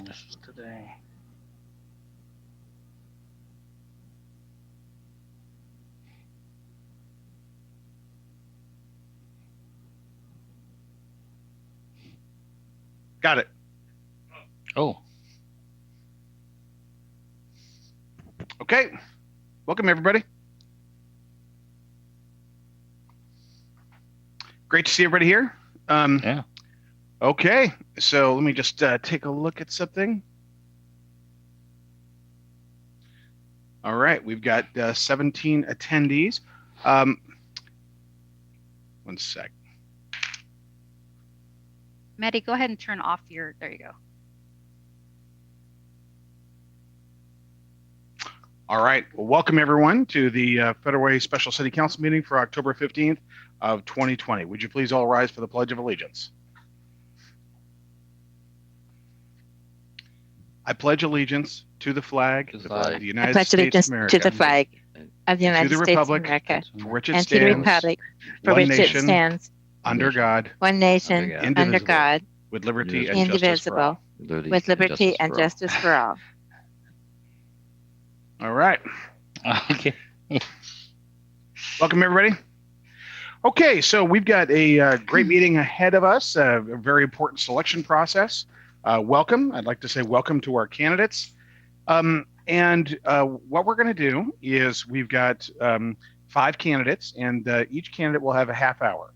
This is today. Got it. Oh, Okay. Welcome, everybody. Great to see everybody here. yeah. Okay. So let me just take a look at something. All right. We've got 17 attendees. Um, one sec. Maddie, go ahead and turn off your, there you go. All right. Well, welcome everyone to the Federal Way Special City Council meeting for October 15th of 2020. Would you please all rise for the Pledge of Allegiance? I pledge allegiance to the flag of the United I pledge States of allegiance America, to the flag of the and to United the States of republic America for which it and to the stands, republic for one which it nation, stands, under God, one nation, Under under indivisible, God, with liberty and justice for all. indivisible, with liberty and justice for all. All right. Okay. Welcome, everybody. Okay, so we've got a great meeting ahead of us, a very important selection process. Welcome. I'd like to say welcome to our candidates. And what we're going to do is we've got 5 candidates, and each candidate will have a half hour.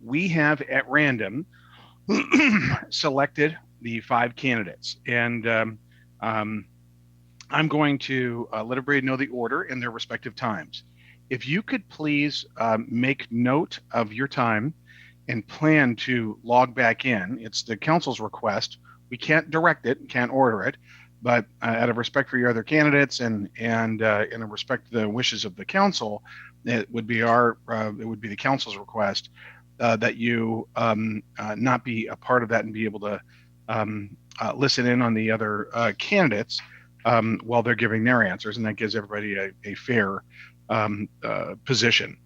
We have at random selected the 5 candidates, and I'm going to let everybody know the order in their respective times. If you could please make note of your time and plan to log back in. It's the council's request. We can't direct it, can't order it, but out of respect for your other candidates and in respect to the wishes of the council, it would be the council's request that you not be a part of that and be able to listen in on the other candidates while they're giving their answers, and that gives everybody a fair position.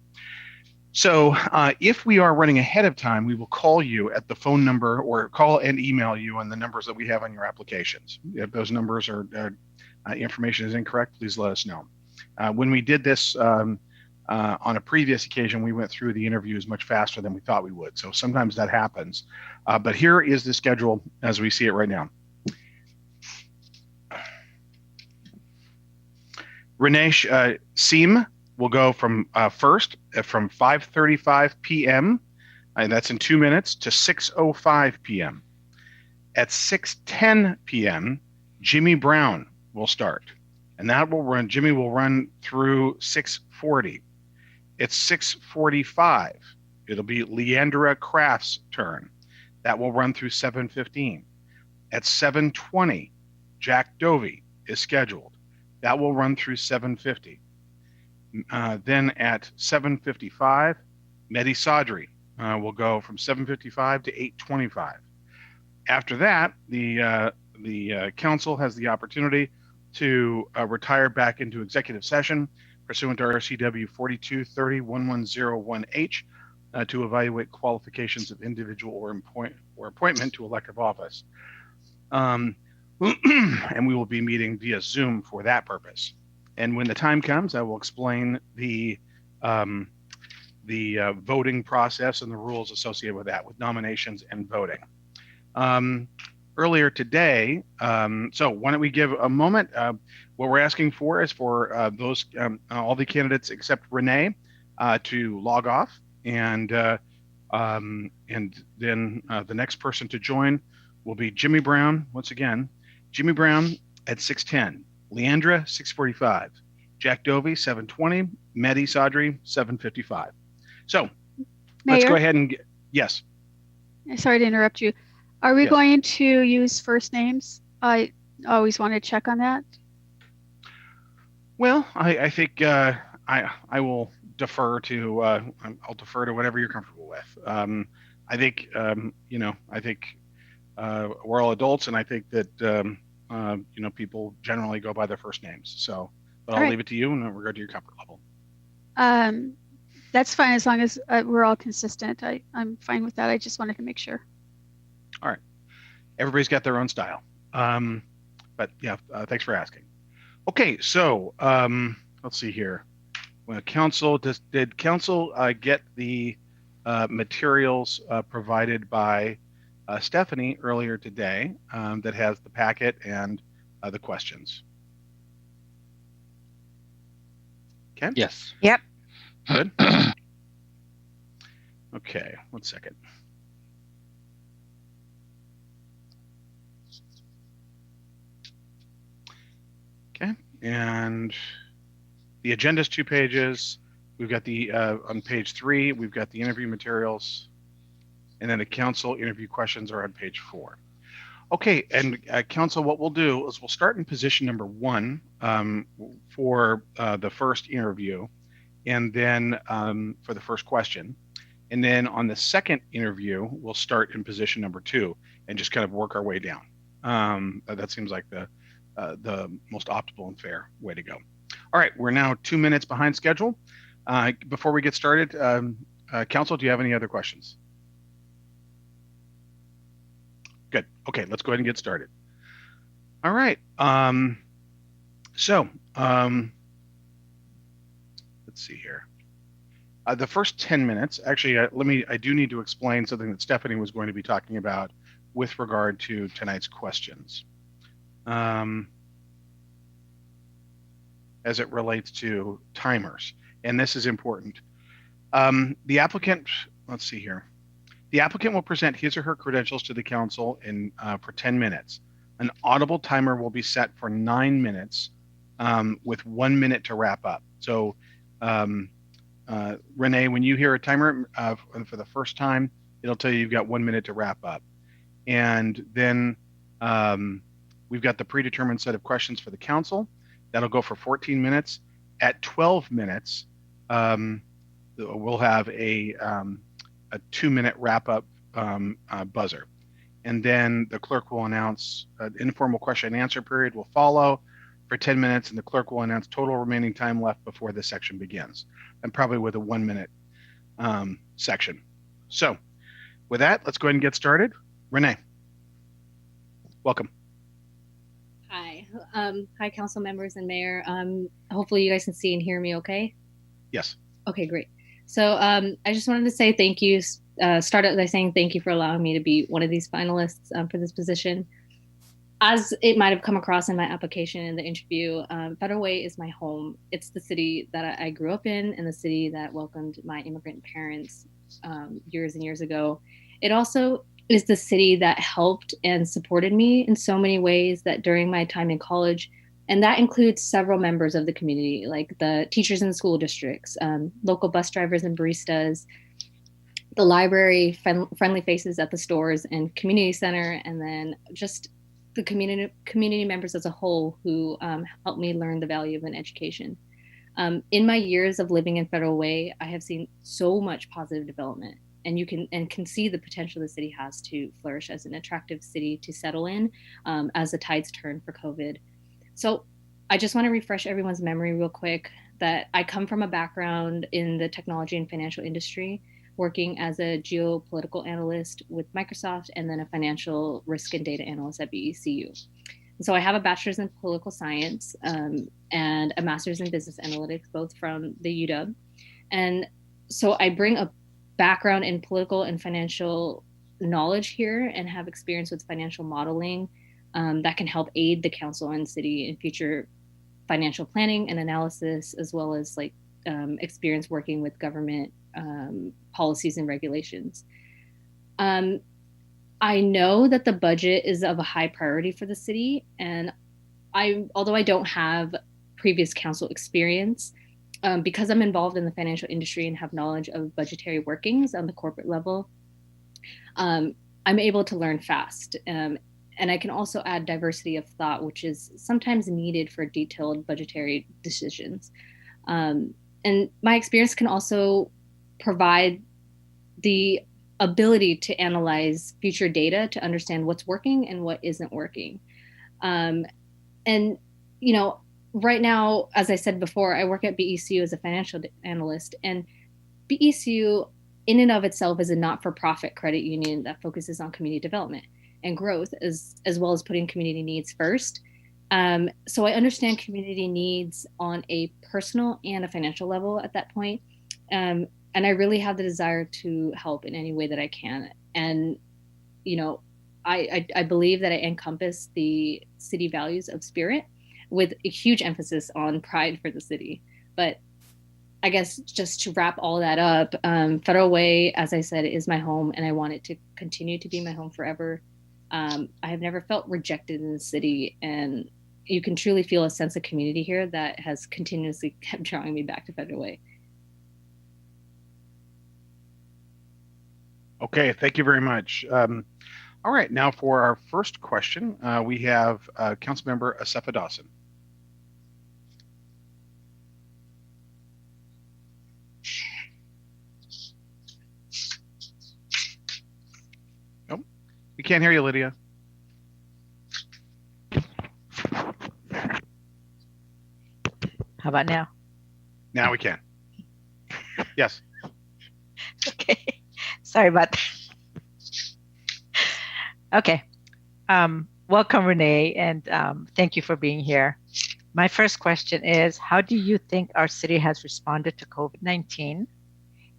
So if we are running ahead of time, we will call you at the phone number or call and email you on the numbers that we have on your applications. If those numbers or information is incorrect, please let us know. When we did this on a previous occasion, we went through the interviews much faster than we thought we would. So sometimes that happens. But here is the schedule as we see it right now. Renee Seam will go from first from 5:35 p.m. And that's in 2 minutes to 6:05 p.m. At 6:10 p.m., Jimmy Brown will start, and that will run. Jimmy will run through 6:40. At 6:45, it'll be Leandra Kraft's turn. That will run through 7:15. At 7:20, Jack Dovey is scheduled. That will run through 7:50. Then at 7:55, Mehdi Sadri will go from 7:55 to 8:25. After that, the council has the opportunity to retire back into executive session pursuant to RCW 4230-1101H to evaluate qualifications of individual or appointment to elective office. And we will be meeting via Zoom for that purpose. And when the time comes, I will explain the voting process and the rules associated with that, with nominations and voting. Earlier today, so why don't we give a moment? What we're asking for is for those all the candidates except Renee to log off, and then the next person to join will be Jimmy Brown once again. Jimmy Brown at 6:10, Leandra 6:45, Jack Dovey 7:20, Mehdi Sadri 7:55. So let's go ahead and yes. Sorry to interrupt you. Are we Yes. going to use first names? I always want to check on that. Well, I think I will defer to I'll defer to whatever you're comfortable with. I think I think we're all adults, and I think that people generally go by their first names. So, but I'll leave it to you in regard to your comfort level. That's fine as long as we're all consistent. I'm fine with that. I just wanted to make sure. All right. Everybody's got their own style. But yeah, thanks for asking. Okay, so let's see here. Well, did council get the materials provided by Stephanie earlier today that has the packet and the questions? Okay. Yes. Yep. Good. Okay, 1 second. Okay, and the agenda is 2 pages. We've got the on page 3, we've got the interview materials, and then the council interview questions are on page 4. Okay, and council, what we'll do is we'll start in position number 1 for the first interview, and then for the first question. And then on the second interview, we'll start in position number 2 and just kind of work our way down. That seems like the most optimal and fair way to go. All right, we're now 2 minutes behind schedule. Before we get started, council, do you have any other questions? Good. Okay, let's go ahead and get started. All right. Let's see here. The first 10 minutes, actually, I do need to explain something that Stephanie was going to be talking about with regard to tonight's questions. As it relates to timers, and this is important. The applicant, let's see here. The applicant will present his or her credentials to the council for 10 minutes. An audible timer will be set for 9 minutes with 1 minute to wrap up. So, Renee, when you hear a timer for the first time, it'll tell you you've got 1 minute to wrap up. And then we've got the predetermined set of questions for the council. That'll go for 14 minutes. At 12 minutes, we'll have a 2-minute wrap-up buzzer. And then the clerk will announce an informal question and answer period will follow for 10 minutes, and the clerk will announce total remaining time left before this section begins, and probably with a 1 minute section. So with that, let's go ahead and get started. Renee, welcome. Hi. Hi, council members and mayor. Hopefully you guys can see and hear me okay? Yes. Okay, great. So I just wanted to say thank you. Start out by saying thank you for allowing me to be one of these finalists for this position. As it might have come across in my application in the interview, Federal Way is my home. It's the city that I grew up in and the city that welcomed my immigrant parents years and years ago. It also is the city that helped and supported me in so many ways that during my time in college, and that includes several members of the community, like the teachers in the school districts, local bus drivers and baristas, the library, friendly faces at the stores and community center, and then just the community members as a whole who helped me learn the value of an education. In my years of living in Federal Way, I have seen so much positive development, and you can see the potential the city has to flourish as an attractive city to settle in as the tides turn for COVID. So I just want to refresh everyone's memory real quick that I come from a background in the technology and financial industry, working as a geopolitical analyst with Microsoft and then a financial risk and data analyst at BECU. So I have a bachelor's in political science and a master's in business analytics, both from the UW. And so I bring a background in political and financial knowledge here and have experience with financial modeling that can help aid the council and city in future financial planning and analysis, as well as experience working with government policies and regulations. I know that the budget is of a high priority for the city, and although I don't have previous council experience, because I'm involved in the financial industry and have knowledge of budgetary workings on the corporate level, I'm able to learn fast. And I can also add diversity of thought, which is sometimes needed for detailed budgetary decisions. And my experience can also provide the ability to analyze future data to understand what's working and what isn't working. And, right now, as I said before, I work at BECU as a financial analyst, and BECU in and of itself is a not-for-profit credit union that focuses on community development. and growth, as well as putting community needs first. So I understand community needs on a personal and a financial level at that point. And I really have the desire to help in any way that I can. And, you know, I believe that I encompass the city values of Spirit with a huge emphasis on pride for the city. But I guess just to wrap all that up, Federal Way, as I said, is my home, and I want it to continue to be my home forever. I have never felt rejected in the city, and you can truly feel a sense of community here that has continuously kept drawing me back to Federal Way. Okay, thank you very much. All right, now for our first question, we have Councilmember Asefa Dawson. Nope, we can't hear you, Lydia. How about now? Now we can. Yes. Okay. Sorry about that. Okay. Welcome, Renee, and thank you for being here. My first question is, how do you think our city has responded to COVID-19?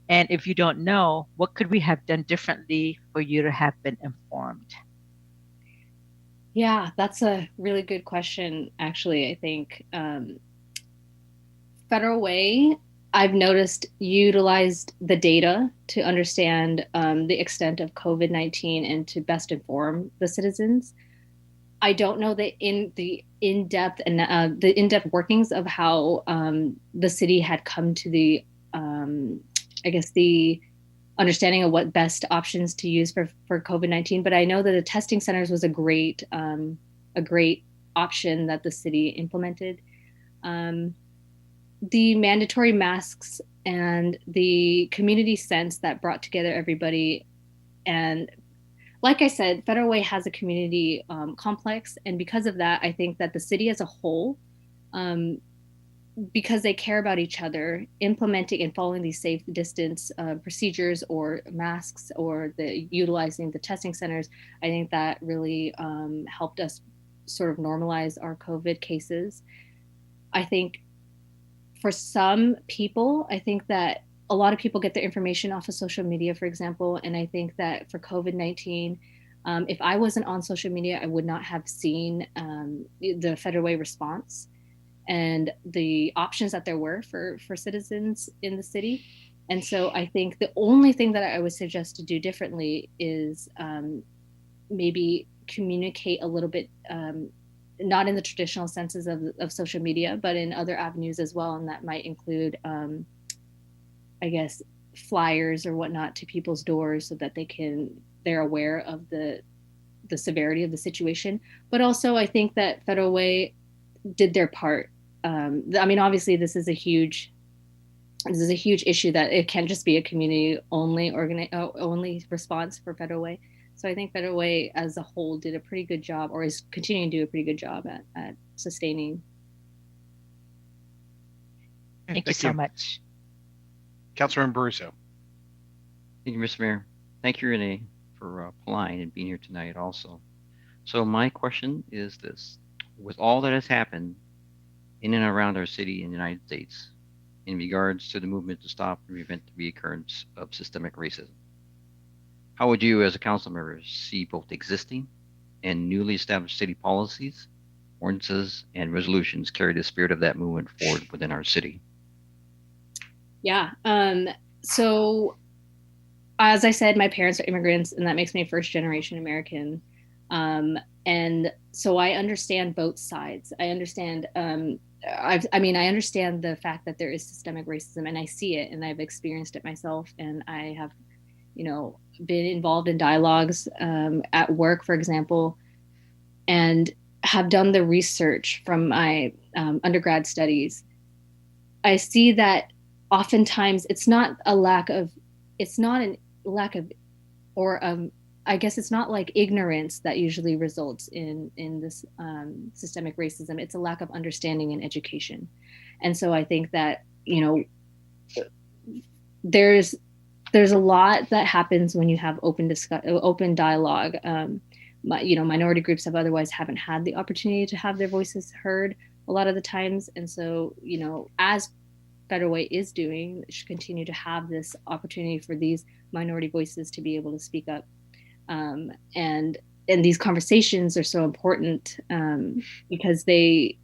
And if you don't know, what could we have done differently for you to have been informed? Yeah, that's a really good question, actually. I think Federal Way, I've noticed, utilized the data to understand the extent of COVID-19 and to best inform the citizens. I don't know the in-depth and the in-depth workings of how the city had come to the, I guess, the understanding of what best options to use for COVID-19. But I know that the testing centers was a great option that the city implemented. The mandatory masks and the community sense that brought together everybody. And like I said, Federal Way has a community complex. And because of that, I think that the city as a whole, because they care about each other, implementing and following these safe distance procedures or masks or utilizing the testing centers, I think that really helped us sort of normalize our COVID cases. I think for some people, I think that a lot of people get their information off of social media, for example. And I think that for COVID-19, if I wasn't on social media, I would not have seen the Federal Way response and the options that there were for citizens in the city. And so I think the only thing that I would suggest to do differently is maybe communicate a little bit, not in the traditional senses of social media, but in other avenues as well. And that might include, I guess, flyers or whatnot to people's doors so that they're aware of the severity of the situation. But also I think that Federal Way did their part. I mean, obviously this is a huge issue that it can't just be a community only response for Federal Way. So I think Federal Way as a whole did a pretty good job, or is continuing to do a pretty good job at sustaining. Thank you so much. Councilmember Baruso. Thank you, Mr. Mayor. Thank you, Renee, for applying and being here tonight also. So my question is this. With all that has happened in and around our city in the United States in regards to the movement to stop and prevent the reoccurrence of systemic racism, how would you as a council member see both existing and newly established city policies, ordinances, and resolutions carry the spirit of that movement forward within our city? Yeah. So as I said, my parents are immigrants, and that makes me a first generation American. And so I understand both sides. I understand, I understand the fact that there is systemic racism, and I see it, and I've experienced it myself. And I have, been involved in dialogues at work, for example, and have done the research from my undergrad studies. I see that oftentimes it's not like ignorance that usually results in this systemic racism. It's a lack of understanding and education. And so I think that, there's a lot that happens when you have open dialogue. minority groups have otherwise haven't had the opportunity to have their voices heard a lot of the times. And so, as Federal Way is doing, it should continue to have this opportunity for these minority voices to be able to speak up. And these conversations are so important because they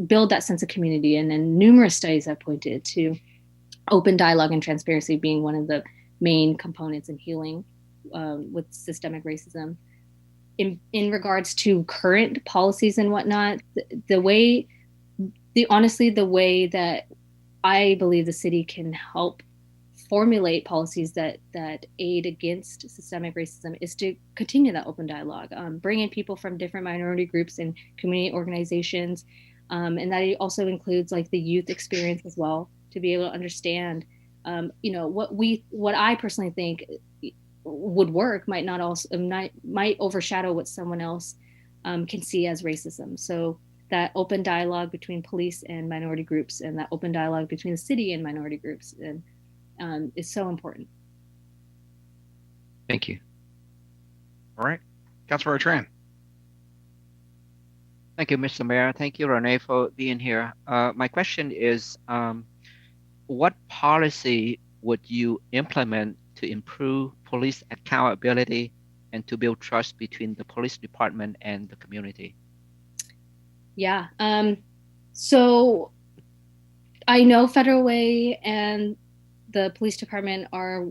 build that sense of community. And then numerous studies have pointed to open dialogue and transparency being one of the main components in healing with systemic racism. In regards to current policies and whatnot, the way that I believe the city can help formulate policies that aid against systemic racism is to continue that open dialogue, bring in people from different minority groups and community organizations, and that also includes like the youth experience as well, to be able to understand, what I personally think would work might overshadow what someone else can see as racism. So that open dialogue between police and minority groups, and that open dialogue between the city and minority groups, and is so important. Thank you. All right. Councilmember Tran. Thank you, Mr. Mayor. Thank you, Renee, for being here. My question is, what policy would you implement to improve police accountability and to build trust between the police department and the community? Yeah. So I know Federal Way and the police department are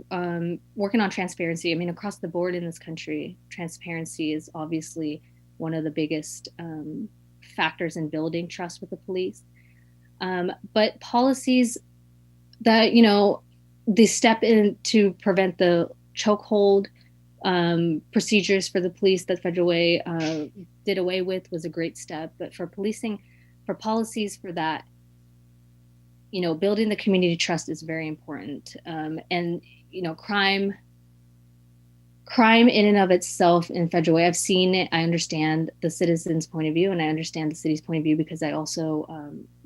working on transparency. I mean, across the board in this country, transparency is obviously one of the biggest factors in building trust with the police. But policies that, they step in to prevent the chokehold procedures for the police that Federal Way did away with was a great step. But for policies for that, building the community trust is very important. And crime in and of itself in Federal Way, I've seen it. I understand the citizens' point of view, and I understand the city's point of view because I also,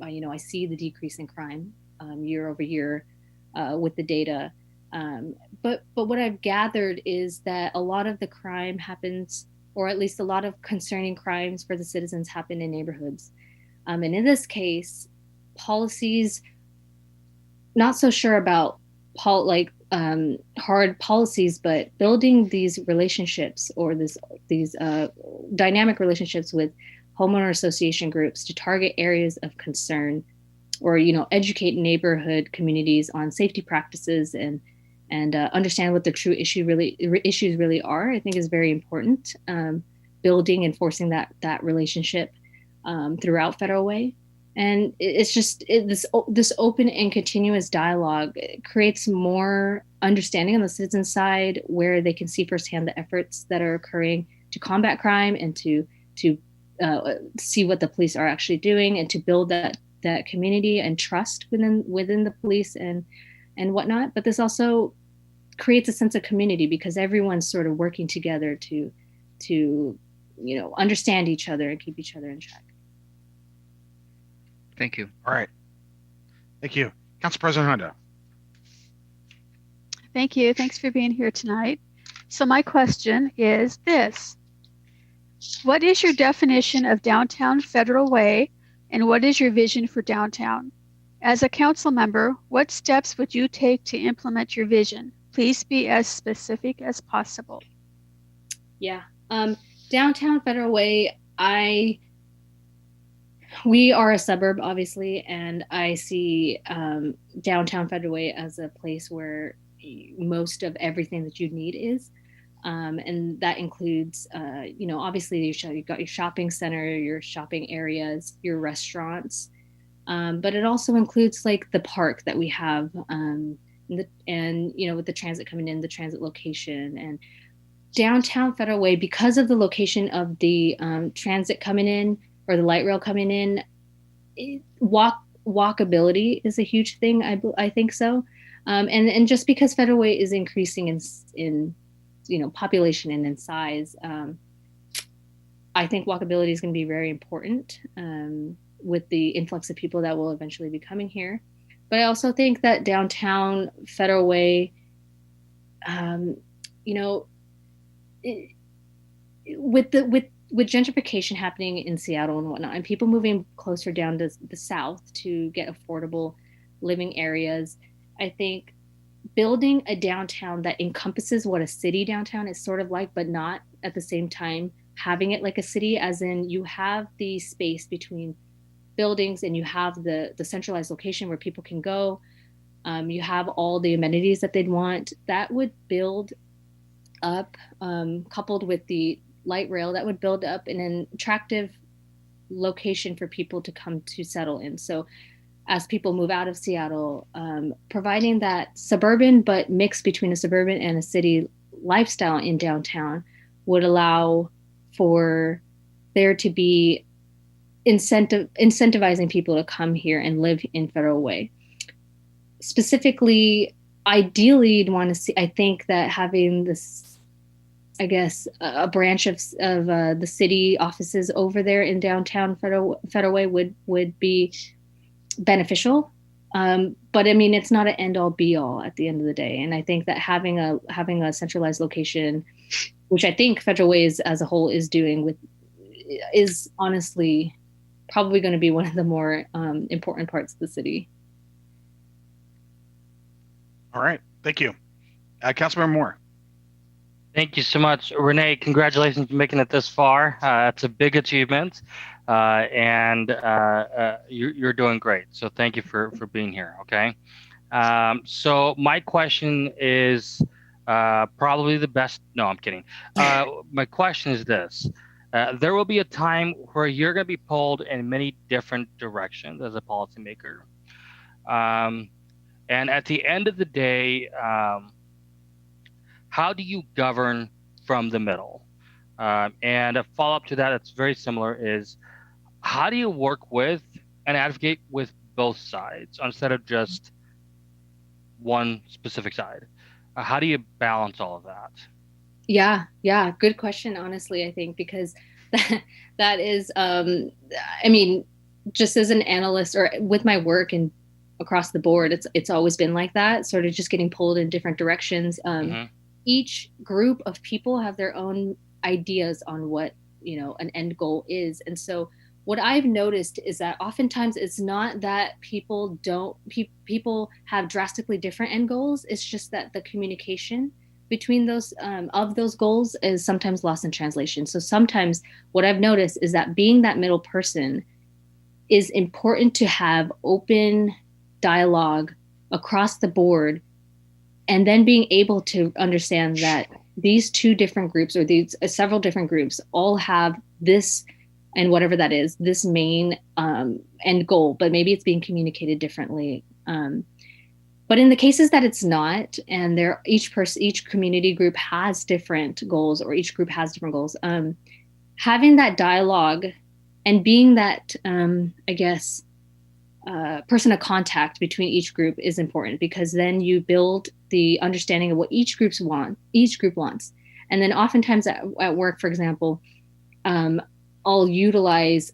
I see the decrease in crime year over year with the data. But what I've gathered is that a lot of the crime happens, or at least a lot of concerning crimes for the citizens happen in neighborhoods. And in this case, policies, not so sure about hard policies, but building these relationships or these dynamic relationships with homeowner association groups to target areas of concern, or educate neighborhood communities on safety practices and understand what the true issues really are, I think is very important. Building and forcing that relationship throughout Federal Way. And it's just this open and continuous dialogue creates more understanding on the citizen side, where they can see firsthand the efforts that are occurring to combat crime and to see what the police are actually doing, and to build that community and trust within the police and whatnot. But this also creates a sense of community because everyone's sort of working together to understand each other and keep each other in check. Thank you. All right. Thank you. Council President Honda. Thank you. Thanks for being here tonight. So my question is this: what is your definition of downtown Federal Way, and what is your vision for downtown? As a council member, what steps would you take to implement your vision? Please be as specific as possible. Yeah. Downtown Federal Way, we are a suburb, obviously, and I see downtown Federal Way as a place where most of everything that you need is. And that includes, obviously you've got your shopping center, your shopping areas, your restaurants, but it also includes like the park that we have, with the transit coming in, the transit location, and downtown Federal Way, because of the location of the transit coming in or the light rail coming in, walkability is a huge thing. I think so, and just because Federal Way is increasing in population and in size, I think walkability is going to be very important with the influx of people that will eventually be coming here. But I also think that downtown Federal Way, with gentrification happening in Seattle and whatnot, and people moving closer down to the south to get affordable living areas, I think building a downtown that encompasses what a city downtown is sort of like, but not at the same time having it like a city, as in you have the space between buildings and you have the centralized location where people can go. You have all the amenities that they'd want. That would build up, coupled with the light rail, that would build up an attractive location for people to come to settle in. So as people move out of Seattle, providing that suburban but mix between a suburban and a city lifestyle in downtown would allow for there to be incentivizing people to come here and live in Federal Way. Specifically, ideally, you'd want to see, I think that having this, I guess, a branch of the city offices over there in downtown Federal Way would be beneficial. But I mean, it's not an end all be all at the end of the day. And I think that having a centralized location, which I think Federal Way as a whole is doing, is honestly probably going to be one of the more important parts of the city. All right. Thank you. Councilmember Moore. Thank you so much, Renee. Congratulations for making it this far. It's a big achievement, and you're doing great. So thank you for being here. Okay. So my question is probably the best. No, I'm kidding. My question is this. There will be a time where you're going to be pulled in many different directions as a policymaker. And at the end of the day, how do you govern from the middle? And a follow-up to that that's very similar is, how do you work with and advocate with both sides instead of just one specific side? How do you balance all of that? Yeah, good question, honestly, I think, because that is, I mean, just as an analyst or with my work and across the board, it's always been like that, sort of just getting pulled in different directions. Each group of people have their own ideas on what, an end goal is. And so what I've noticed is that oftentimes it's not that people have drastically different end goals. It's just that the communication between those goals is sometimes lost in translation. So sometimes what I've noticed is that being that middle person is important to have open dialogue across the board, and then being able to understand that these two different groups, or these several different groups, all have this, and whatever that is, this main end goal, but maybe it's being communicated differently. But in the cases that it's not, and each community group has different goals, or each group has different goals, having that dialogue and being that, person of contact between each group is important, because then you build the understanding of what each group wants. And then oftentimes at work, for example, I'll utilize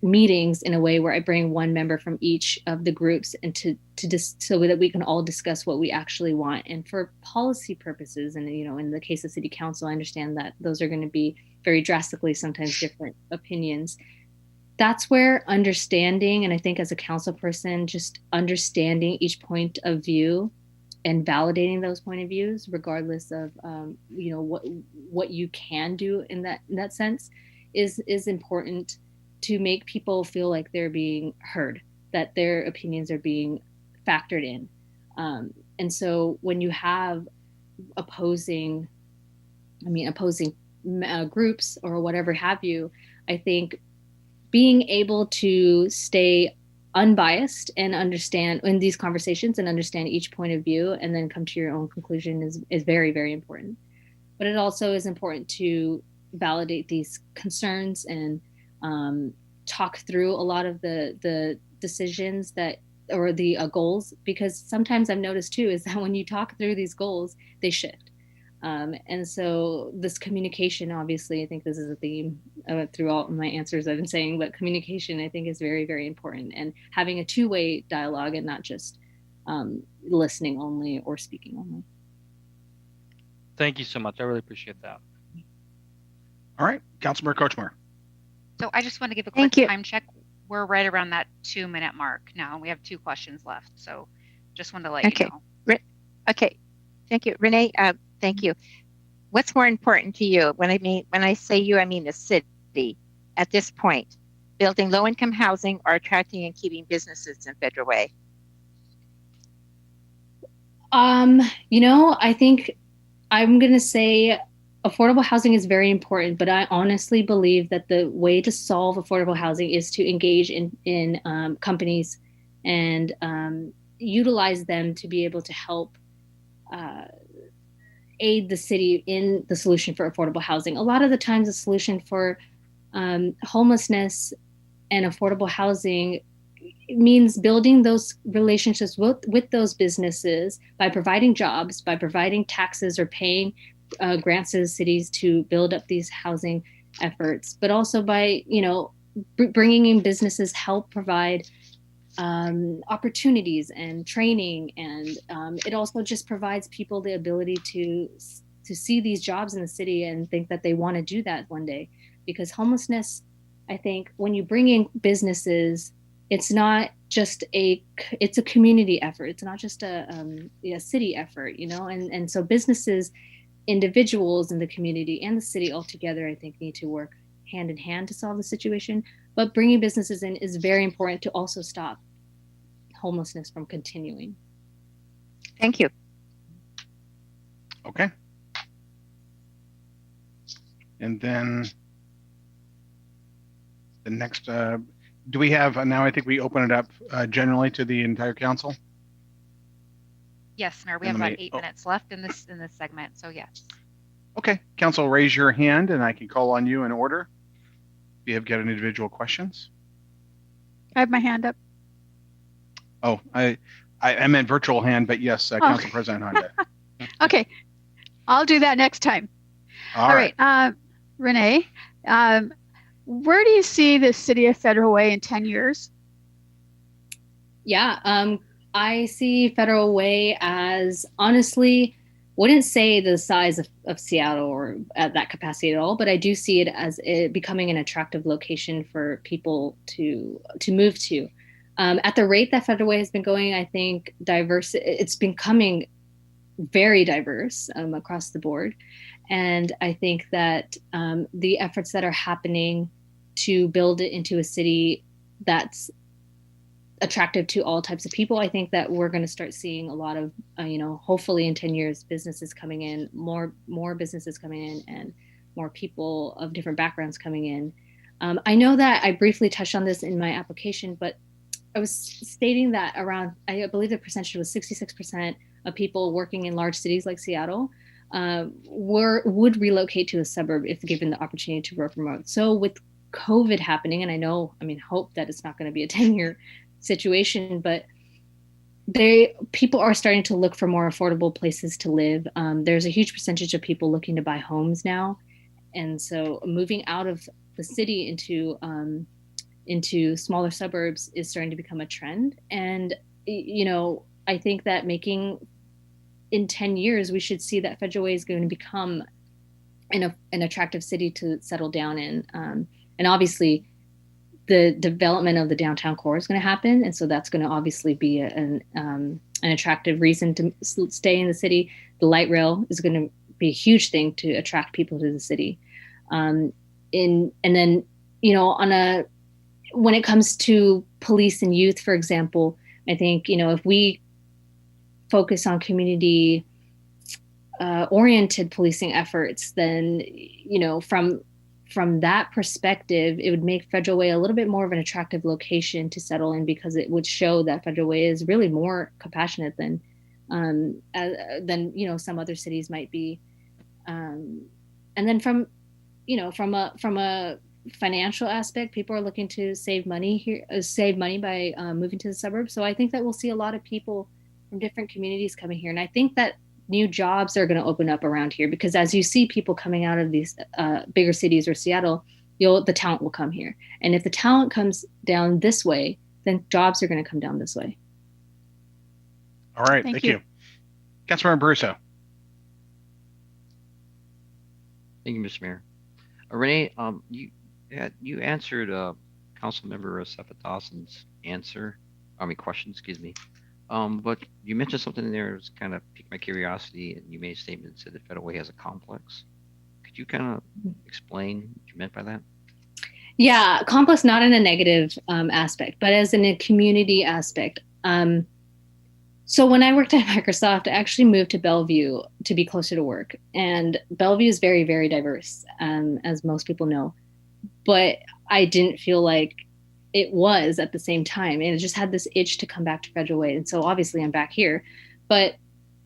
meetings in a way where I bring one member from each of the groups, and so that we can all discuss what we actually want. And for policy purposes, and in the case of city council, I understand that those are going to be very drastically sometimes different opinions. That's where understanding, and I think as a council person, just understanding each point of view and validating those point of views, regardless of what you can do in that sense, is important to make people feel like they're being heard, that their opinions are being factored in. And so when you have opposing groups or whatever have you, I think being able to stay unbiased and understand in these conversations and understand each point of view and then come to your own conclusion is very, very important. But it also is important to validate these concerns and talk through a lot of the decisions or the goals, because sometimes I've noticed too is that when you talk through these goals, they shift. And so this communication, obviously, I think this is a theme through all my answers I've been saying, but communication, I think, is very, very important, and having a two-way dialogue and not just listening only or speaking only. Thank you so much. I really appreciate that. All right, Councilmember Kochmar. So I just want to give a Thank quick you. time check. We're right around that 2-minute mark now. We have 2 questions left. So just wanted to let Okay. you know. Okay, thank you, Renee. Thank you. What's more important to you? When I say you, I mean the city at this point, building low-income housing or attracting and keeping businesses in Federal Way? I think I'm going to say affordable housing is very important, but I honestly believe that the way to solve affordable housing is to engage in companies and utilize them to be able to help aid the city in the solution for affordable housing. A lot of the times, the solution for homelessness and affordable housing means building those relationships with those businesses by providing jobs, by providing taxes or paying grants to the cities to build up these housing efforts, but also by, bringing in businesses help provide opportunities and training. And it also just provides people the ability to see these jobs in the city and think that they want to do that one day. Because homelessness, I think when you bring in businesses, it's not just it's a community effort. It's not just a city effort, and so businesses, individuals in the community and the city altogether, I think, need to work hand in hand to solve the situation. But bringing businesses in is very important to also stop homelessness from continuing. Thank you. Okay. And then the next, do we have, now I think we open it up generally to the entire council? Yes, Mayor, we And have let about me- 8 minutes left in this segment. So yes. Okay, council, raise your hand and I can call on you in order. If you have got individual questions. I have my hand up. Oh, I meant virtual hand, but yes, Council President Honda. Okay, I'll do that next time. All right. Renee, where do you see the city of Federal Way in 10 years? Yeah, I see Federal Way as, honestly, wouldn't say the size of Seattle or at that capacity at all, but I do see it as it becoming an attractive location for people to move to. At the rate that Federal Way has been going, I think it's becoming very diverse across the board. And I think that the efforts that are happening to build it into a city that's attractive to all types of people, I think that we're going to start seeing a lot of, hopefully in 10 years, businesses coming in, more businesses coming in, and more people of different backgrounds coming in. I know that I briefly touched on this in my application, but I was stating that around, I believe the percentage was 66% of people working in large cities like Seattle would relocate to a suburb if given the opportunity to work remote. So with COVID happening, and hope that it's not going to be a 10-year situation, but people are starting to look for more affordable places to live. There's a huge percentage of people looking to buy homes now. And so moving out of the city into smaller suburbs is starting to become a trend. And, I think that in 10 years, we should see that Federal Way is going to become an attractive city to settle down in. And obviously, the development of the downtown core is going to happen. And so that's going to obviously be an attractive reason to stay in the city. The light rail is going to be a huge thing to attract people to the city. And then, when it comes to police and youth, for example, I think, if we focus on community oriented policing efforts, then, from that perspective, it would make Federal Way a little bit more of an attractive location to settle in, because it would show that Federal Way is really more compassionate than some other cities might be. And then from a financial aspect, people are looking to save money by moving to the suburbs. So I think that we'll see a lot of people from different communities coming here, and I think that new jobs are going to open up around here, because as you see people coming out of these bigger cities or Seattle, the talent will come here. And if the talent comes down this way, then jobs are going to come down this way. All right. Thank you. Councilmember Brusso. Thank you, Mr. Mayor. Renee, you answered Councilmember Dawson's question, excuse me. But you mentioned something there that's kind of piqued my curiosity, and you made a statement that said the Federal Way has a complex. Could you kind of explain what you meant by that? Yeah, complex not in a negative aspect, but as in a community aspect. So when I worked at Microsoft, I actually moved to Bellevue to be closer to work. And Bellevue is very, very diverse, as most people know. But I didn't feel like it was at the same time. And it just had this itch to come back to Federal Way. And so obviously I'm back here. But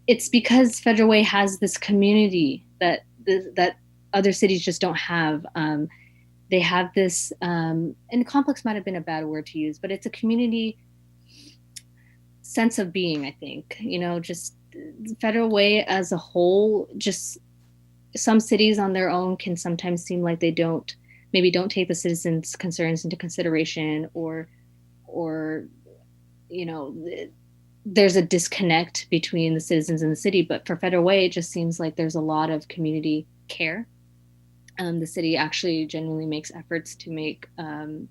it's because Federal Way has this community that other cities just don't have. They have this, and complex might have been a bad word to use, but it's a community sense of being, I think. Just Federal Way as a whole, just some cities on their own can sometimes seem like they maybe don't take the citizens' concerns into consideration, or there's a disconnect between the citizens and the city. But for Federal Way, it just seems like there's a lot of community care. The city actually genuinely makes efforts to make the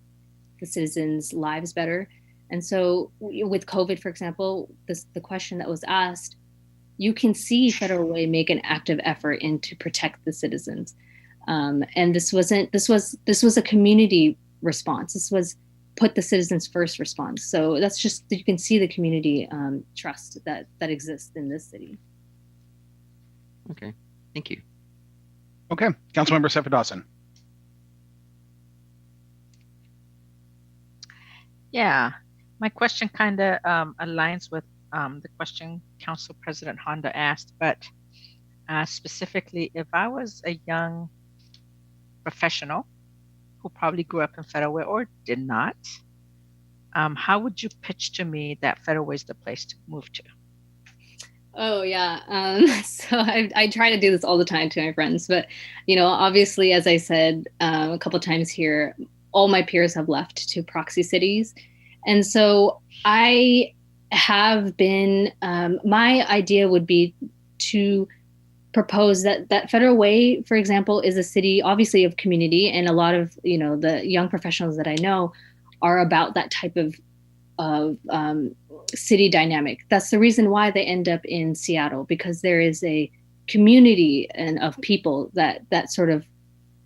citizens' lives better. And so with COVID, for example, the question that was asked, you can see Federal Way make an active effort in to protect the citizens. And this was a community response. This was put the citizens first response. So that's just, you can see the community trust that exists in this city. Okay, thank you. Okay, Councilmember Sefa Dawson. Yeah, my question kind of aligns with the question Council President Honda asked, but specifically, if I was a young professional who probably grew up in Federal Way or did not, how would you pitch to me that Federal Way is the place to move to? Oh yeah. So I try to do this all the time to my friends, but obviously, as I said a couple times here, all my peers have left to proxy cities, and so I have been. My idea would be to propose that Federal Way, for example, is a city obviously of community, and a lot of the young professionals that I know are about that type of city dynamic. That's the reason why they end up in Seattle, because there is a community of people that sort of,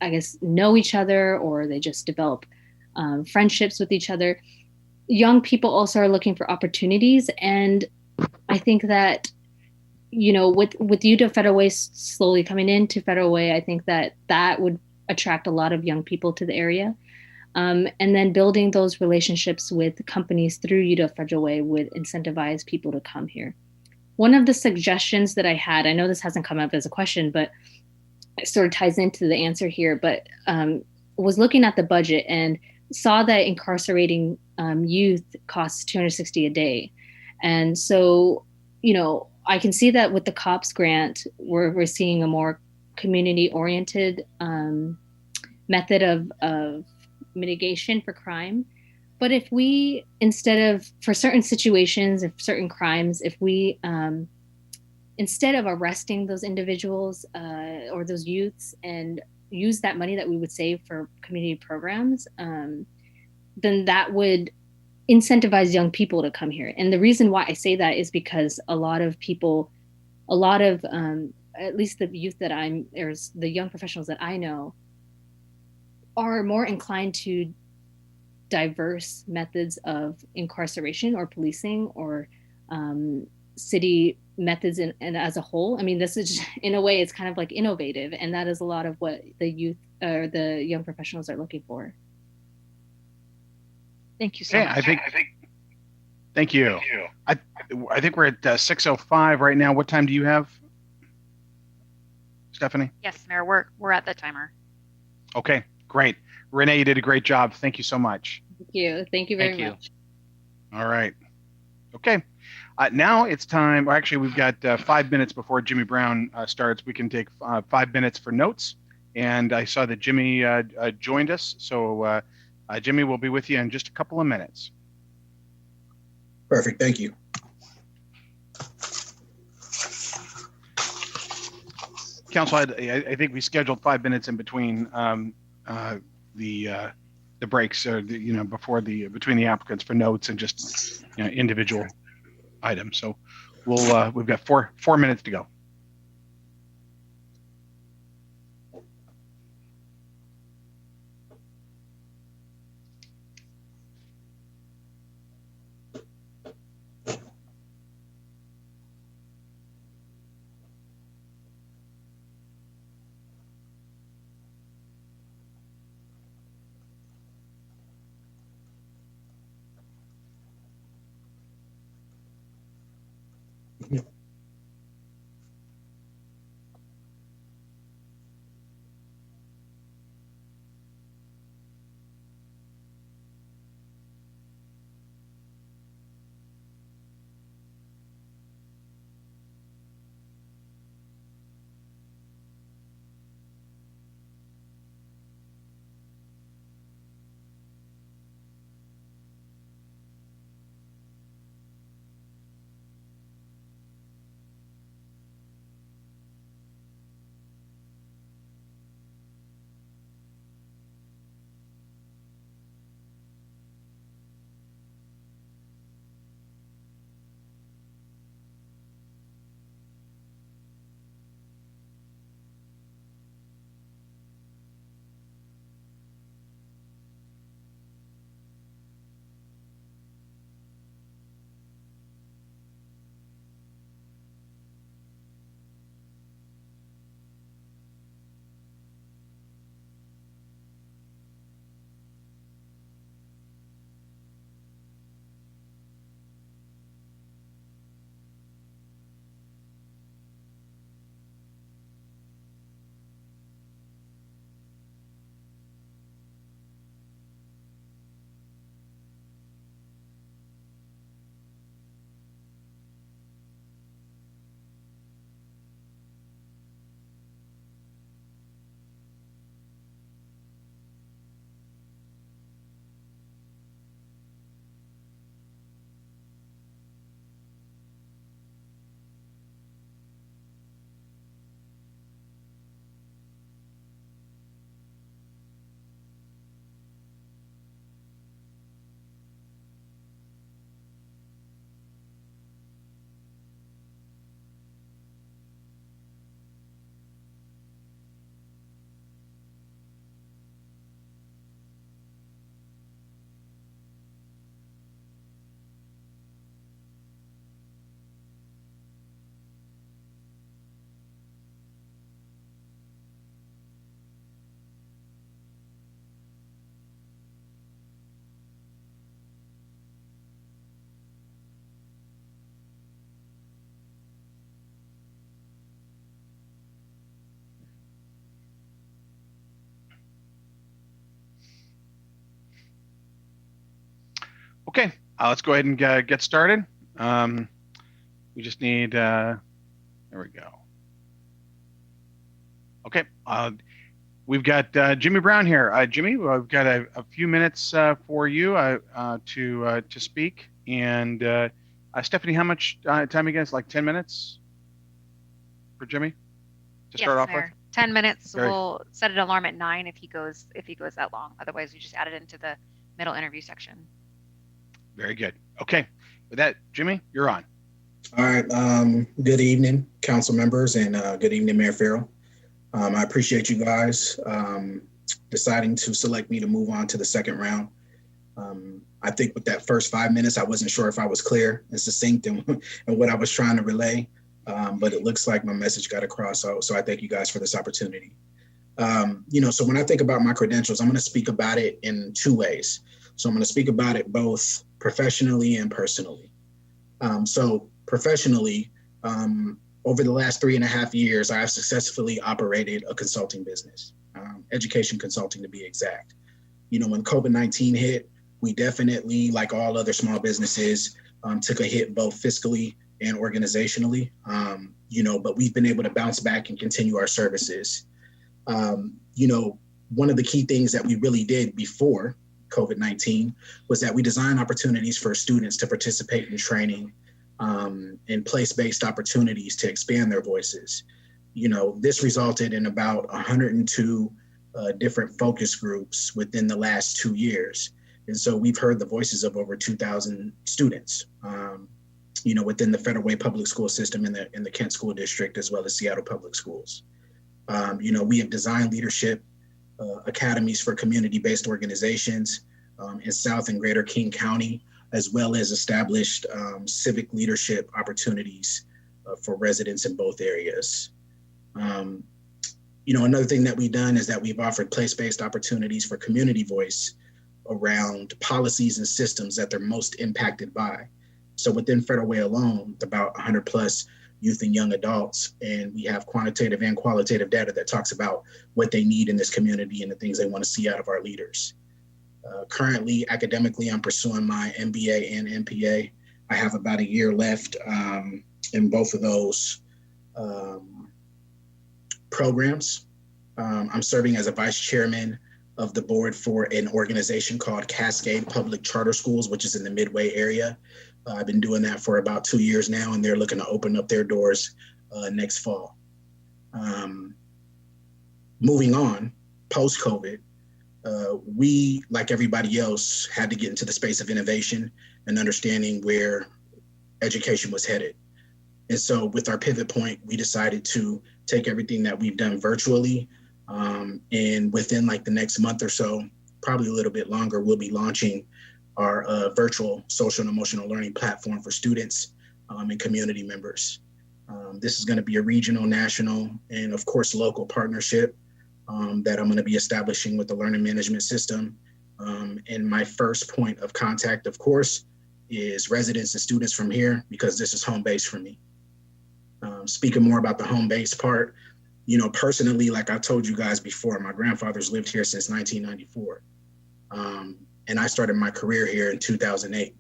I guess, know each other, or they just develop friendships with each other. Young people also are looking for opportunities, and I think that with UW Federal Way slowly coming into Federal Way, I think that would attract a lot of young people to the area. And then building those relationships with companies through UW Federal Way would incentivize people to come here. One of the suggestions that I had, I know this hasn't come up as a question, but it sort of ties into the answer here, but was looking at the budget and saw that incarcerating youth costs $260 a day. And so, I can see that with the COPS grant, we're seeing a more community-oriented method of mitigation for crime. But if we, instead of, for certain situations, if certain crimes, if we, instead of arresting those individuals or those youths and use that money that we would save for community programs, then that would incentivize young people to come here. And the reason why I say that is because a lot of people, at least the youth that or the young professionals that I know, are more inclined to diverse methods of incarceration or policing or city methods and as a whole. I mean, this is, in a way, it's kind of like innovative, and that is a lot of what the youth or the young professionals are looking for. Thank you so much. Thank you. I think we're at 6:05 right now. What time do you have, Stephanie? Yes, Mayor, we're at the timer. Okay, great. Renee, you did a great job. Thank you so much. Thank you. Thank you very much. All right. Okay. Now it's time. Well, actually, we've got 5 minutes before Jimmy Brown starts. We can take 5 minutes for notes. And I saw that Jimmy joined us. So Jimmy will be with you in just a couple of minutes. Perfect. Thank you. Council, I think we scheduled 5 minutes in between the breaks, before between the applicants for notes and just individual items. So we've got 4 minutes to go. Okay, let's go ahead and get started. We just need, there we go. Okay, we've got Jimmy Brown here. Jimmy, we've got a few minutes for you to speak. And Stephanie, how much time again? It's like 10 minutes for Jimmy to start off with? 10 minutes. Very- We'll set an alarm at 9 if he goes that long. Otherwise, we just add it into the middle interview section. Very good. Okay, with that, Jimmy, you're on. All right. Good evening, council members, and good evening, Mayor Farrell. I appreciate you guys deciding to select me to move on to the second round. I think with that first 5 minutes, I wasn't sure if I was clear and succinct in what I was trying to relay, but it looks like my message got across. So I thank you guys for this opportunity. So when I think about my credentials, I'm going to speak about it in 2 ways. So I'm going to speak about it both professionally and personally. So professionally, over the last 3.5 years, I have successfully operated a consulting business, education consulting to be exact. When COVID-19 hit, we definitely, like all other small businesses, took a hit both fiscally and organizationally, but we've been able to bounce back and continue our services. One of the key things that we really did before COVID-19 was that we designed opportunities for students to participate in training and place-based opportunities to expand their voices. This resulted in about 102 different focus groups within the last 2 years. And so we've heard the voices of over 2,000 students, within the Federal Way Public School System in the Kent School District, as well as Seattle Public Schools. We have designed leadership academies for community-based organizations in South and Greater King County, as well as established civic leadership opportunities for residents in both areas. Another thing that we've done is that we've offered place-based opportunities for community voice around policies and systems that they're most impacted by. So within Federal Way alone, about 100 plus youth and young adults, and we have quantitative and qualitative data that talks about what they need in this community and the things they want to see out of our leaders. Currently, academically, I'm pursuing my MBA and MPA. I have about a year left in both of those programs. I'm serving as a vice chairman of the board for an organization called Cascade Public Charter Schools, which is in the Midway area. I've been doing that for about 2 years now, and they're looking to open up their doors next fall. Moving on, post-COVID, we, like everybody else, had to get into the space of innovation and understanding where education was headed. And so with our pivot point, we decided to take everything that we've done virtually, and within like the next month or so, probably a little bit longer, we'll be launching our virtual social and emotional learning platform for students and community members. This is going to be a regional, national, and of course, local partnership that I'm going to be establishing with the learning management system. And my first point of contact, of course, is residents and students from here, because this is home base for me. Speaking more about the home base part, personally, like I told you guys before, my grandfather's lived here since 1994. And I started my career here in 2008.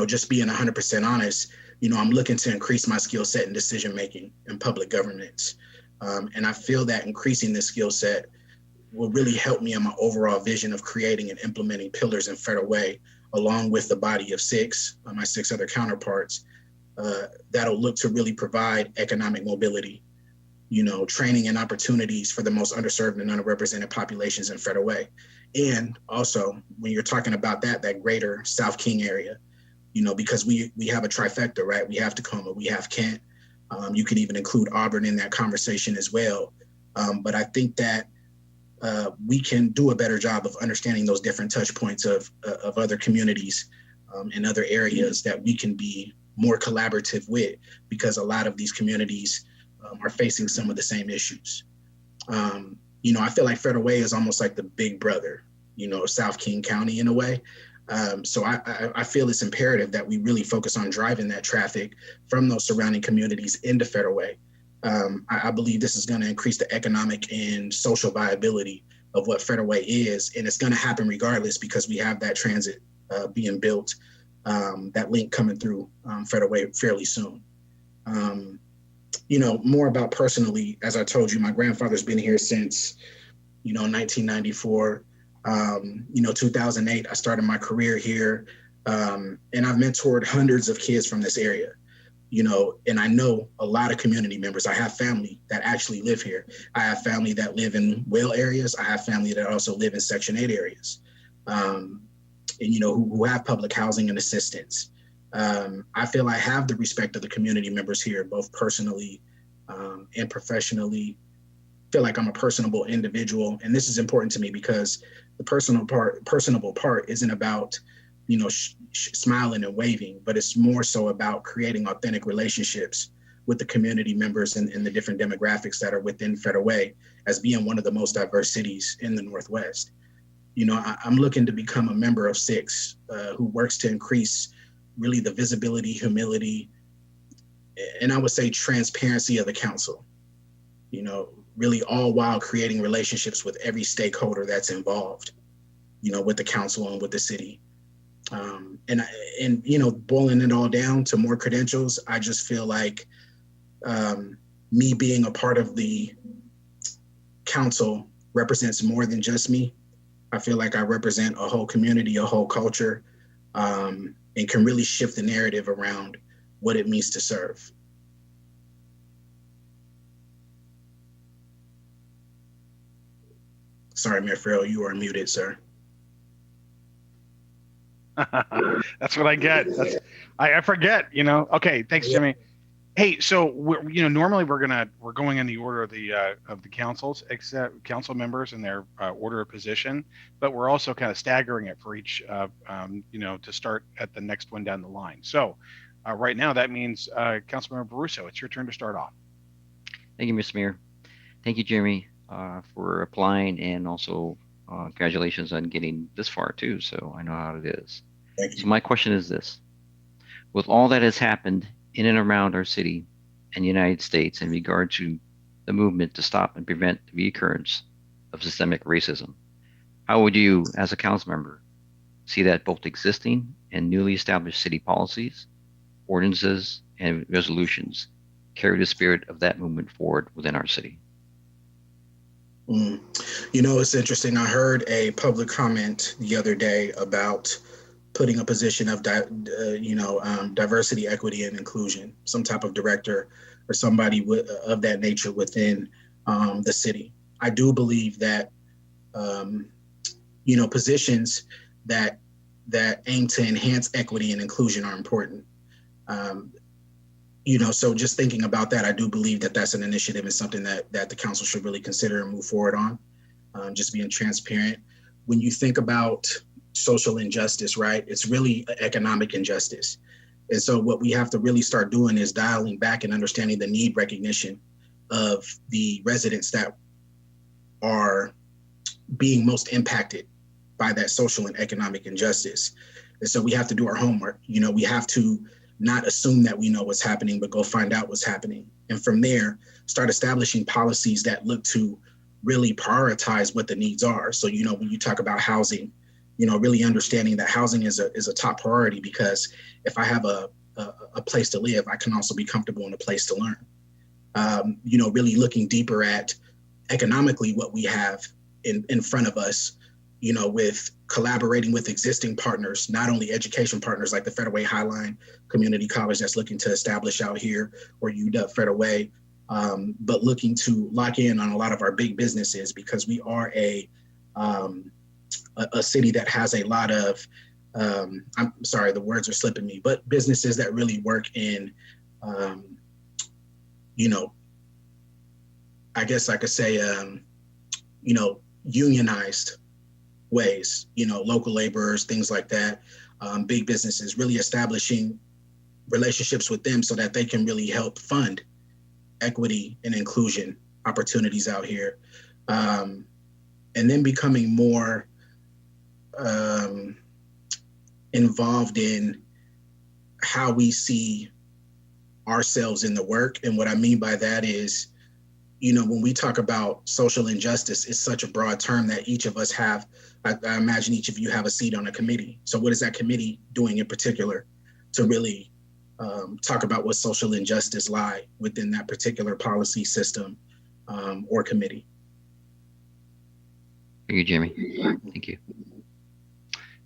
Just being 100% honest, I'm looking to increase my skill set in decision-making in public governance. And I feel that increasing this skill set will really help me in my overall vision of creating and implementing pillars in Federal Way, along with the body of my 6 other counterparts, that'll look to really provide economic mobility, training and opportunities for the most underserved and underrepresented populations in Federal Way. And also, when you're talking about that greater South King area, because we have a trifecta, right? We have Tacoma, we have Kent. You can even include Auburn in that conversation as well. But I think that we can do a better job of understanding those different touch points of other communities in other areas that we can be more collaborative with, because a lot of these communities are facing some of the same issues. I feel like Federal Way is almost like the big brother, of South King County in a way. So I feel it's imperative that we really focus on driving that traffic from those surrounding communities into Federal Way. I believe this is going to increase the economic and social viability of what Federal Way is, and it's going to happen regardless, because we have that transit being built, that link coming through Federal Way fairly soon. More about personally, as I told you, my grandfather's been here since, 1994. 2008, I started my career here, and I've mentored hundreds of kids from this area, and I know a lot of community members. I have family that actually live here. I have family that live in Whale areas. I have family that also live in Section 8 areas, and, who have public housing and assistance. I feel I have the respect of the community members here, both personally and professionally. I feel like I'm a personable individual, and this is important to me because the personable part isn't about, smiling and waving, but it's more so about creating authentic relationships with the community members and the different demographics that are within Federal Way, as being one of the most diverse cities in the Northwest. I'm looking to become a member of 6 who works to increase really the visibility, humility, and I would say transparency of the council, really all while creating relationships with every stakeholder that's involved, with the council and with the city. And boiling it all down to more credentials, I just feel like me being a part of the council represents more than just me. I feel like I represent a whole community, a whole culture, and can really shift the narrative around what it means to serve. Sorry, Mayor Farrell, you are muted, sir. That's what I get. I forget, Okay, thanks, Jimmy. Hey, so normally we're going in the order of the council members and their order of position, but we're also kind of staggering it for each, to start at the next one down the line. So right now that means Councilmember Baruso, it's your turn to start off. Thank you, Mr. Mayor. Thank you, Jeremy, for applying, and also congratulations on getting this far too. So I know how it is. Thank you. So my question is this: with all that has happened in and around our city and the United States in regard to the movement to stop and prevent the reoccurrence of systemic racism, how would you, as a council member, see that both existing and newly established city policies, ordinances, and resolutions carry the spirit of that movement forward within our city? It's interesting. I heard a public comment the other day about putting a position of diversity, equity, and inclusion, some type of director or somebody of that nature within the city. I do believe that positions that aim to enhance equity and inclusion are important. So just thinking about that, I do believe that that's an initiative and something that the council should really consider and move forward on. Just being transparent. When you think about social injustice, right, it's really economic injustice. And so what we have to really start doing is dialing back and understanding the need recognition of the residents that are being most impacted by that social and economic injustice. And so we have to do our homework. We have to not assume that we know what's happening, but go find out what's happening. And from there, start establishing policies that look to really prioritize what the needs are. So, when you talk about housing, really understanding that housing is a top priority, because if I have a place to live, I can also be comfortable in a place to learn. Really looking deeper at economically what we have in front of us, with collaborating with existing partners, not only education partners like the Federal Way Highline Community College that's looking to establish out here, or UW Federal Way, but looking to lock in on a lot of our big businesses, because we are a city that has a lot of, I'm sorry, the words are slipping me, but businesses that really work in, I guess I could say, unionized ways, local laborers, things like that, big businesses, really establishing relationships with them so that they can really help fund equity and inclusion opportunities out here. And then becoming more involved in how we see ourselves in the work. And what I mean by that is, when we talk about social injustice, it's such a broad term that each of us have. I imagine each of you have a seat on a committee. So what is that committee doing in particular to really talk about what social injustice lie within that particular policy system or committee? Thank you, Jeremy. Thank you.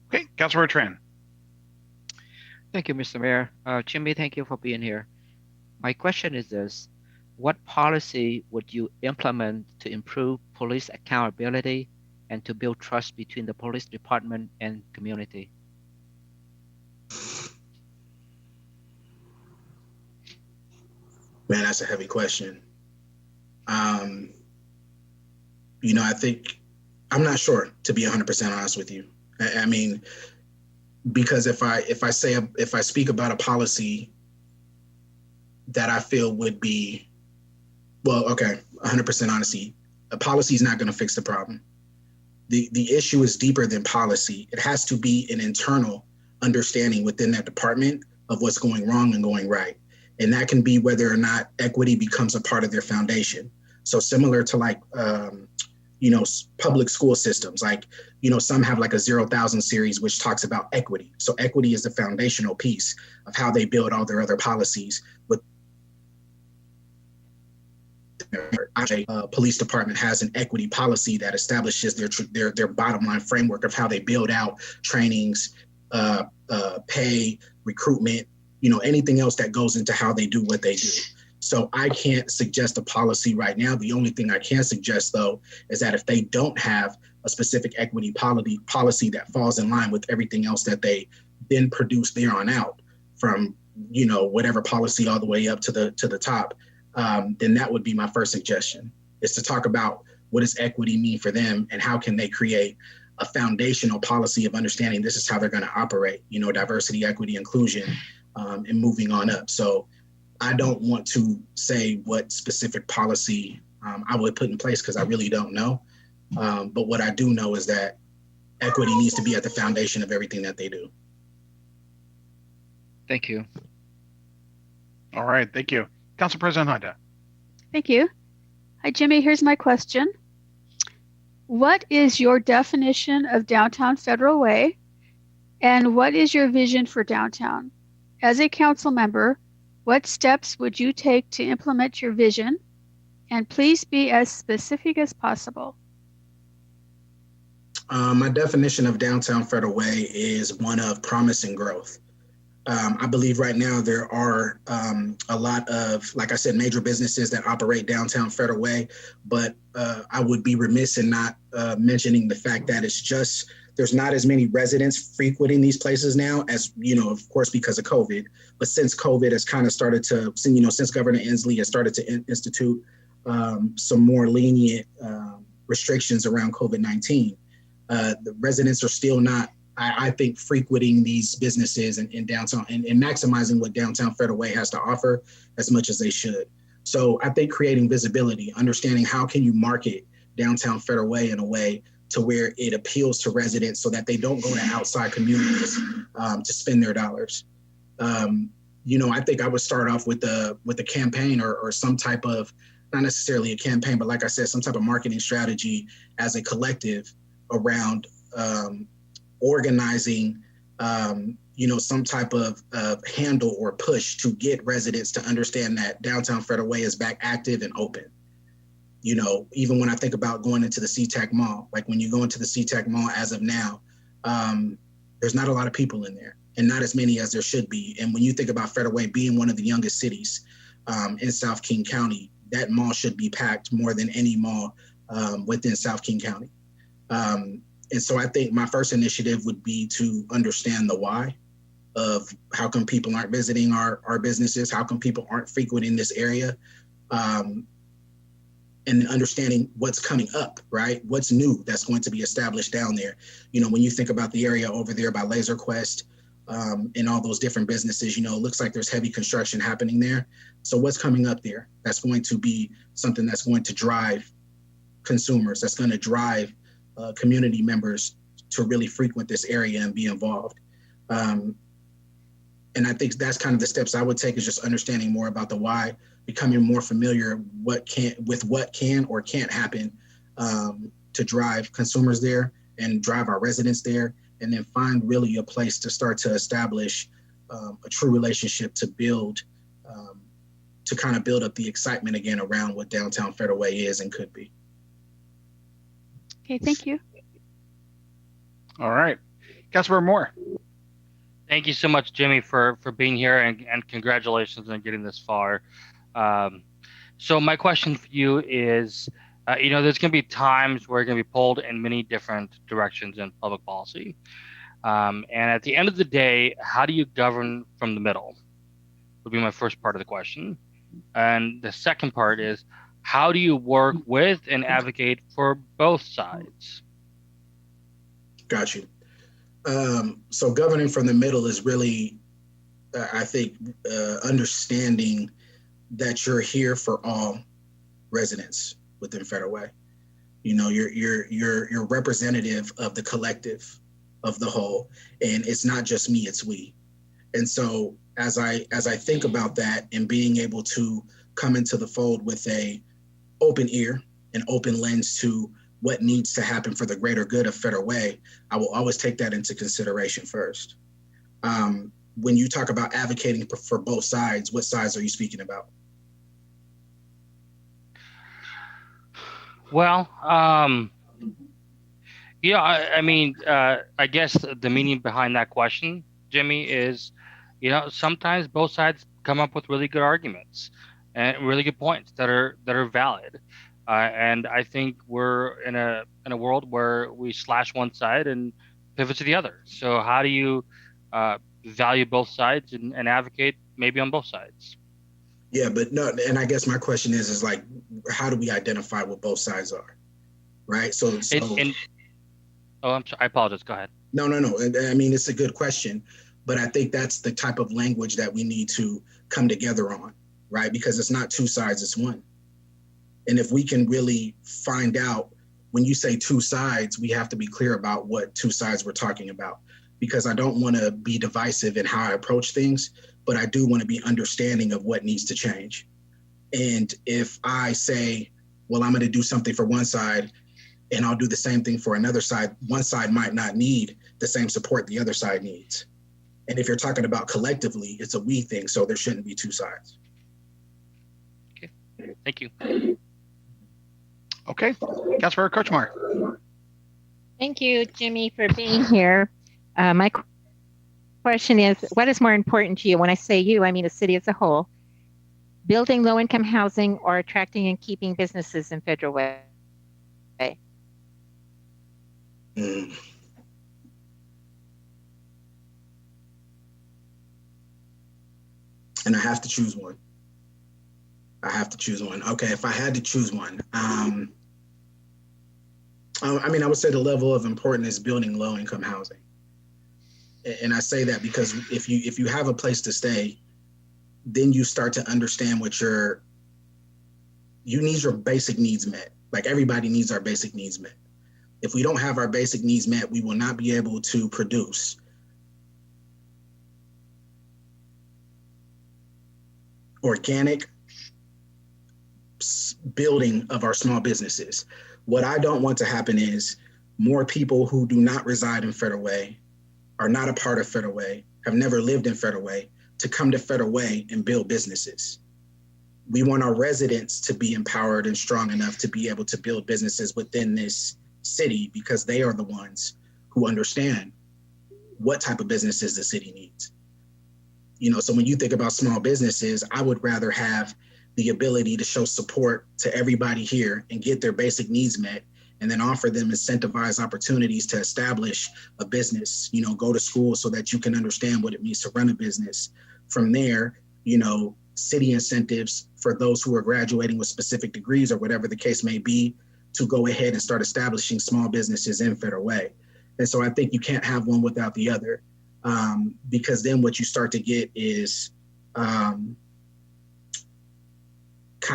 Okay, Councilor Tran. Thank you, Mr. Mayor. Jimmy, thank you for being here. My question is this: what policy would you implement to improve police accountability and to build trust between the police department and community? Man, that's a heavy question. I think, I'm not sure, to be 100% honest with you. I mean, because if I speak about a policy that I feel would be, well, okay, 100% honesty, a policy is not going to fix the problem. The issue is deeper than policy. It has to be an internal understanding within that department of what's going wrong and going right. And that can be whether or not equity becomes a part of their foundation. So similar to public school systems, some have like a 0,000 series, which talks about equity. So equity is the foundational piece of how they build all their other policies. With police department has an equity policy that establishes their bottom line framework of how they build out trainings, pay, recruitment, anything else that goes into how they do what they do. So I can't suggest a policy right now. The only thing I can suggest, though, is that if they don't have a specific equity policy that falls in line with everything else that they then produce there on out, from whatever policy all the way up to the top, then that would be my first suggestion, is to talk about what does equity mean for them and how can they create a foundational policy of understanding this is how they're going to operate, diversity, equity, inclusion, and moving on up. So I don't want to say what specific policy I would put in place because I really don't know. But what I do know is that equity needs to be at the foundation of everything that they do. Thank you. All right, thank you. Council President Honda. Thank you. Hi, Jimmy. Here's my question. What is your definition of downtown Federal Way, and what is your vision for downtown? As a council member, what steps would you take to implement your vision? And please be as specific as possible. My definition of downtown Federal Way is one of promise and growth. I believe right now there are a lot of, like I said, major businesses that operate downtown Federal Way, but I would be remiss in not mentioning the fact that there's not as many residents frequenting these places now as, of course, because of COVID. But since COVID has kind of started to, since Governor Inslee has started to institute some more lenient restrictions around COVID-19, the residents are still not, I think, frequenting these businesses in downtown and maximizing what downtown Federal Way has to offer as much as they should. So I think creating visibility, understanding how can you market downtown Federal Way in a way to where it appeals to residents so that they don't go to outside communities to spend their dollars. I think I would start off with a campaign or some type of, not necessarily a campaign, but like I said, some type of marketing strategy as a collective around organizing, some type of handle or push to get residents to understand that downtown Federal Way is back active and open. Even when I think about going into the SeaTac Mall, like when you go into the SeaTac Mall as of now, there's not a lot of people in there and not as many as there should be. And when you think about Federal Way being one of the youngest cities in South King County, that mall should be packed more than any mall within South King County. And so I think my first initiative would be to understand the why of how come people aren't visiting our businesses, how come people aren't frequenting this area, and understanding what's coming up, right? What's new that's going to be established down there. When you think about the area over there by Laser Quest and all those different businesses, it looks like there's heavy construction happening there. So what's coming up there? That's going to be something that's going to drive consumers, that's going to drive community members to really frequent this area and be involved. And I think that's kind of the steps I would take, is just understanding more about the why, becoming more familiar with what can or can't happen to drive consumers there and drive our residents there, and then find really a place to start to establish a true relationship to build, to kind of build up the excitement again around what downtown Federal Way is and could be. Okay, thank you. All right. Councilmember Moore. Thank you so much, Jimmy, for being here, and congratulations on getting this far. So my question for you is, there's going to be times where you're going to be pulled in many different directions in public policy. And at the end of the day, how do you govern from the middle? Would be my first part of the question. And the second part is, how do you work with and advocate for both sides? Got you. So governing from the middle is really, I think, understanding that you're here for all residents within Federal Way. You're representative of the collective, of the whole, and it's not just me, it's we. And so as I think about that and being able to come into the fold with a open ear and open lens to what needs to happen for the greater good of Federal Way, I will always take that into consideration first. When you talk about advocating for both sides, what sides are you speaking about? Well, I guess the meaning behind that question, Jimmy, is, sometimes both sides come up with really good arguments. and really good points that are valid. And I think we're in a world where we slash one side and pivot to the other. So how do you value both sides and advocate maybe on both sides? Yeah, but no, and I guess my question is like, how do we identify what both sides are, right? Oh, I'm sorry. I apologize. Go ahead. No. I mean, it's a good question, but I think that's the type of language that we need to come together on, right? Because it's not two sides, it's one. And if we can really find out, when you say two sides, we have to be clear about what two sides we're talking about. Because I don't want to be divisive in how I approach things, but I do want to be understanding of what needs to change. And if I say, well, I'm going to do something for one side and I'll do the same thing for another side, one side might not need the same support the other side needs. And if you're talking about collectively, it's a we thing, so there shouldn't be two sides. Okay, thank you. Okay, Councilmember Kochmar. Thank you, Jimmy, for being here. My question is, what is more important to you? When I say you, I mean the city as a whole. Building low-income housing or attracting and keeping businesses in Federal Way? Mm. And I have to choose one. Okay, if I had to choose one, I mean, I would say the level of importance is building low-income housing. And I say that because if you have a place to stay, then you start to understand what you need your basic needs met. Like everybody needs our basic needs met. If we don't have our basic needs met, we will not be able to produce organic building of our small businesses. What I don't want to happen is more people who do not reside in Federal Way, are not a part of Federal Way, have never lived in Federal Way, to come to Federal Way and build businesses. We want our residents to be empowered and strong enough to be able to build businesses within this city because they are the ones who understand what type of businesses the city needs. You know, so when you think about small businesses, I would rather have the ability to show support to everybody here and get their basic needs met, and then offer them incentivized opportunities to establish a business, you know, go to school so that you can understand what it means to run a business. From there, you know, city incentives for those who are graduating with specific degrees or whatever the case may be, to go ahead and start establishing small businesses in Federal Way. And so I think you can't have one without the other, because then what you start to get is kind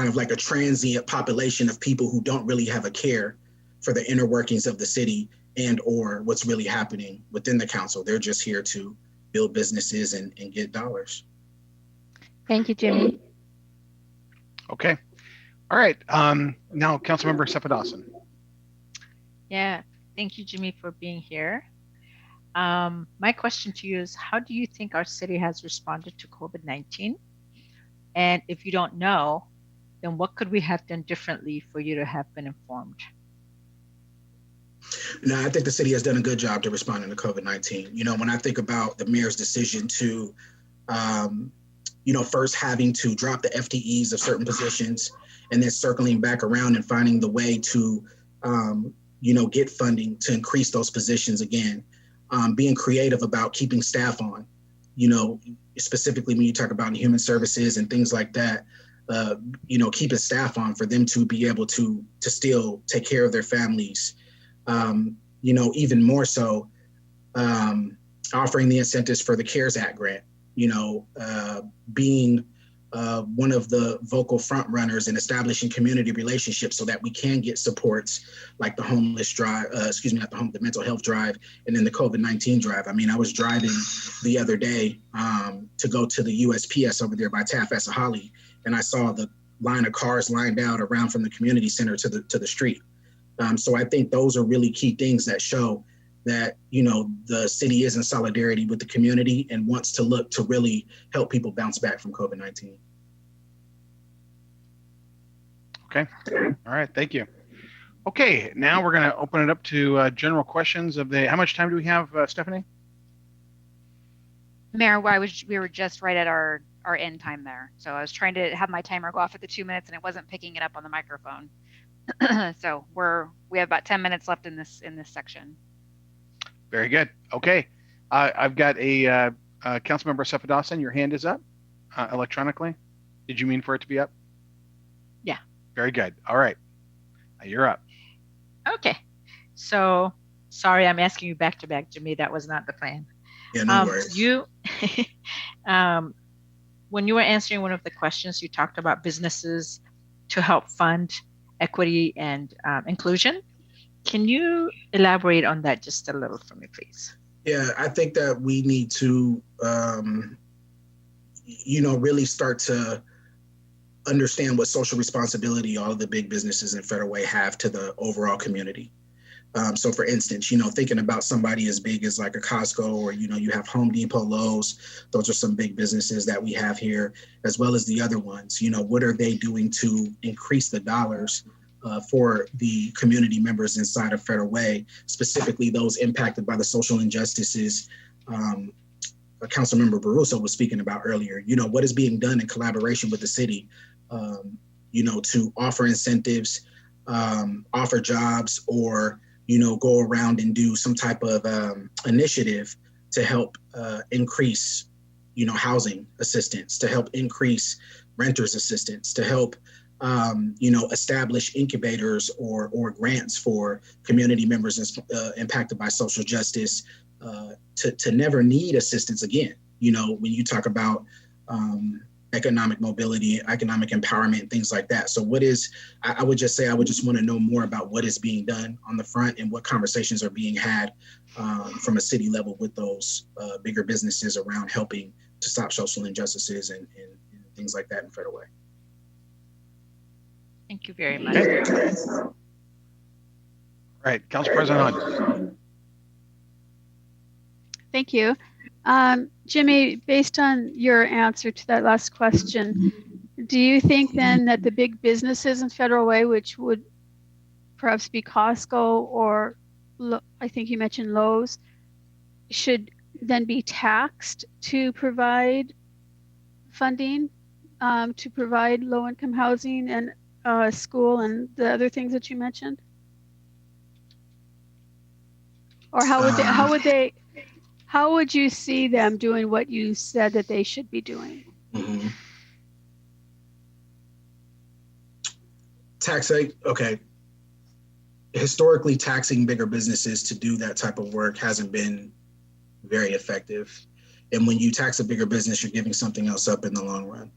of like a transient population of people who don't really have a care for the inner workings of the city and or what's really happening within the council. They're just here to build businesses and get dollars. Thank you, Jimmy. Okay. All right. Now, Councilmember Cephedasan. Yeah, thank you, Jimmy, for being here. My question to you is, how do you think our city has responded to COVID-19? And if you don't know, then what could we have done differently for you to have been informed? No, I think the city has done a good job to responding to COVID-19. You know, when I think about the mayor's decision to, you know, first having to drop the FTEs of certain positions and then circling back around and finding the way to, you know, get funding to increase those positions again, being creative about keeping staff on, you know, specifically when you talk about human services and things like that, you know, keeping staff on for them to be able to still take care of their families. You know, even more so, offering the incentives for the CARES Act grant, you know, being one of the vocal front runners in establishing community relationships so that we can get supports like the homeless drive, the mental health drive, and then the COVID-19 drive. I mean, I was driving the other day to go to the USPS over there by Tallahassee, and I saw the line of cars lined out around from the community center to the street. So I think those are really key things that show that, you know, the city is in solidarity with the community and wants to look to really help people bounce back from COVID-19. Okay. All right. Thank you. Okay. Now we're going to open it up to general questions of the, how much time do we have, Stephanie? Mayor, we were just right at our end time there. So I was trying to have my timer go off at the 2 minutes and it wasn't picking it up on the microphone. So we have about 10 minutes left in this section. Very good. Okay. I've got a Councilmember Cephedasan, your hand is up electronically. Did you mean for it to be up? Yeah. Very good. All right. You're up. Okay. So sorry, I'm asking you back to back, Jimmy. That was not the plan. Yeah, no worries. When you were answering one of the questions, you talked about businesses to help fund equity and inclusion. Can you elaborate on that just a little for me, please? Yeah, I think that we need to, really start to understand what social responsibility all of the big businesses in Federal Way have to the overall community. So for instance, thinking about somebody as big as like a Costco or, you have Home Depot, Lowe's, those are some big businesses that we have here, as well as the other ones. What are they doing to increase the dollars for the community members inside of Federal Way, specifically those impacted by the social injustices Councilmember Barroso was speaking about earlier? What is being done in collaboration with the city, to offer incentives, offer jobs, or go around and do some type of initiative to help increase, housing assistance, to help increase renters assistance, to help, establish incubators or grants for community members impacted by social justice to never need assistance again. When you talk about economic mobility, economic empowerment, things like that. So I would just want to know more about what is being done on the front and what conversations are being had from a city level with those bigger businesses around helping to stop social injustices and things like that in Federal Way. Thank you very much. All right, Council President Hunt. Thank you. Jimmy, based on your answer to that last question, do you think then that the big businesses in Federal Way, which would perhaps be Costco or I think you mentioned Lowe's, should then be taxed to provide funding, to provide low-income housing and school and the other things that you mentioned? Or how would you see them doing what you said that they should be doing? Mm-hmm. Okay. Historically, taxing bigger businesses to do that type of work hasn't been very effective. And when you tax a bigger business, you're giving something else up in the long run.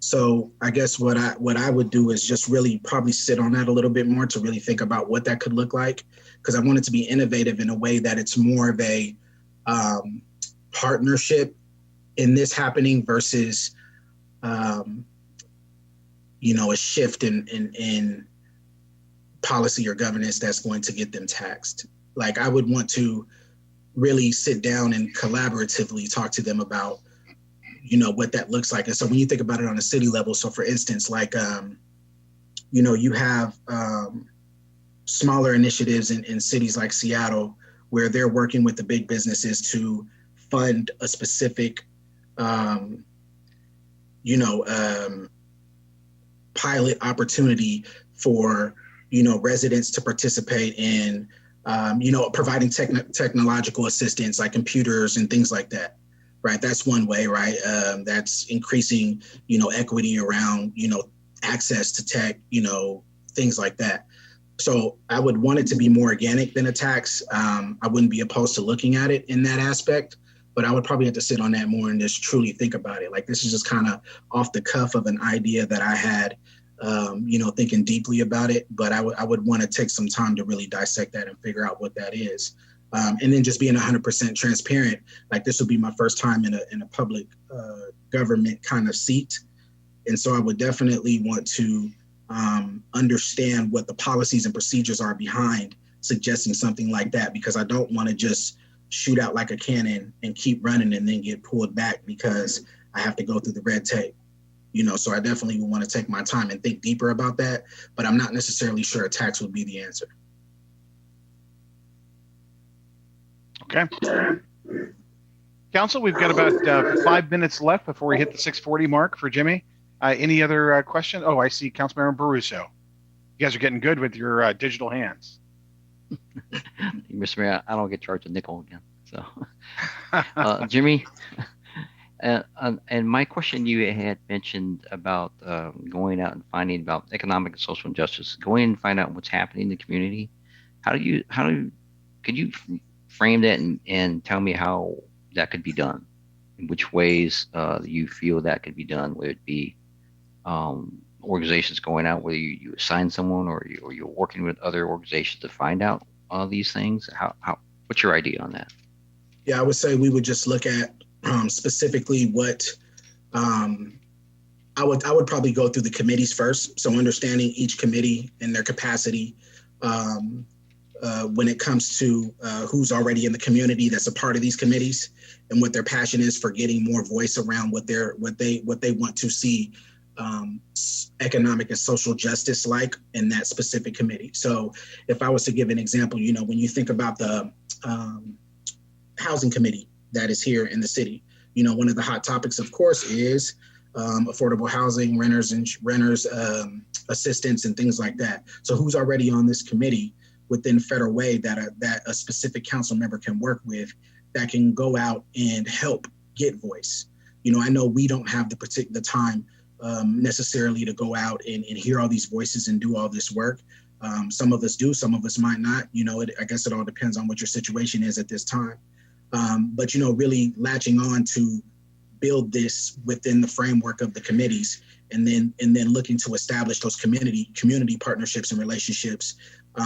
So I guess what I would do is just really probably sit on that a little bit more to really think about what that could look like, because I want it to be innovative in a way that it's more of a partnership in this happening versus a shift in policy or governance that's going to get them taxed. Like, I would want to really sit down and collaboratively talk to them about what that looks like. And so when you think about it on a city level, so for instance, like you have smaller initiatives in cities like Seattle where they're working with the big businesses to fund a specific, pilot opportunity for, residents to participate in, providing technological assistance like computers and things like that, right? That's one way, right? That's increasing, equity around, access to tech, things like that. So I would want it to be more organic than a tax. I wouldn't be opposed to looking at it in that aspect, but I would probably have to sit on that more and just truly think about it. Like, this is just kind of off the cuff of an idea that I had, thinking deeply about it, but I would want to take some time to really dissect that and figure out what that is. And then just being 100% transparent, like, this will be my first time in a public government kind of seat. And so I would definitely want to understand what the policies and procedures are behind suggesting something like that, because I don't want to just shoot out like a cannon and keep running and then get pulled back because I have to go through the red tape. So I definitely would want to take my time and think deeper about that, but I'm not necessarily sure a tax would be the answer. Okay. Council, we've got about 5 minutes left before we hit the 6:40 mark for Jimmy. Any other question? Oh, I see Councilmember Baruso. You guys are getting good with your digital hands. Mr. Mayor, I don't get charged a nickel again. So, Jimmy, and my question, you had mentioned about going out and finding about economic and social injustice, going and find out what's happening in the community. Could you frame that and tell me how that could be done? In which ways you feel that could be done? Whether it be organizations going out, whether you assign someone or you're working with other organizations to find out these things. What's your idea on that? Yeah, I would say we would just look at specifically what I would probably go through the committees first. So understanding each committee and their capacity when it comes to who's already in the community that's a part of these committees and what their passion is for getting more voice around what they want to see economic and social justice like in that specific committee. So if I was to give an example, when you think about the housing committee that is here in the city, one of the hot topics, of course, is affordable housing, renters assistance and things like that. So who's already on this committee within Federal Way that a specific council member can work with that can go out and help get voice? I know we don't have the time necessarily to go out and hear all these voices and do all this work. Some of us do, some of us might not. I guess it all depends on what your situation is at this time. But really latching on to build this within the framework of the committees, and then looking to establish those community partnerships and relationships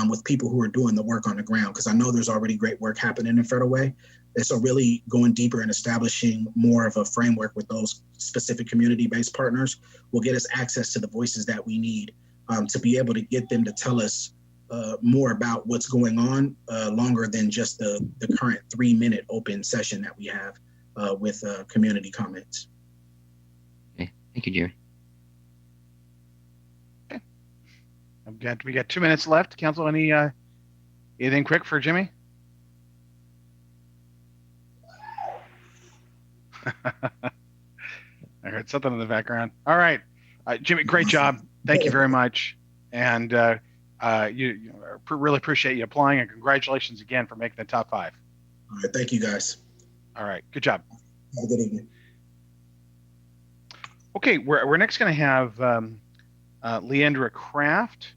with people who are doing the work on the ground. Because I know there's already great work happening in Federal Way. And so really going deeper and establishing more of a framework with those specific community-based partners will get us access to the voices that we need to be able to get them to tell us more about what's going on longer than just the current 3-minute open session that we have with community comments. Okay, thank you, Jerry. Okay. We got 2 minutes left. Council, anything quick for Jimmy? I heard something in the background. All right, Jimmy, great job. Thank you very much. And you really appreciate you applying, and congratulations again for making the top 5. All right, thank you guys. All right, good job. Have a good evening. Okay, we're next going to have Leandra Kraft.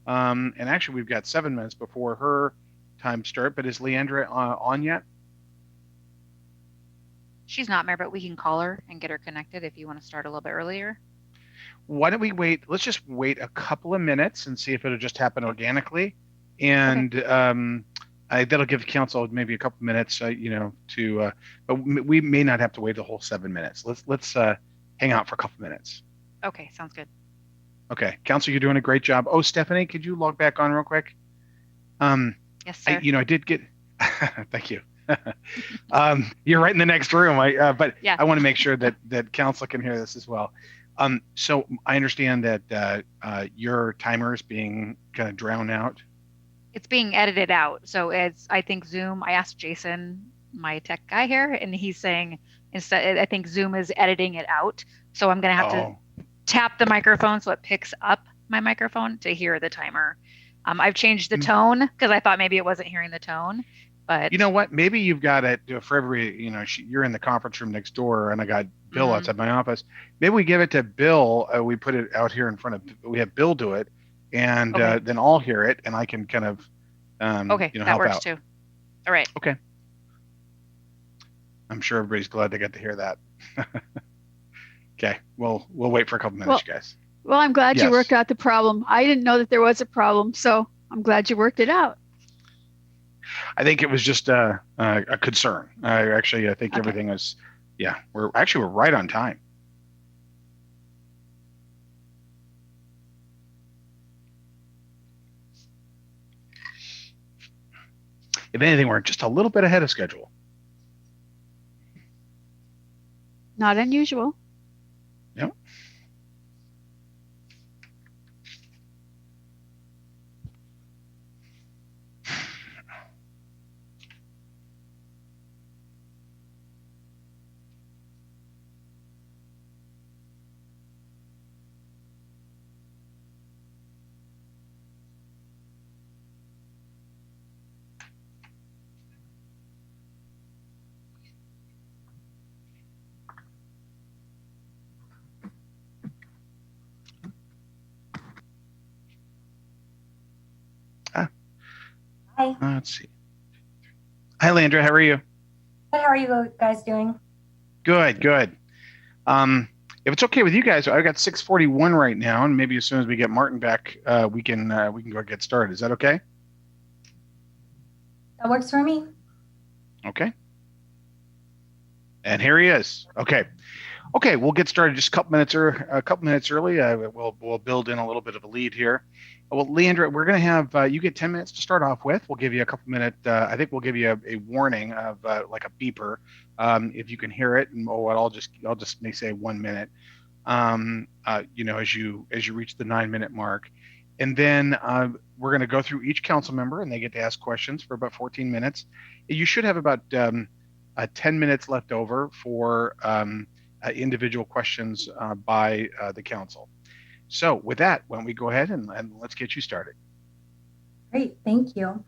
And actually, we've got 7 minutes before her time start, but is Leandra on yet? She's not, Mayor, but we can call her and get her connected if you want to start a little bit earlier. Why don't we wait? Let's just wait a couple of minutes and see if it'll just happen organically. And that'll give council maybe a couple minutes, but we may not have to wait the whole 7 minutes. Let's hang out for a couple minutes. Okay, sounds good. Okay, council, you're doing a great job. Oh, Stephanie, could you log back on real quick? Yes, sir. I did get, thank you. You're right in the next room. But yeah. I want to make sure that council can hear this as well. So I understand that your timer is being kind of drowned out. It's being edited out. So I think Zoom, I asked Jason, my tech guy here, and he's saying I think Zoom is editing it out. So I'm going to have to tap the microphone so it picks up my microphone to hear the timer. I've changed the tone because I thought maybe it wasn't hearing the tone. But you know what? Maybe you've got it for every, you're in the conference room next door and I got Bill outside my office. Maybe we give it to Bill. We put it out here in front of, we have Bill do it and then I'll hear it and I can kind of, that help works out. too. All right. Okay. I'm sure everybody's glad they got to hear that. Okay. Well, we'll wait for a couple minutes, guys. Well, I'm glad Yes. you worked out the problem. I didn't know that there was a problem, so I'm glad you worked it out. I think it was just a concern. I think everything was, we're right on time. If anything, we're just a little bit ahead of schedule. Not unusual. Yep. Hi. Let's see. Hi, Landra. How are you? Good. How are you guys doing? Good, good. If it's okay with you guys, I've got 6:41 right now, and maybe as soon as we get Martin back, we can go get started. Is that okay? That works for me. Okay. And here he is. Okay. Okay, we'll get started just a couple minutes early. We'll build in a little bit of a lead here. Well, Leandra, we're going to have you get 10 minutes to start off with. We'll give you a couple minutes. I think we'll give you a warning of like a beeper if you can hear it. And I'll just may say 1 minute. As you reach the 9-minute mark, and then we're going to go through each council member, and they get to ask questions for about 14 minutes. You should have about 10 minutes left over for individual questions by the council. So with that, why don't we go ahead and let's get you started. Great, thank you.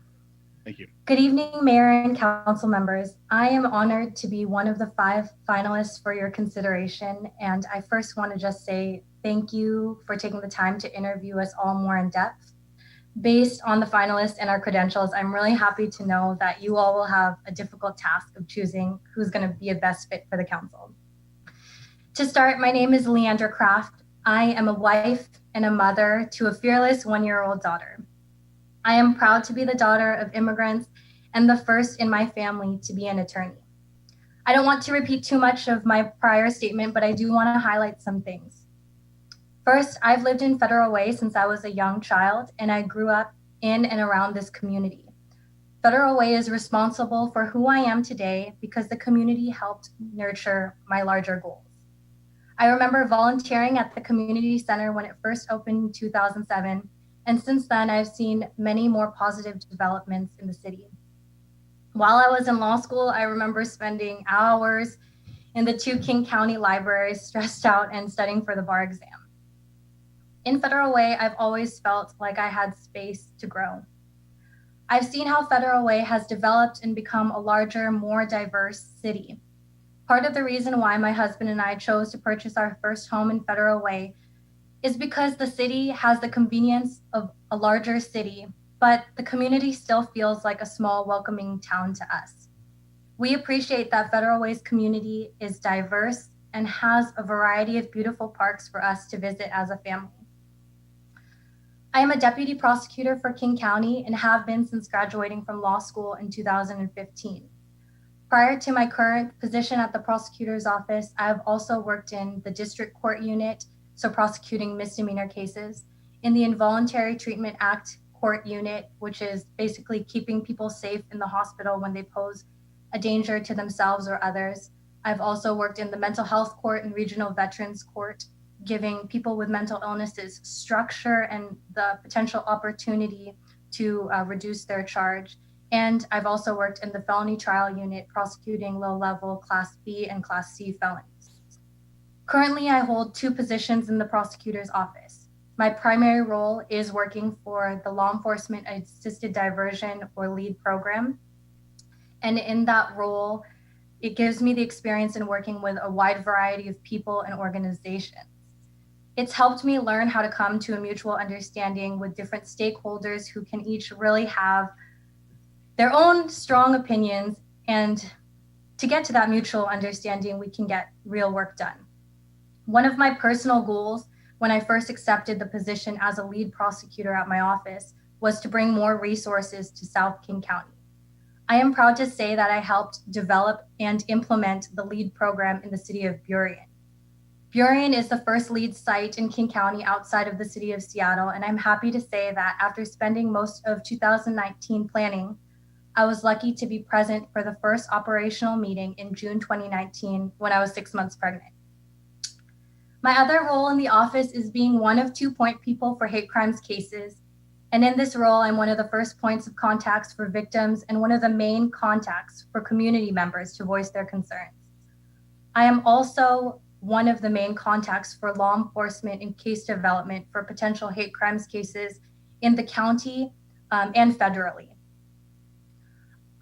Thank you. Good evening, Mayor and council members. I am honored to be one of the 5 finalists for your consideration. And I first want to just say thank you for taking the time to interview us all more in depth. Based on the finalists and our credentials, I'm really happy to know that you all will have a difficult task of choosing who's going to be a best fit for the council. To start, my name is Leandra Kraft. I am a wife and a mother to a fearless 1-year-old daughter. I am proud to be the daughter of immigrants and the first in my family to be an attorney. I don't want to repeat too much of my prior statement, but I do want to highlight some things. First, I've lived in Federal Way since I was a young child, and I grew up in and around this community. Federal Way is responsible for who I am today because the community helped nurture my larger goals. I remember volunteering at the community center when it first opened in 2007, and since then I've seen many more positive developments in the city. While I was in law school, I remember spending hours in the 2 King County libraries, stressed out and studying for the bar exam. In Federal Way, I've always felt like I had space to grow. I've seen how Federal Way has developed and become a larger, more diverse city. Part of the reason why my husband and I chose to purchase our first home in Federal Way is because the city has the convenience of a larger city, but the community still feels like a small, welcoming town to us. We appreciate that Federal Way's community is diverse and has a variety of beautiful parks for us to visit as a family. I am a deputy prosecutor for King County and have been since graduating from law school in 2015. Prior to my current position at the prosecutor's office, I have also worked in the district court unit, so prosecuting misdemeanor cases, in the Involuntary Treatment Act court unit, which is basically keeping people safe in the hospital when they pose a danger to themselves or others. I've also worked in the mental health court and regional veterans court, giving people with mental illnesses structure and the potential opportunity to reduce their charge. And I've also worked in the felony trial unit, prosecuting low-level Class B and Class C felonies. Currently, I hold 2 positions in the prosecutor's office. My primary role is working for the Law Enforcement Assisted Diversion, or LEAD program. And in that role, it gives me the experience in working with a wide variety of people and organizations. It's helped me learn how to come to a mutual understanding with different stakeholders who can each really have their own strong opinions, and to get to that mutual understanding, we can get real work done. One of my personal goals when I first accepted the position as a lead prosecutor at my office was to bring more resources to South King County. I am proud to say that I helped develop and implement the LEAD program in the city of Burien. Burien is the first LEAD site in King County outside of the city of Seattle, and I'm happy to say that after spending most of 2019 planning, I was lucky to be present for the first operational meeting in June 2019 when I was 6 months pregnant. My other role in the office is being one of 2 point people for hate crimes cases. And in this role, I'm one of the first points of contacts for victims and one of the main contacts for community members to voice their concerns. I am also one of the main contacts for law enforcement in case development for potential hate crimes cases in the county and federally.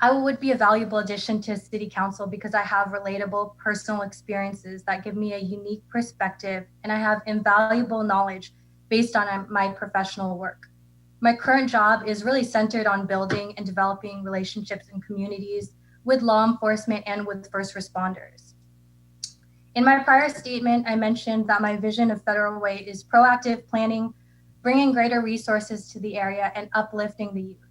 I would be a valuable addition to City Council because I have relatable personal experiences that give me a unique perspective, and I have invaluable knowledge based on my professional work. My current job is really centered on building and developing relationships in communities with law enforcement and with first responders. In my prior statement, I mentioned that my vision of Federal Way is proactive planning, bringing greater resources to the area, and uplifting the youth.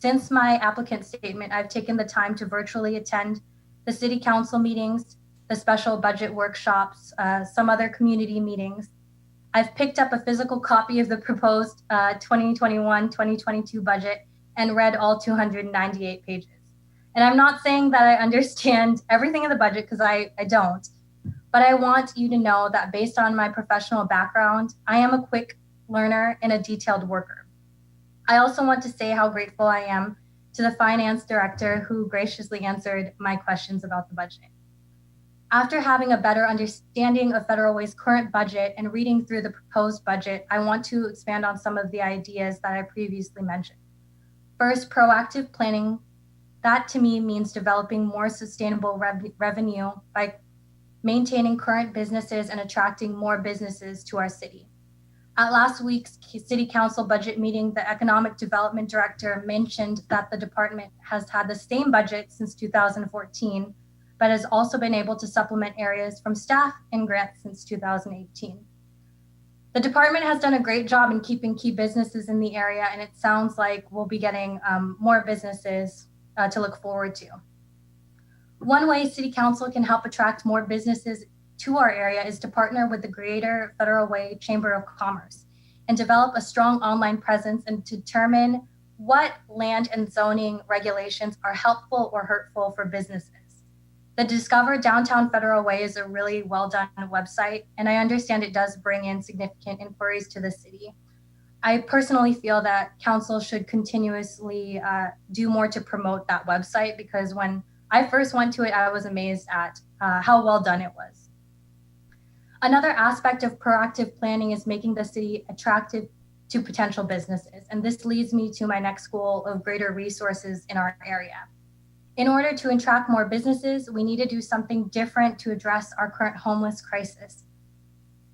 Since my applicant statement, I've taken the time to virtually attend the City Council meetings, the special budget workshops, some other community meetings. I've picked up a physical copy of the proposed 2021-2022 budget and read all 298 pages. And I'm not saying that I understand everything in the budget, because I don't, but I want you to know that based on my professional background, I am a quick learner and a detailed worker. I also want to say how grateful I am to the finance director who graciously answered my questions about the budget. After having a better understanding of Federal Way's current budget and reading through the proposed budget, I want to expand on some of the ideas that I previously mentioned. First, proactive planning. That to me means developing more sustainable revenue by maintaining current businesses and attracting more businesses to our city. At last week's City Council budget meeting, the Economic Development Director mentioned that the department has had the same budget since 2014, but has also been able to supplement areas from staff and grants since 2018. The department has done a great job in keeping key businesses in the area, and it sounds like we'll be getting more businesses to look forward to. One way City Council can help attract more businesses to our area is to partner with the Greater Federal Way Chamber of Commerce and develop a strong online presence and determine what land and zoning regulations are helpful or hurtful for businesses. The Discover Downtown Federal Way is a really well done website, and I understand it does bring in significant inquiries to the city. I personally feel that council should continuously do more to promote that website, because when I first went to it, I was amazed at how well done it was. Another aspect of proactive planning is making the city attractive to potential businesses. And this leads me to my next goal of greater resources in our area. In order to attract more businesses, we need to do something different to address our current homeless crisis.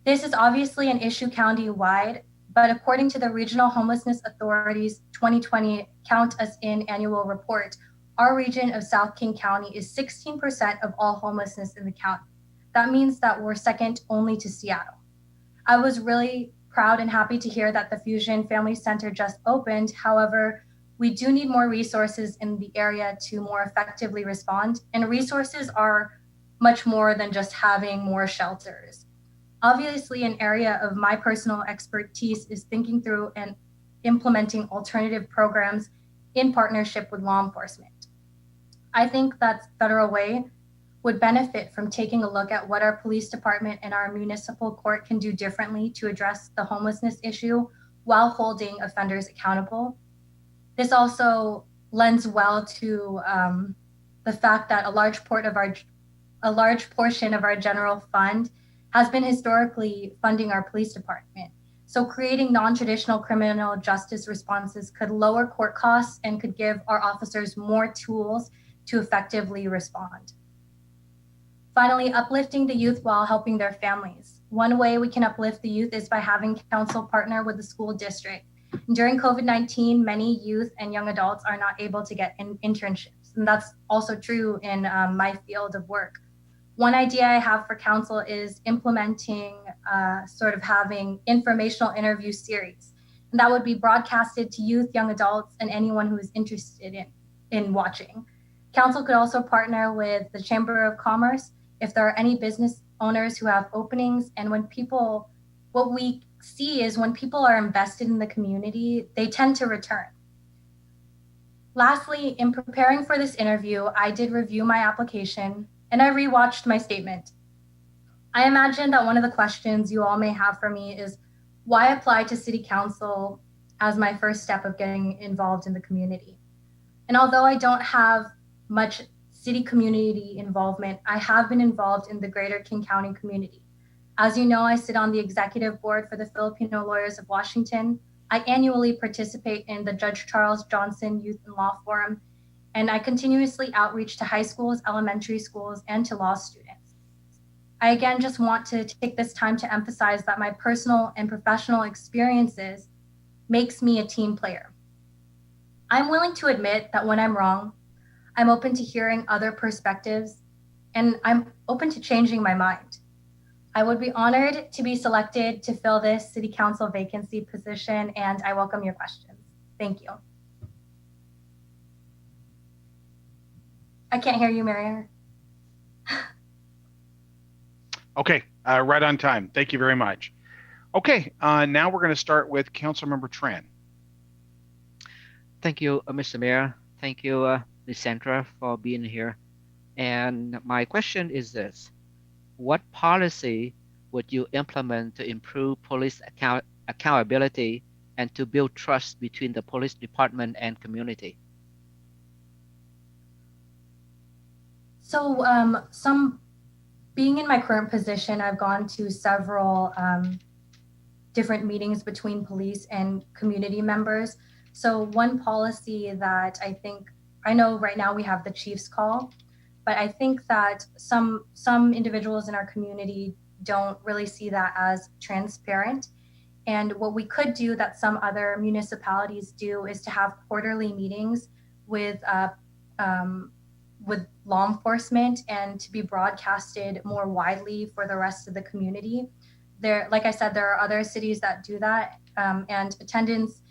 This is obviously an issue county-wide, but according to the Regional Homelessness Authority's 2020 Count Us In annual report, our region of South King County is 16% of all homelessness in the county. That means that we're second only to Seattle. I was really proud and happy to hear that the Fusion Family Center just opened. However, we do need more resources in the area to more effectively respond. And resources are much more than just having more shelters. Obviously, an area of my personal expertise is thinking through and implementing alternative programs in partnership with law enforcement. I think that Federal Way would benefit from taking a look at what our police department and our municipal court can do differently to address the homelessness issue while holding offenders accountable. This also lends well to the fact that a large portion of our general fund has been historically funding our police department. So creating non-traditional criminal justice responses could lower court costs and could give our officers more tools to effectively respond. Finally, uplifting the youth while helping their families. One way we can uplift the youth is by having council partner with the school district. During COVID-19, many youth and young adults are not able to get internships, and that's also true in my field of work. One idea I have for council is implementing sort of having informational interview series, and that would be broadcasted to youth, young adults, and anyone who is interested in watching. Council could also partner with the Chamber of Commerce if there are any business owners who have openings. And what we see is when people are invested in the community, they tend to return. Lastly, in preparing for this interview, I did review my application and I rewatched my statement. I imagine that one of the questions you all may have for me is why apply to City Council as my first step of getting involved in the community? And although I don't have much city community involvement, I have been involved in the Greater King County community. As you know, I sit on the executive board for the Filipino Lawyers of Washington. I annually participate in the Judge Charles Johnson Youth and Law Forum, and I continuously outreach to high schools, elementary schools, and to law students. I again just want to take this time to emphasize that my personal and professional experiences makes me a team player. I'm willing to admit that when I'm wrong, I'm open to hearing other perspectives, and I'm open to changing my mind. I would be honored to be selected to fill this City Council vacancy position, and I welcome your questions. Thank you. I can't hear you, Mayor. Okay, right on time. Thank you very much. Okay, now we're going to start with Councilmember Tran. Thank you, Mr. Mayor. Thank you, Ms. Sandra, for being here. And my question is this: what policy would you implement to improve police accountability and to build trust between the police department and community? So being in my current position, I've gone to several different meetings between police and community members. So one policy that I know right now we have the chief's call, but I think that some individuals in our community don't really see that as transparent. And what we could do that some other municipalities do is to have quarterly meetings with law enforcement and to be broadcasted more widely for the rest of the community. There, like I said, there are other cities that do that, and attendance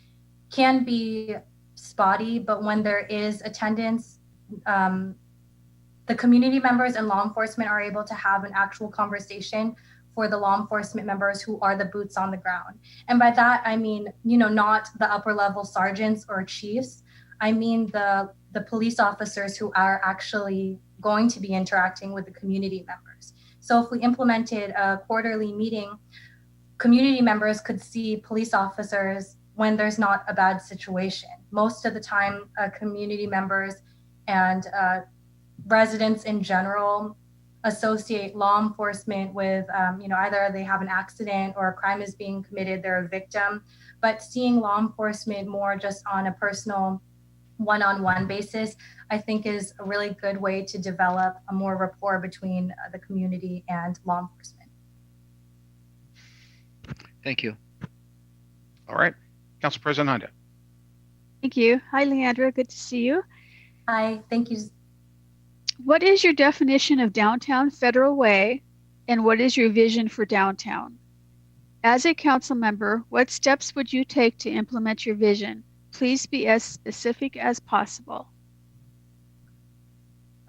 can be spotty, but when there is attendance, the community members and law enforcement are able to have an actual conversation for the law enforcement members who are the boots on the ground. And by that, I mean, not the upper level sergeants or chiefs. I mean the police officers who are actually going to be interacting with the community members. So if we implemented a quarterly meeting, community members could see police officers when there's not a bad situation. Most of the time, community members and residents in general associate law enforcement with, either they have an accident or a crime is being committed, they're a victim. But seeing law enforcement more just on a personal one-on-one basis, I think is a really good way to develop a more rapport between the community and law enforcement. Thank you. All right, Council President Honda. Thank you. Hi, Leandra. Good to see you. Hi, thank you. What is your definition of downtown Federal Way, and what is your vision for downtown? As a council member, what steps would you take to implement your vision? Please be as specific as possible.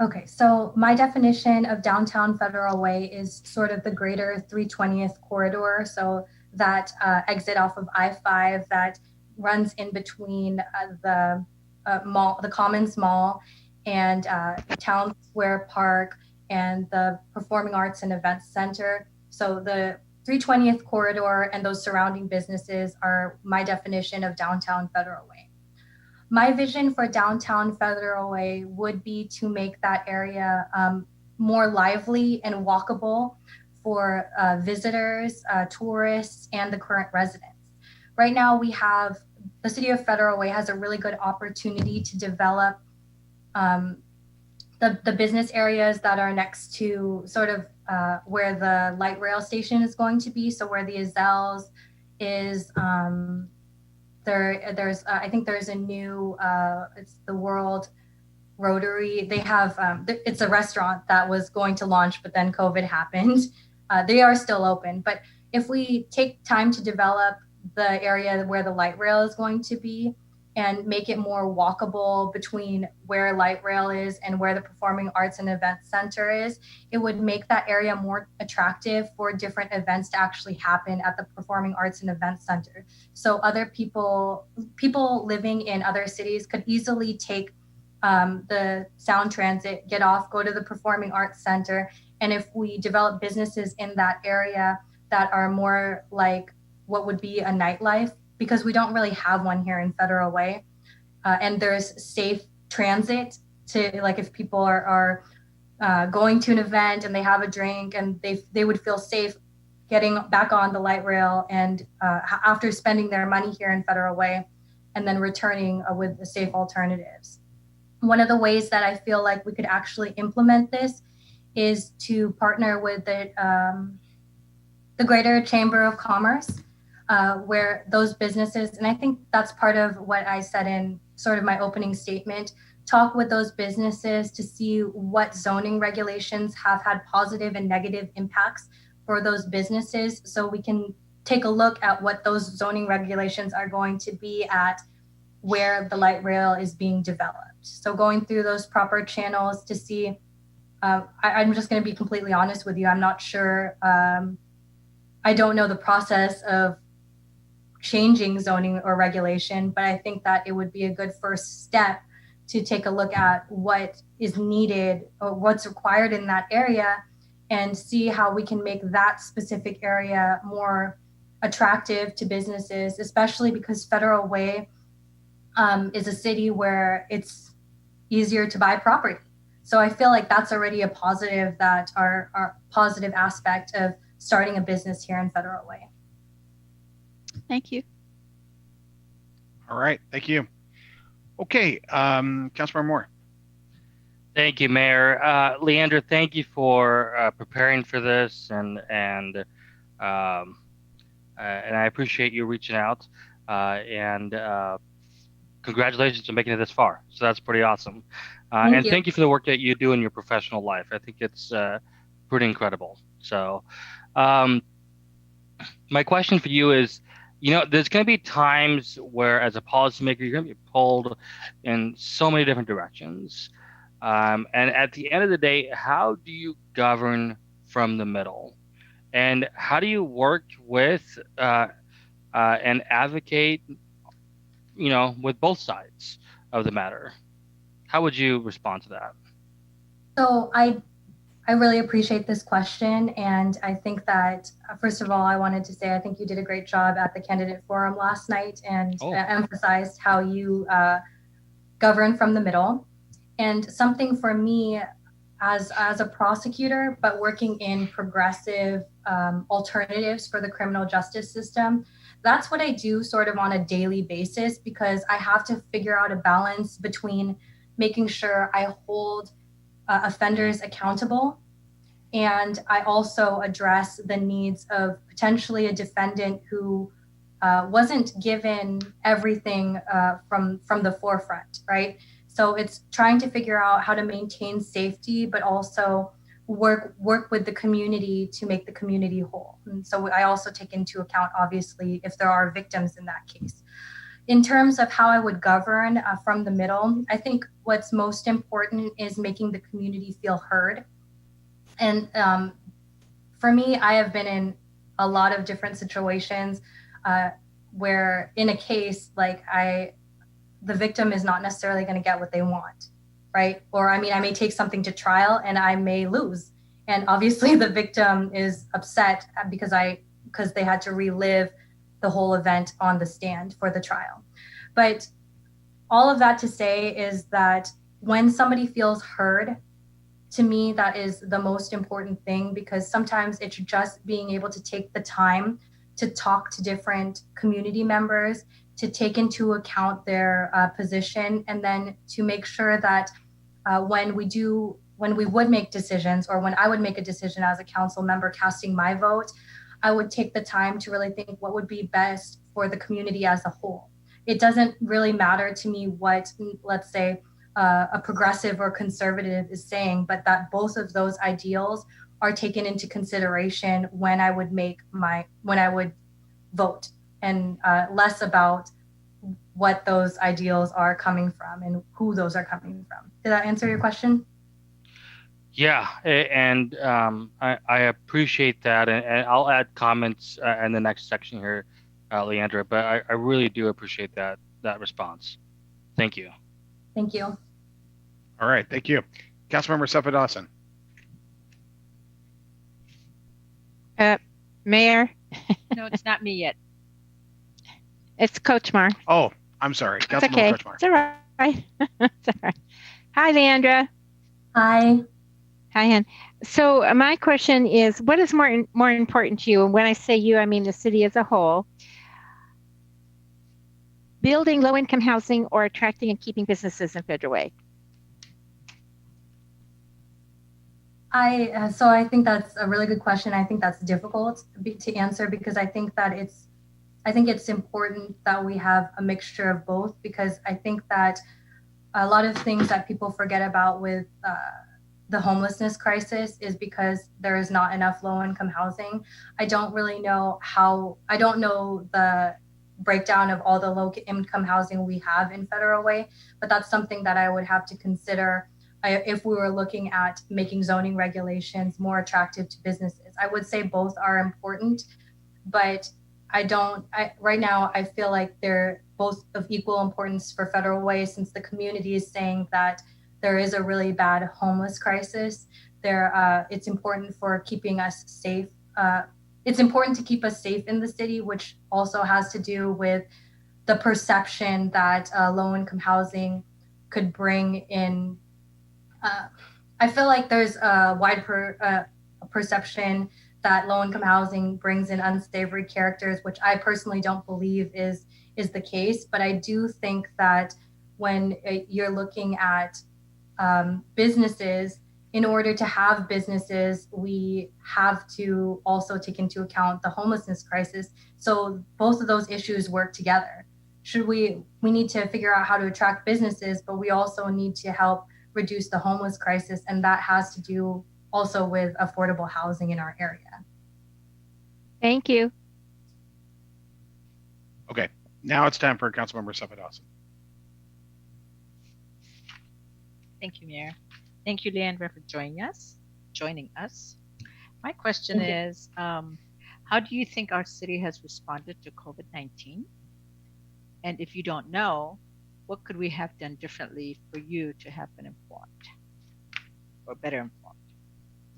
Okay, so my definition of downtown Federal Way is sort of the greater 320th corridor. So that exit off of I-5 that runs in between the mall, the Commons Mall, and the Town Square Park and the Performing Arts and Events Center. So the 320th corridor and those surrounding businesses are my definition of downtown Federal Way. My vision for downtown Federal Way would be to make that area more lively and walkable for visitors, tourists, and the current residents. Right now, we have the City of Federal Way has a really good opportunity to develop the business areas that are next to sort of where the light rail station is going to be. So where the Azelles is, there's I think there's a new it's the World Rotary. They have it's a restaurant that was going to launch, but then COVID happened. They are still open, but if we take time to develop the area where the light rail is going to be and make it more walkable between where light rail is and where the Performing Arts and Events Center is, it would make that area more attractive for different events to actually happen at the Performing Arts and Events Center. So other people living in other cities could easily take the Sound Transit, get off, go to the Performing Arts Center. And if we develop businesses in that area that are more like what would be a nightlife, because we don't really have one here in Federal Way, and there's safe transit to, like, if people are going to an event and they have a drink and they would feel safe getting back on the light rail and after spending their money here in Federal Way and then returning with the safe alternatives. One of the ways that I feel like we could actually implement this is to partner with the Greater Chamber of Commerce. where those businesses, and I think that's part of what I said in sort of my opening statement, talk with those businesses to see what zoning regulations have had positive and negative impacts for those businesses, so we can take a look at what those zoning regulations are going to be at where the light rail is being developed. So going through those proper channels to see, I'm just going to be completely honest with you. I'm not sure. I don't know the process of changing zoning or regulation, but I think that it would be a good first step to take a look at what is needed or what's required in that area and see how we can make that specific area more attractive to businesses, especially because Federal Way is a city where it's easier to buy property. So I feel like that's already a positive, that our positive aspect of starting a business here in Federal Way. Thank you. All right, thank you. Okay, Councilmember Moore. Thank you, Mayor. Leandra, thank you for preparing for this, and I appreciate you reaching out, and congratulations on making it this far. So that's pretty awesome. Thank you for the work that you do in your professional life. I think it's pretty incredible. So my question for you is, there's going to be times where, as a policymaker, you're going to be pulled in so many different directions. And at the end of the day, how do you govern from the middle? And how do you work with and advocate, with both sides of the matter? How would you respond to that? So I really appreciate this question. And I think that, first of all, I wanted to say I think you did a great job at the candidate forum last night and emphasized how you govern from the middle. And something for me as a prosecutor, but working in progressive alternatives for the criminal justice system, that's what I do sort of on a daily basis, because I have to figure out a balance between making sure I hold offenders accountable, and I also address the needs of potentially a defendant who wasn't given everything from the forefront, right? So it's trying to figure out how to maintain safety, but also work with the community to make the community whole. And so I also take into account, obviously, if there are victims in that case. In terms of how I would govern from the middle, I think what's most important is making the community feel heard. And for me, I have been in a lot of different situations where in a case, like the victim is not necessarily going to get what they want, right? Or I may take something to trial and I may lose. And obviously the victim is upset because they had to relive the whole event on the stand for the trial. But all of that to say is that when somebody feels heard, to me, that is the most important thing, because sometimes it's just being able to take the time to talk to different community members, to take into account their position, and then to make sure that when we would make decisions, or when I would make a decision as a council member casting my vote, I would take the time to really think what would be best for the community as a whole. It doesn't really matter to me what, let's say, a progressive or conservative is saying, but that both of those ideals are taken into consideration when I would vote, and less about what those ideals are coming from and who those are coming from. Did that answer your question? Yeah, and I appreciate that, and I'll add comments in the next section here, Leandra, but I really do appreciate that response. Thank you. Thank you. All right, thank you. Councilmember Sefa Dawson. Mayor? No, it's not me yet. It's Coach Mar. Oh, I'm sorry. It's okay. Coach Mar. It's all right. It's all right. Hi, Leandra. Hi. Hi, Ann. So my question is, what is more important to you? And when I say you, I mean the city as a whole. Building low-income housing or attracting and keeping businesses in Federal Way? So I think that's a really good question. I think that's difficult to answer, because I think that it's I think it's important that we have a mixture of both, because I think that a lot of things that people forget about with the homelessness crisis is because there is not enough low-income housing. I don't know the breakdown of all the low-income housing we have in Federal Way, but that's something that I would have to consider if we were looking at making zoning regulations more attractive to businesses. I would say both are important, but right now I feel like they're both of equal importance for Federal Way, since the community is saying that there is a really bad homeless crisis. It's important for keeping us safe. It's important to keep us safe in the city, which also has to do with the perception that low-income housing could bring in. I feel like there's a wide perception that low-income housing brings in unsavory characters, which I personally don't believe is the case. But I do think that when you're looking at businesses, in order to have businesses, we have to also take into account the homelessness crisis. So both of those issues work together. We need to figure out how to attract businesses, but we also need to help reduce the homeless crisis. And that has to do also with affordable housing in our area. Thank you. Okay, now it's time for Councilmember Sapadowson. Thank you, Mayor. Thank you, Leandra, for joining us. My question is, how do you think our city has responded to COVID-19? And if you don't know, what could we have done differently for you to have been informed or better informed?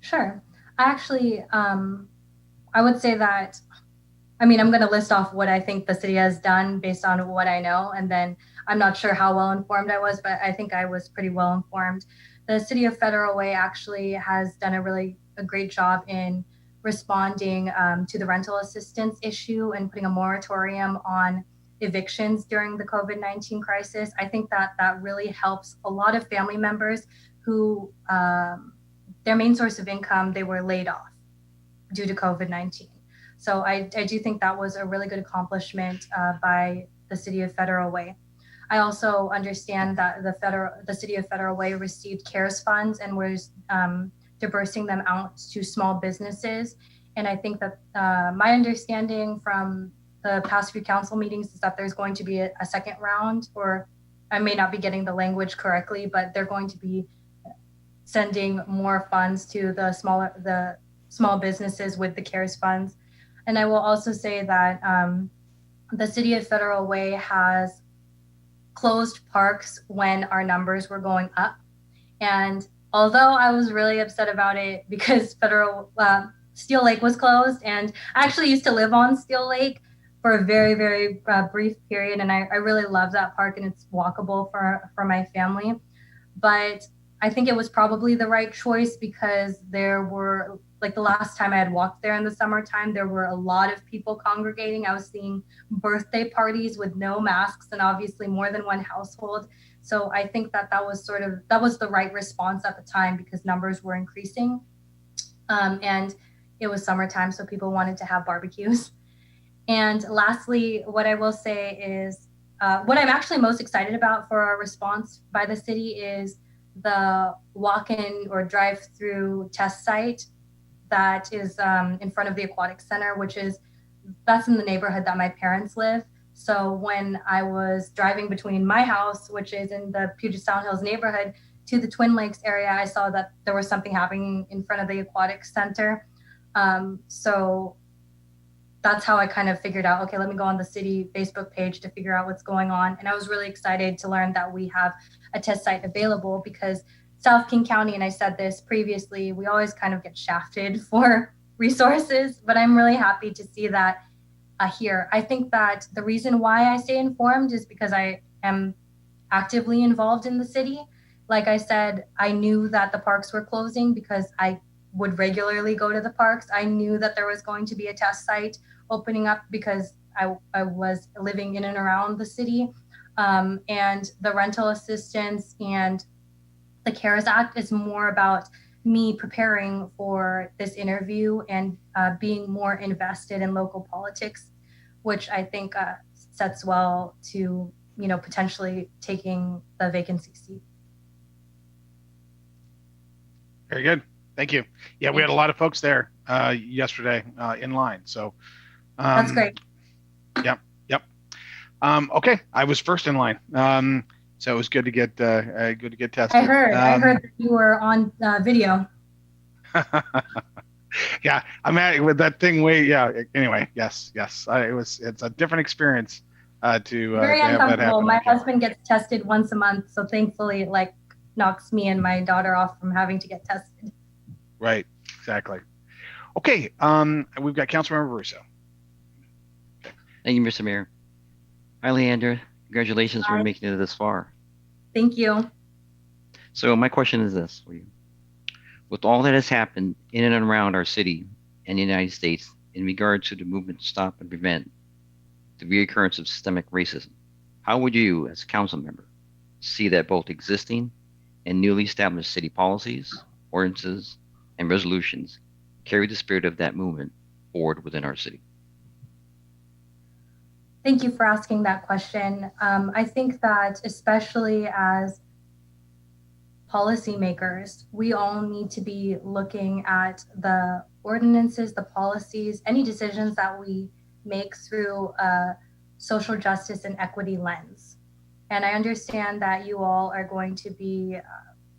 Sure. Actually, I would say that, I'm going to list off what I think the city has done based on what I know. And then I'm not sure how well informed I was, but I think I was pretty well informed. The city of Federal Way actually has done a great job in responding to the rental assistance issue and putting a moratorium on evictions during the COVID-19 crisis. I think that really helps a lot of family members who their main source of income, they were laid off due to COVID-19. So I do think that was a really good accomplishment by the city of Federal Way. I also understand that the city of Federal Way received CARES funds and was dispersing them out to small businesses. And I think that my understanding from the past few council meetings is that there's going to be a second round, or I may not be getting the language correctly, but they're going to be sending more funds to the small businesses with the CARES funds. And I will also say that the city of Federal Way has closed parks when our numbers were going up. And although I was really upset about it because Steele Lake was closed, and I actually used to live on Steele Lake for a very, very brief period. And I really love that park, and it's walkable for my family. But I think it was probably the right choice, because there were, like the last time I had walked there in the summertime, there were a lot of people congregating. I was seeing birthday parties with no masks, and obviously more than one household. So I think that was the right response at the time, because numbers were increasing. And it was summertime, so people wanted to have barbecues. And lastly, what I will say is what I'm actually most excited about for our response by the city is the walk-in or drive-through test site that is in front of the Aquatic Center, that's in the neighborhood that my parents live. So when I was driving between my house, which is in the Puget Sound Hills neighborhood, to the Twin Lakes area, I saw that there was something happening in front of the Aquatic Center. So that's how I kind of figured out, okay, let me go on the city Facebook page to figure out what's going on. And I was really excited to learn that we have a test site available, because South King County, and I said this previously, we always kind of get shafted for resources, but I'm really happy to see that here. I think that the reason why I stay informed is because I am actively involved in the city. Like I said, I knew that the parks were closing because I would regularly go to the parks. I knew that there was going to be a test site opening up because I was living in and around the city. And the rental assistance and the CARES Act is more about me preparing for this interview and being more invested in local politics. which I think sets well to, potentially taking the vacancy seat. Very good. Thank you. Yeah, we had a lot of folks there yesterday in line. So That's great. Yep. Okay, I was first in line. So it was good to get tested. I heard that you were on video. Yeah, I'm at with that thing anyway, yes. It's a different experience to very have that uncomfortable. happen. My husband gets tested once a month, so thankfully it knocks me and my daughter off from having to get tested. Right, exactly. Okay, we've got Councilmember Russo. Thank you, Mr. Mayor. Hi, Leandra. Congratulations for Hi. making it this far. Thank you. So my question is this for you. With all that has happened in and around our city and the United States in regard to the movement to stop and prevent the reoccurrence of systemic racism, how would you, as a council member, see that both existing and newly established city policies, ordinances, and resolutions carry the spirit of that movement forward within our city? Thank you for asking that question. I think that especially as policymakers, we all need to be looking at the ordinances, the policies, any decisions that we make through a social justice and equity lens. And I understand that you all are going to be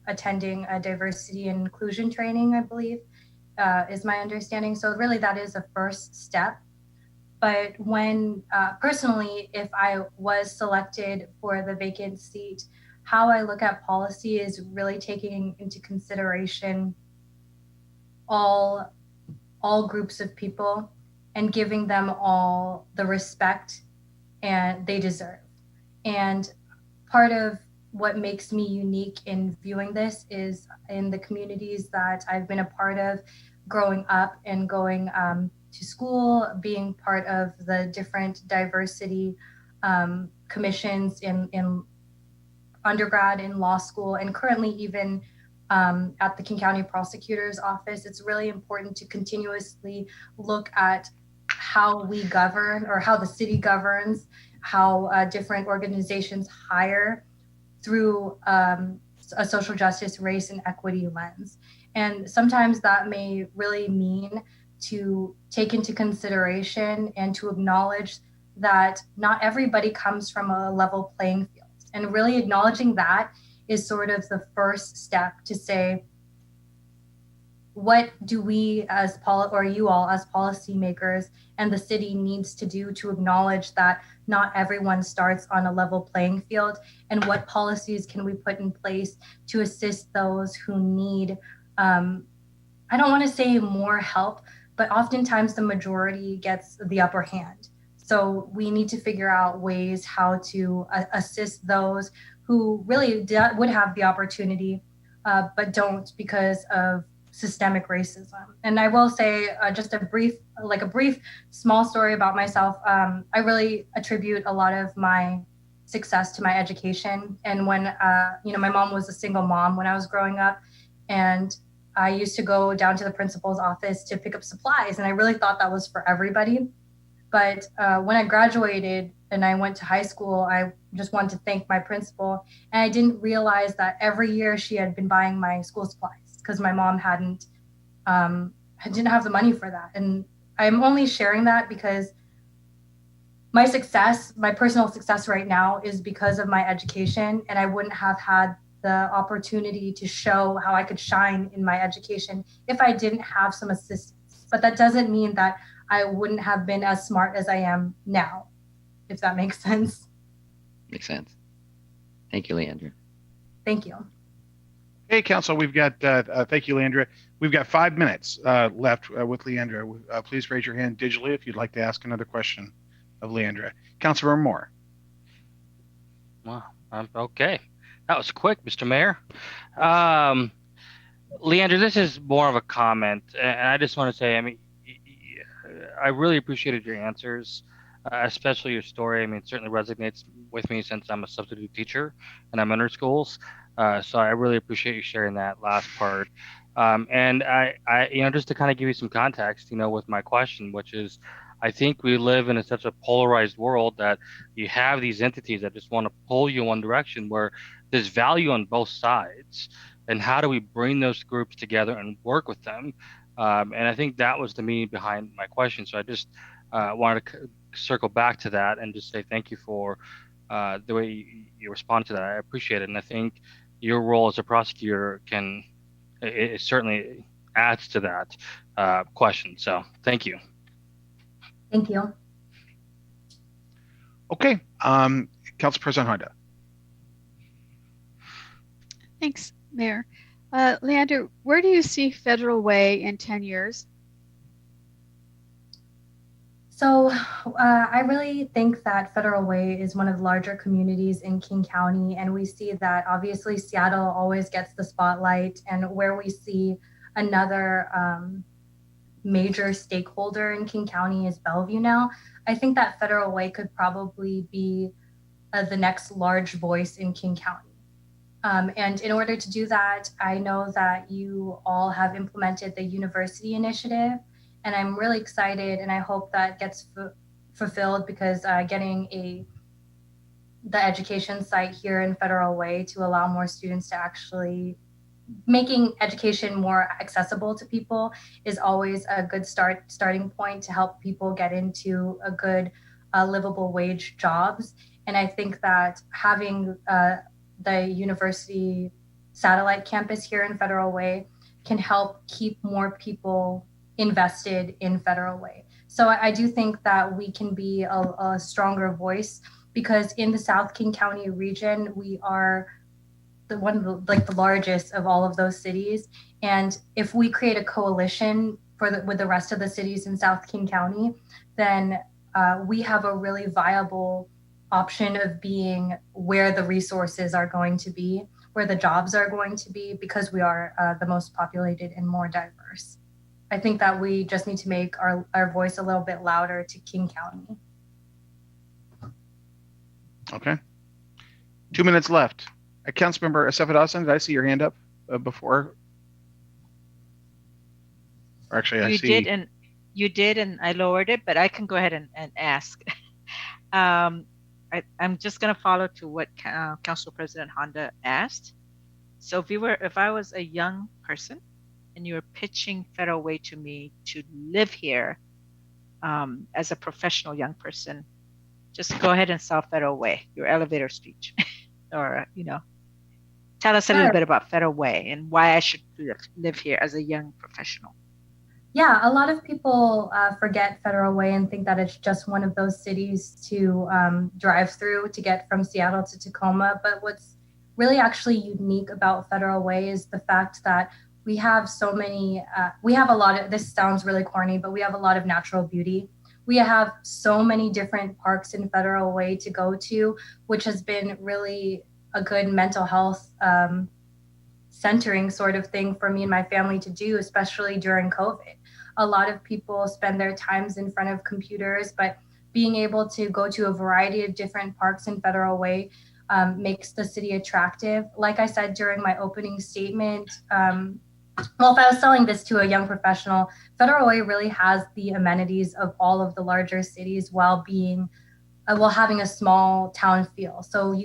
attending a diversity and inclusion training, I believe, is my understanding. So really that is a first step. But when personally, if I was selected for the vacant seat, how I look at policy is really taking into consideration all groups of people and giving them all the respect and they deserve. And part of what makes me unique in viewing this is in the communities that I've been a part of growing up and going to school, being part of the different diversity commissions in undergrad, in law school, and currently even at the King County Prosecutor's Office. It's really important to continuously look at how we govern or how the city governs, how different organizations hire through a social justice, race, and equity lens. And sometimes that may really mean to take into consideration and to acknowledge that not everybody comes from a level playing field. And really acknowledging that is sort of the first step to say, what do we or you all as policymakers and the city needs to do to acknowledge that not everyone starts on a level playing field, and what policies can we put in place to assist those who need, I don't want to say more help, but oftentimes the majority gets the upper hand. So we need to figure out ways how to assist those who really would have the opportunity, but don't because of systemic racism. And I will say just a brief small story about myself. I really attribute a lot of my success to my education. And when, my mom was a single mom when I was growing up, and I used to go down to the principal's office to pick up supplies. And I really thought that was for everybody. But when I graduated and I went to high school, I just wanted to thank my principal. And I didn't realize that every year she had been buying my school supplies because my mom didn't have the money for that. And I'm only sharing that because my personal success right now is because of my education. And I wouldn't have had the opportunity to show how I could shine in my education if I didn't have some assistance. But that doesn't mean that I wouldn't have been as smart as I am now, if that makes sense. Makes sense. Thank you, Leandra. Thank you. Hey, Council, we've got, thank you, Leandra. We've got 5 minutes left with Leandra. Please raise your hand digitally if you'd like to ask another question of Leandra. Councilmember Moore. Well, okay. That was quick, Mr. Mayor. Leandra, this is more of a comment, and I just want to say, I really appreciated your answers, especially your story. It certainly resonates with me since I'm a substitute teacher and I'm in schools. So I really appreciate you sharing that last part. And I just to kind of give you some context, with my question, which is, I think we live in such a polarized world that you have these entities that just want to pull you in one direction where there's value on both sides. And how do we bring those groups together and work with them? And I think that was the meaning behind my question. So I just wanted to circle back to that and just say thank you for the way you respond to that. I appreciate it. And I think your role as a prosecutor it certainly adds to that question. So thank you. Thank you. Okay. Council President Honda. Thanks, Mayor. Leander, where do you see Federal Way in 10 years? So I really think that Federal Way is one of the larger communities in King County, and we see that obviously Seattle always gets the spotlight, and where we see another major stakeholder in King County is Bellevue now. I think that Federal Way could probably be the next large voice in King County. And in order to do that, I know that you all have implemented the university initiative, and I'm really excited, and I hope that gets fulfilled, because getting the education site here in Federal Way to allow more students to actually making education more accessible to people is always a good starting point to help people get into a good livable wage jobs. And I think that having the university satellite campus here in Federal Way can help keep more people invested in Federal Way. So I do think that we can be a stronger voice, because in the South King County region, we are the largest of all of those cities. And if we create a coalition with the rest of the cities in South King County, then we have a really viable option of being where the resources are going to be, where the jobs are going to be, because we are the most populated and more diverse. I think that we just need to make our voice a little bit louder to King County. Okay. 2 minutes left. Councilmember Assefa-Dawson, did I see your hand up before? Or actually, I see. You did, and I lowered it, but I can go ahead and ask. I'm just going to follow to what Council President Honda asked. So if I was a young person and you were pitching Federal Way to me to live here as a professional young person, just go ahead and sell Federal Way, your elevator speech, or tell us a little bit about Federal Way and why I should live here as a young professional. Yeah, a lot of people forget Federal Way and think that it's just one of those cities to drive through to get from Seattle to Tacoma. But what's really actually unique about Federal Way is the fact that we have so many, this sounds really corny, but we have a lot of natural beauty. We have so many different parks in Federal Way to go to, which has been really a good mental health centering sort of thing for me and my family to do, especially during COVID. A lot of people spend their times in front of computers, but being able to go to a variety of different parks in Federal Way makes the city attractive. Like I said during my opening statement, if I was selling this to a young professional, Federal Way really has the amenities of all of the larger cities while having a small town feel. So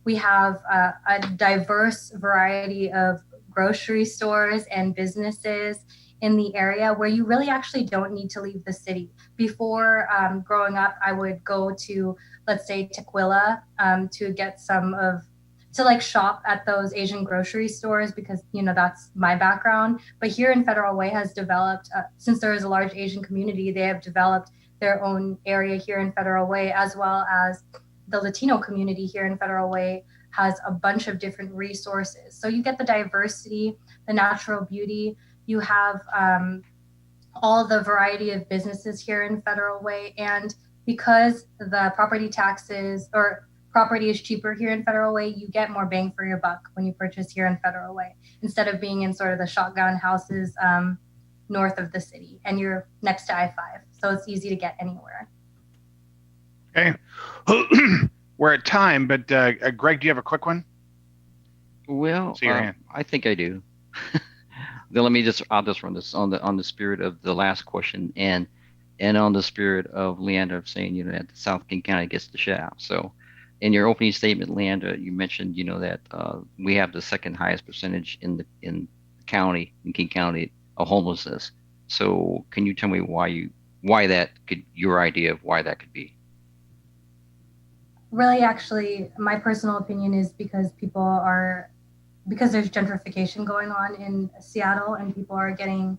we have a diverse variety of grocery stores and businesses in the area where you really actually don't need to leave the city. Before growing up, I would go to, let's say, Tequila to get shop at those Asian grocery stores, because that's my background. But here in Federal Way has developed, since there is a large Asian community, they have developed their own area here in Federal Way, as well as the Latino community here in Federal Way has a bunch of different resources. So you get the diversity, the natural beauty. You have all the variety of businesses here in Federal Way. And because the property taxes or property is cheaper here in Federal Way, you get more bang for your buck when you purchase here in Federal Way, instead of being in sort of the shotgun houses north of the city, and you're next to I-5. So it's easy to get anywhere. Okay. We're at time, but Greg, do you have a quick one? Well, I think I do. Then I'll just run this on the spirit of the last question. And and on the spirit of Leandra saying, that South King County gets the shaft. So in your opening statement, Leandra, you mentioned, that we have the second highest percentage in the county, in King County, of homelessness. So can you tell me your idea of why that could be? Really, actually, my personal opinion is because there's gentrification going on in Seattle, and people are getting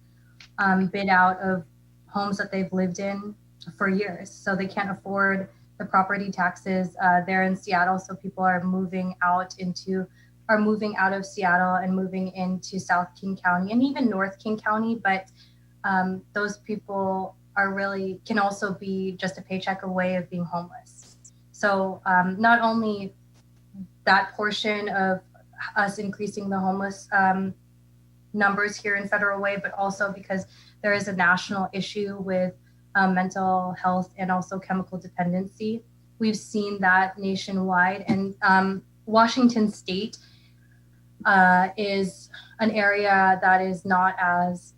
bid out of homes that they've lived in for years. So they can't afford the property taxes there in Seattle. So people are moving out of Seattle and moving into South King County and even North King County. But those people can also be just a paycheck away of being homeless. So not only that portion of us increasing the homeless numbers here in Federal Way, but also because there is a national issue with mental health and also chemical dependency. We've seen that nationwide, and Washington State is an area that is not as,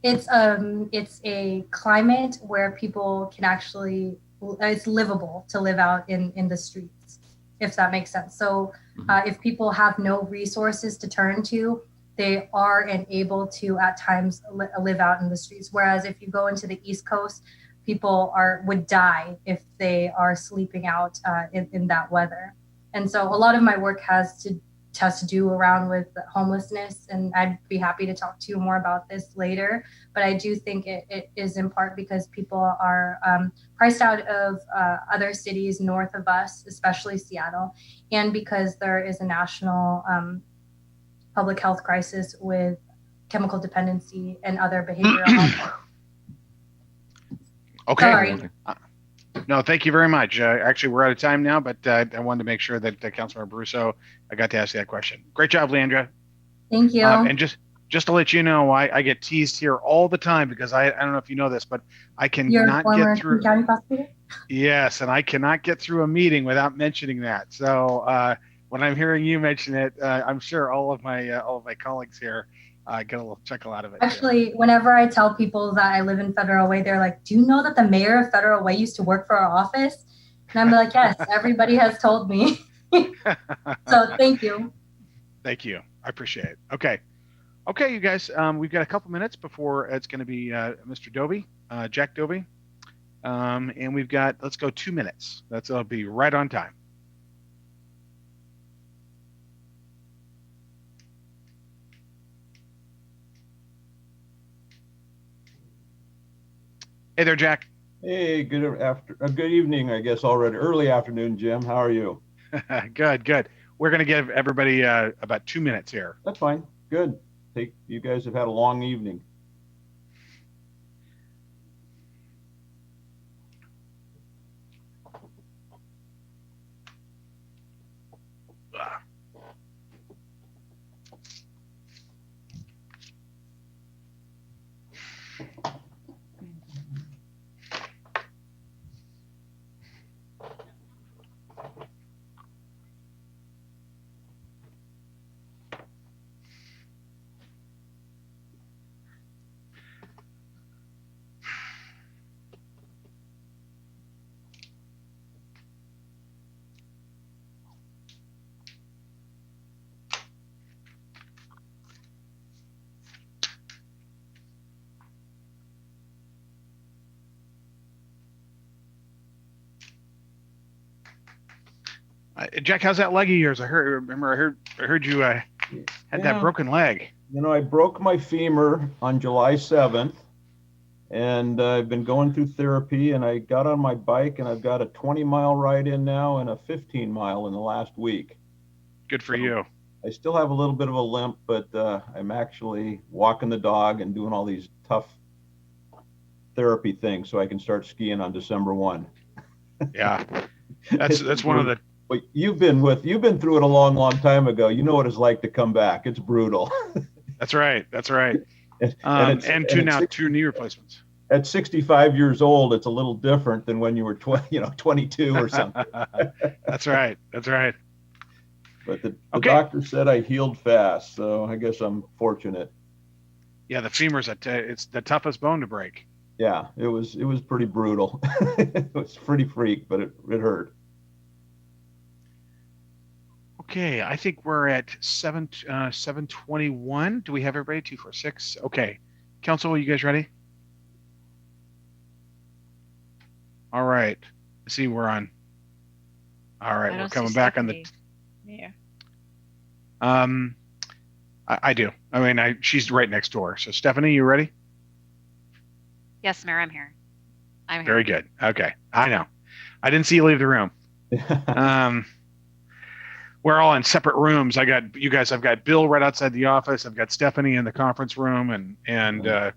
it's a climate where people can actually, it's livable to live out in the streets, if that makes sense. So if people have no resources to turn to, they are and able to at times live out in the streets. Whereas if you go into the East Coast, people would die if they are sleeping out in that weather. And so a lot of my work has to do around with homelessness, and I'd be happy to talk to you more about this later. But I do think it is in part because people are priced out of other cities north of us, especially Seattle, and because there is a national public health crisis with chemical dependency and other behavioral health. Okay. Sorry. No, thank you very much. Actually, we're out of time now, but I wanted to make sure that Councilmember Baruso, I got to ask you that question. Great job, Leandra. Thank you. And just to let you know, I get teased here all the time because I don't know if you know this, but I cannot get through. County prosecutor? Yes, and I cannot get through a meeting without mentioning that. So when I'm hearing you mention it, I'm sure all of my colleagues here get a little chuckle out of it. Actually, whenever I tell people that I live in Federal Way, they're like, "Do you know that the mayor of Federal Way used to work for our office?" And I'm like, "Yes, everybody has told me." So thank you. Thank you. I appreciate it. Okay, you guys, we've got a couple minutes before it's going to be Mr. Dobie, Jack Dobie, and we've got, let's go 2 minutes. That'll be right on time. Hey there, Jack. Hey, good evening, I guess already. Early afternoon, Jim. How are you? Good. We're going to give everybody about 2 minutes here. That's fine. Good. You guys have had a long evening. Jack, how's that leg of yours? I heard you had that broken leg. I broke my femur on July 7th, and I've been going through therapy, and I got on my bike, and I've got a 20-mile ride in now and a 15-mile in the last week. Good for you. I still have a little bit of a limp, but I'm actually walking the dog and doing all these tough therapy things so I can start skiing on December 1. Yeah, that's one of the. But you've been through it a long, long time ago. You know what it's like to come back. It's brutal. That's right. And two knee replacements. At 65 years old, it's a little different than when you were 22 or something. That's right. But the doctor said I healed fast, so I guess I'm fortunate. Yeah, the femur's it's the toughest bone to break. Yeah, it was pretty brutal. It was pretty freak, but it hurt. Okay, I think we're at 7:21. Do we have everybody? 246. Okay, Council, are you guys ready? All right. Let's see, we're on. All right, we're coming back on the. Yeah. I do. I mean, she's right next door. So Stephanie, you ready? Yes, Mayor, I'm here. Very good. Okay, I know. I didn't see you leave the room. We're all in separate rooms. You guys. I've got Bill right outside the office. I've got Stephanie in the conference room, and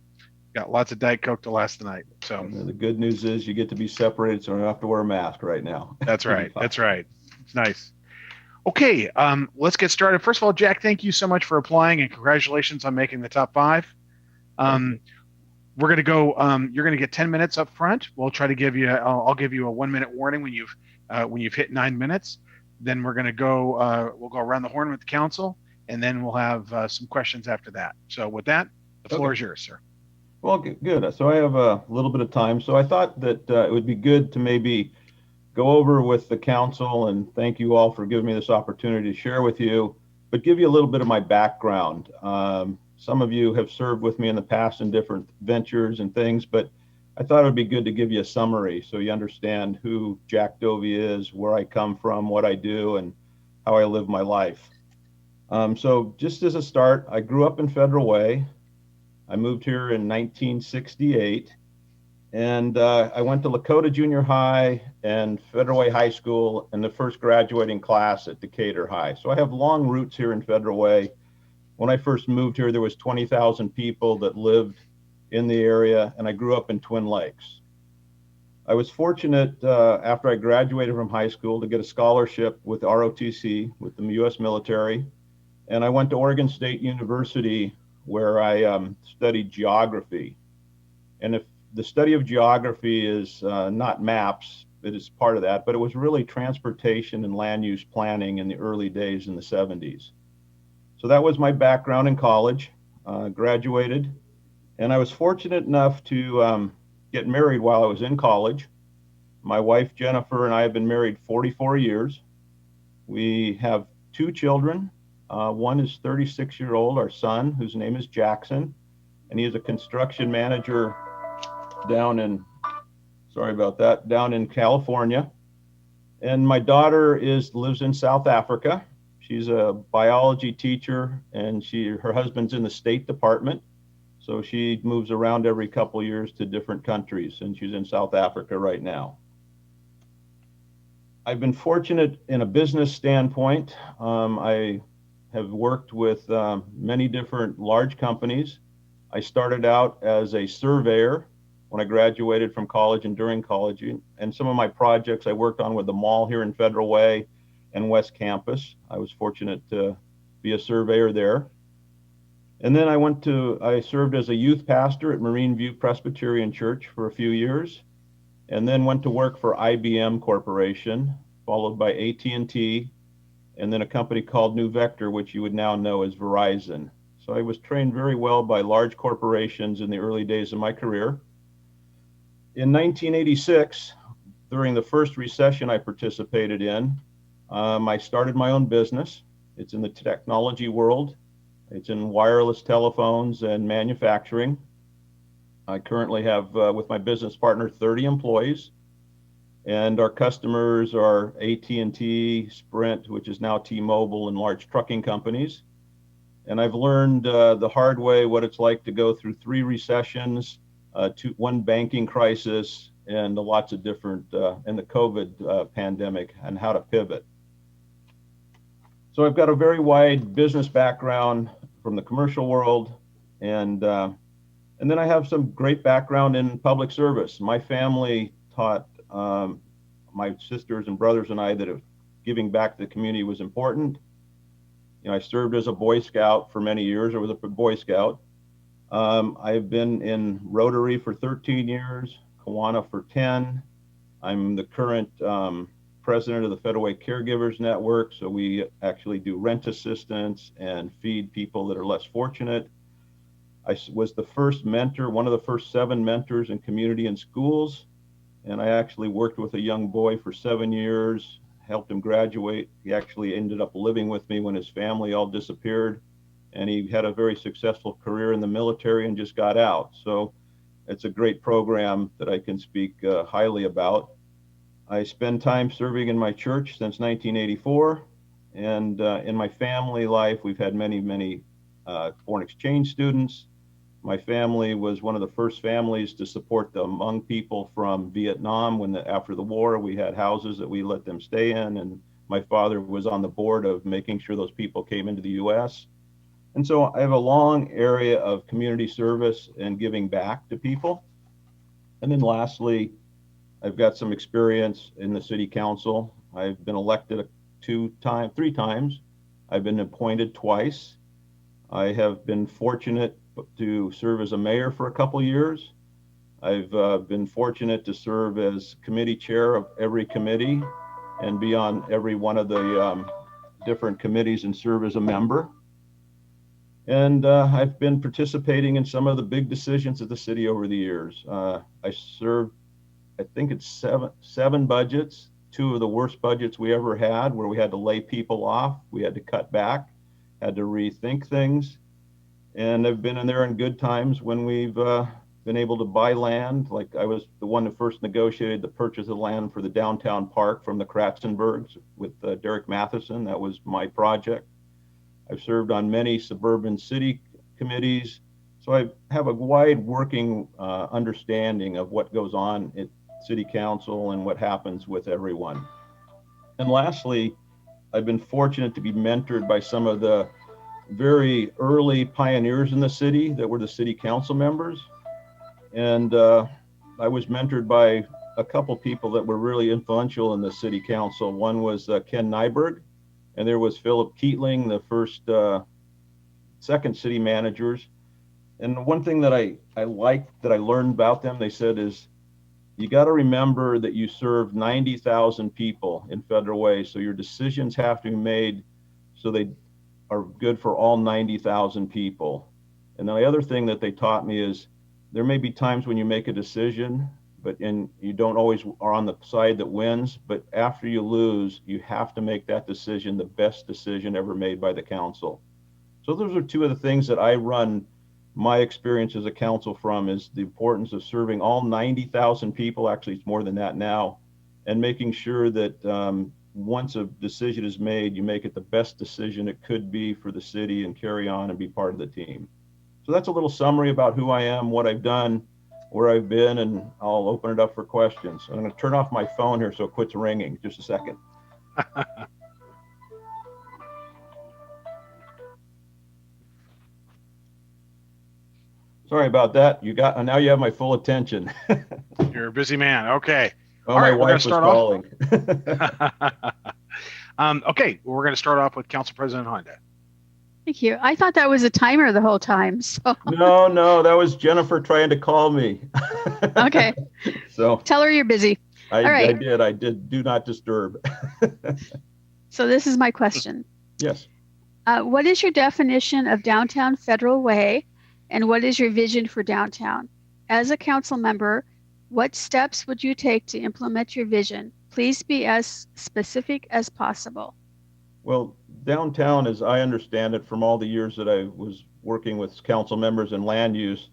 got lots of Diet Coke to last the night. So the good news is you get to be separated, so I don't have to wear a mask right now. That's right. That's right. It's nice. Okay, let's get started. First of all, Jack, thank you so much for applying, and congratulations on making the top 5. We're going to go. You're going to get 10 minutes up front. We'll try to give you. I'll give you a 1-minute warning when you've hit 9 minutes. Then we're going to go. We'll go around the horn with the council, and then we'll have some questions after that. So with that, the floor is yours, sir. Well, good. So I have a little bit of time. So I thought that it would be good to maybe go over with the council, and thank you all for giving me this opportunity to share with you, but give you a little bit of my background. Some of you have served with me in the past in different ventures and things, but I thought it would be good to give you a summary so you understand who Jack Dovey is, where I come from, what I do, and how I live my life. So just as a start, I grew up in Federal Way. I moved here in 1968, and I went to Lakota Junior High and Federal Way High School and the first graduating class at Decatur High. So I have long roots here in Federal Way. When I first moved here, there was 20,000 people that lived in the area, and I grew up in Twin Lakes. I was fortunate after I graduated from high school to get a scholarship with ROTC, with the U.S. military, and I went to Oregon State University where I studied geography. And if the study of geography is not maps, it is part of that, but it was really transportation and land use planning in the early days in the 70s. So that was my background in college, graduated, and I was fortunate enough to get married while I was in college. My wife, Jennifer, and I have been married 44 years. We have 2 children. One is 36-year-old, our son, whose name is Jackson, and he is a construction manager down in California. And my daughter lives in South Africa. She's a biology teacher, and her husband's in the State Department. So she moves around every couple of years to different countries, and she's in South Africa right now. I've been fortunate in a business standpoint. I have worked with many different large companies. I started out as a surveyor when I graduated from college and during college. And some of my projects I worked on with the mall here in Federal Way and West Campus. I was fortunate to be a surveyor there. And then I served as a youth pastor at Marine View Presbyterian Church for a few years, and then went to work for IBM Corporation, followed by AT&T, and then a company called New Vector, which you would now know as Verizon. So I was trained very well by large corporations in the early days of my career. In 1986, during the first recession I participated in, I started my own business. It's in the technology world. It's in wireless telephones and manufacturing. I currently have, with my business partner, 30 employees. And our customers are AT&T, Sprint, which is now T-Mobile, and large trucking companies. And I've learned the hard way what it's like to go through 3 recessions, 1 banking crisis, and lots of different, and the COVID pandemic, and how to pivot. So I've got a very wide business background from the commercial world, and then I have some great background in public service. My family taught my sisters and brothers and I that giving back to the community was important. You know, I served as a Boy Scout for many years. I was a Boy Scout. I've been in Rotary for 13 years, Kiwanis for 10. I'm the current president of the Federal Way Caregivers Network. So we actually do rent assistance and feed people that are less fortunate. was the first mentor, one of the first 7 mentors in community and schools. And I actually worked with a young boy for 7 years, helped him graduate. He actually ended up living with me when his family all disappeared. And he had a very successful career in the military and just got out. So it's a great program that I can speak highly about. I spend time serving in my church since 1984. And in my family life, we've had many foreign exchange students. My family was one of the first families to support the Hmong people from Vietnam after the war. We had houses that we let them stay in, and my father was on the board of making sure those people came into the U.S. And so I have a long area of community service and giving back to people. And then lastly, I've got some experience in the city council. I've been elected 3 times. I've been appointed twice. I have been fortunate to serve as a mayor for a couple years. I've been fortunate to serve as committee chair of every committee and be on every one of the different committees and serve as a member. And I've been participating in some of the big decisions of the city over the years. I served, I think it's seven budgets, 2 of the worst budgets we ever had, where we had to lay people off, we had to cut back, had to rethink things. And I've been in there in good times when we've been able to buy land. Like I was the one who first negotiated the purchase of land for the downtown park from the Kratzenbergs with Derek Matheson. That was my project. I've served on many suburban city committees. So I have a wide working understanding of what goes on at city council and what happens with everyone. And lastly, I've been fortunate to be mentored by some of the very early pioneers in the city that were the city council members. And I was mentored by a couple people that were really influential in the city council. One was Ken Nyberg, and there was Philip Keatling, the first, second city managers. And one thing that I liked that I learned about them, they said, is you got to remember that you serve 90,000 people in Federal Way. So your decisions have to be made so they are good for all 90,000 people. And the other thing that they taught me is there may be times when you make a decision, and you don't always are on the side that wins, but after you lose, you have to make that decision the best decision ever made by the council. So those are 2 of the things that I run my experience as a council from, is the importance of serving all 90,000 people. Actually, it's more than that now, and making sure that once a decision is made, you make it the best decision it could be for the city and carry on and be part of the team. So that's a little summary about who I am, what I've done, where I've been, and I'll open it up for questions. I'm going to turn off my phone here so it quits ringing. Just a second. Sorry about that. Now you have my full attention. You're a busy man. Okay. Well, All my right, wife was calling. Okay, we're going to start off with Council President Honda. Thank you. I thought that was a timer the whole time. So No, that was Jennifer trying to call me. Okay. So tell her you're busy. All right. I did. Do not disturb. So this is my question. Yes. What is your definition of downtown Federal Way, and what is your vision for downtown? As a council member, what steps would you take to implement your vision? Please be as specific as possible. Well, downtown, as I understand it from all the years that I was working with council members in land use,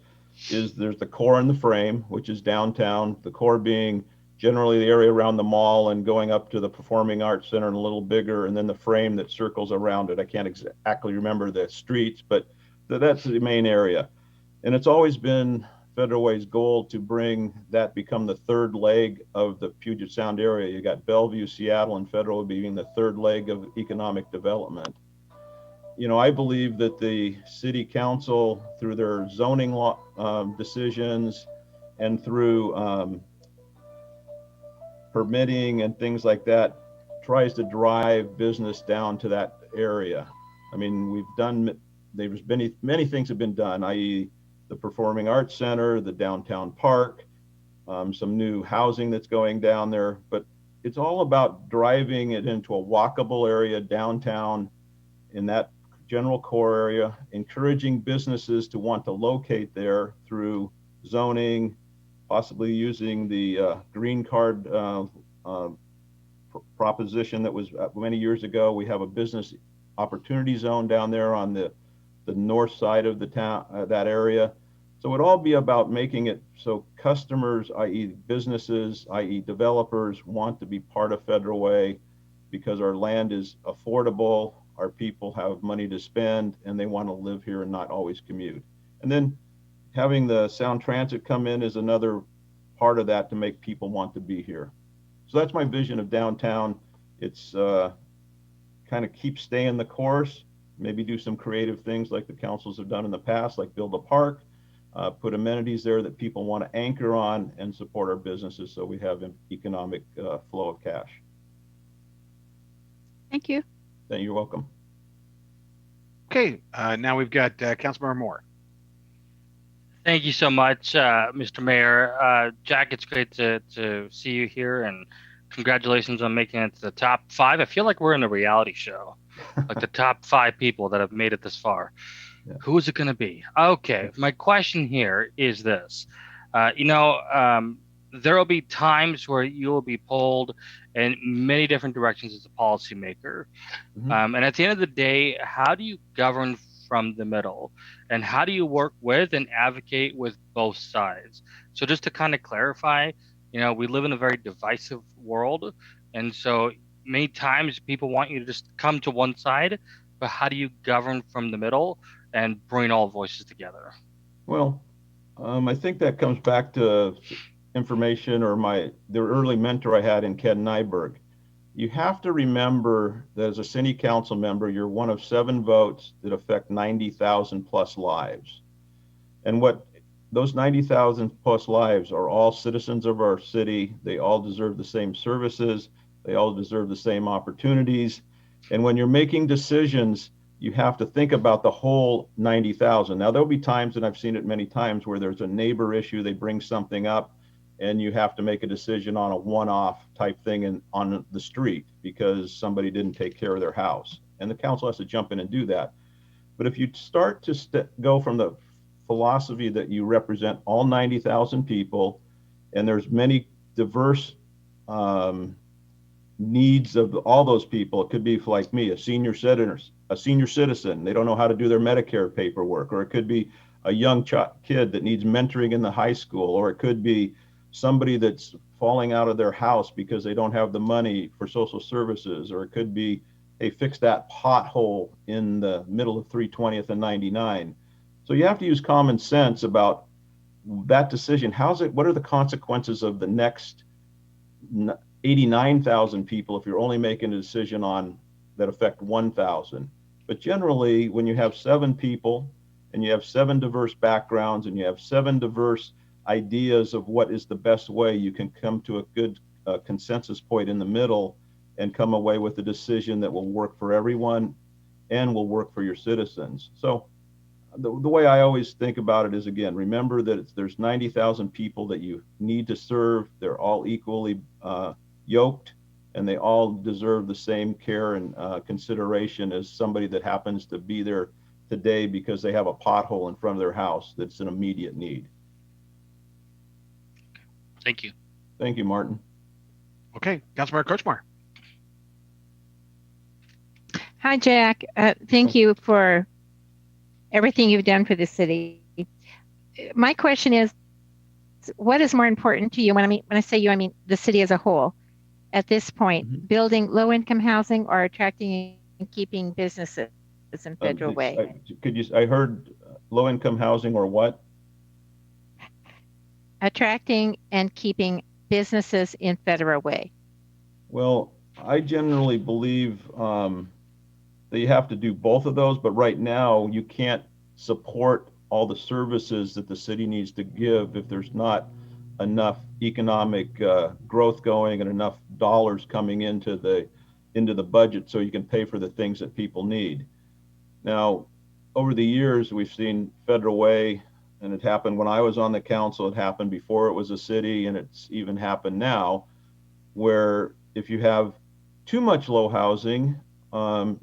is there's the core and the frame, which is downtown, the core being generally the area around the mall and going up to the Performing Arts Center and a little bigger, and then the frame that circles around it. I can't exactly remember the streets, but that's the main area. And it's always been Federal Way's goal to become the 3rd leg of the Puget Sound area. You got Bellevue, Seattle, and Federal being the 3rd leg of economic development. You know, I believe that the city council, through their zoning law decisions and through permitting and things like that, tries to drive business down to that area. I mean, there's been many things have been done, i.e. the Performing Arts Center, the downtown park, some new housing that's going down there, but it's all about driving it into a walkable area downtown in that general core area, encouraging businesses to want to locate there through zoning, possibly using the green card proposition that was many years ago. We have a business opportunity zone down there on the north side of the town, that area. So it'd all be about making it so customers, i.e. businesses, i.e. developers, want to be part of Federal Way because our land is affordable, our people have money to spend, and they want to live here and not always commute. And then having the Sound Transit come in is another part of that to make people want to be here. So that's my vision of downtown. It's kind of keep staying the course, maybe do some creative things like the councils have done in the past, like build a park, put amenities there that people want to anchor on and support our businesses so we have an economic flow of cash. Thank you. You're welcome. Okay, now we've got Councilmember Moore. Thank you so much, Mr. Mayor. Jack, it's great to see you here, and congratulations on making it to the top 5. I feel like we're in a reality show, like the top 5 people that have made it this far. Yeah. Who is it going to be? Okay, my question here is this. There will be times where you will be pulled in many different directions as a policymaker. Mm-hmm. And at the end of the day, how do you govern from the middle, and how do you work with and advocate with both sides? So just to kind of clarify, we live in a very divisive world, and so many times people want you to just come to one side, but how do you govern from the middle and bring all voices together? Well, I think that comes back to information or the early mentor I had in Ken Nyberg. You have to remember that as a city council member, you're one of 7 votes that affect 90,000 plus lives. And what those 90,000 plus lives are all citizens of our city. They all deserve the same services. They all deserve the same opportunities. And when you're making decisions, you have to think about the whole 90,000. Now, there'll be times, and I've seen it many times, where there's a neighbor issue, they bring something up, and you have to make a decision on a one-off type thing on the street because somebody didn't take care of their house. And the council has to jump in and do that. But if you start to go from the philosophy that you represent all 90,000 people, and there's many diverse needs of all those people. It could be like me, a senior citizen. They don't know how to do their Medicare paperwork, or it could be a young kid that needs mentoring in the high school, or it could be somebody that's falling out of their house because they don't have the money for social services, or it could be, hey, fix that pothole in the middle of 320th and 99. So you have to use common sense about that decision. What are the consequences of the next 89,000 people if you're only making a decision on that affect 1,000? But generally, when you have 7 people and you have 7 diverse backgrounds and you have 7 diverse ideas of what is the best way, you can come to a good consensus point in the middle and come away with a decision that will work for everyone and will work for your citizens. So the way I always think about it is, again, remember that there's 90,000 people that you need to serve. They're all equally yoked, and they all deserve the same care and consideration as somebody that happens to be there today because they have a pothole in front of their house that's an immediate need. Thank you. Thank you, Martin. Okay, Councilmember Kochmar. Hi, Jack. Thank you for everything you've done for the city. My question is, what is more important to you? When I say you, I mean the city as a whole. At this point, building low-income housing or attracting and keeping businesses in Federal Way? I heard low-income housing or what? Attracting and keeping businesses in Federal Way. Well, I generally believe that you have to do both of those, but right now you can't support all the services that the city needs to give if there's not enough economic growth going and enough dollars coming into the budget so you can pay for the things that people need. Now, over the years, we've seen Federal Way, and it happened when I was on the council, it happened before it was a city, and it's even happened now, where if you have too much low housing,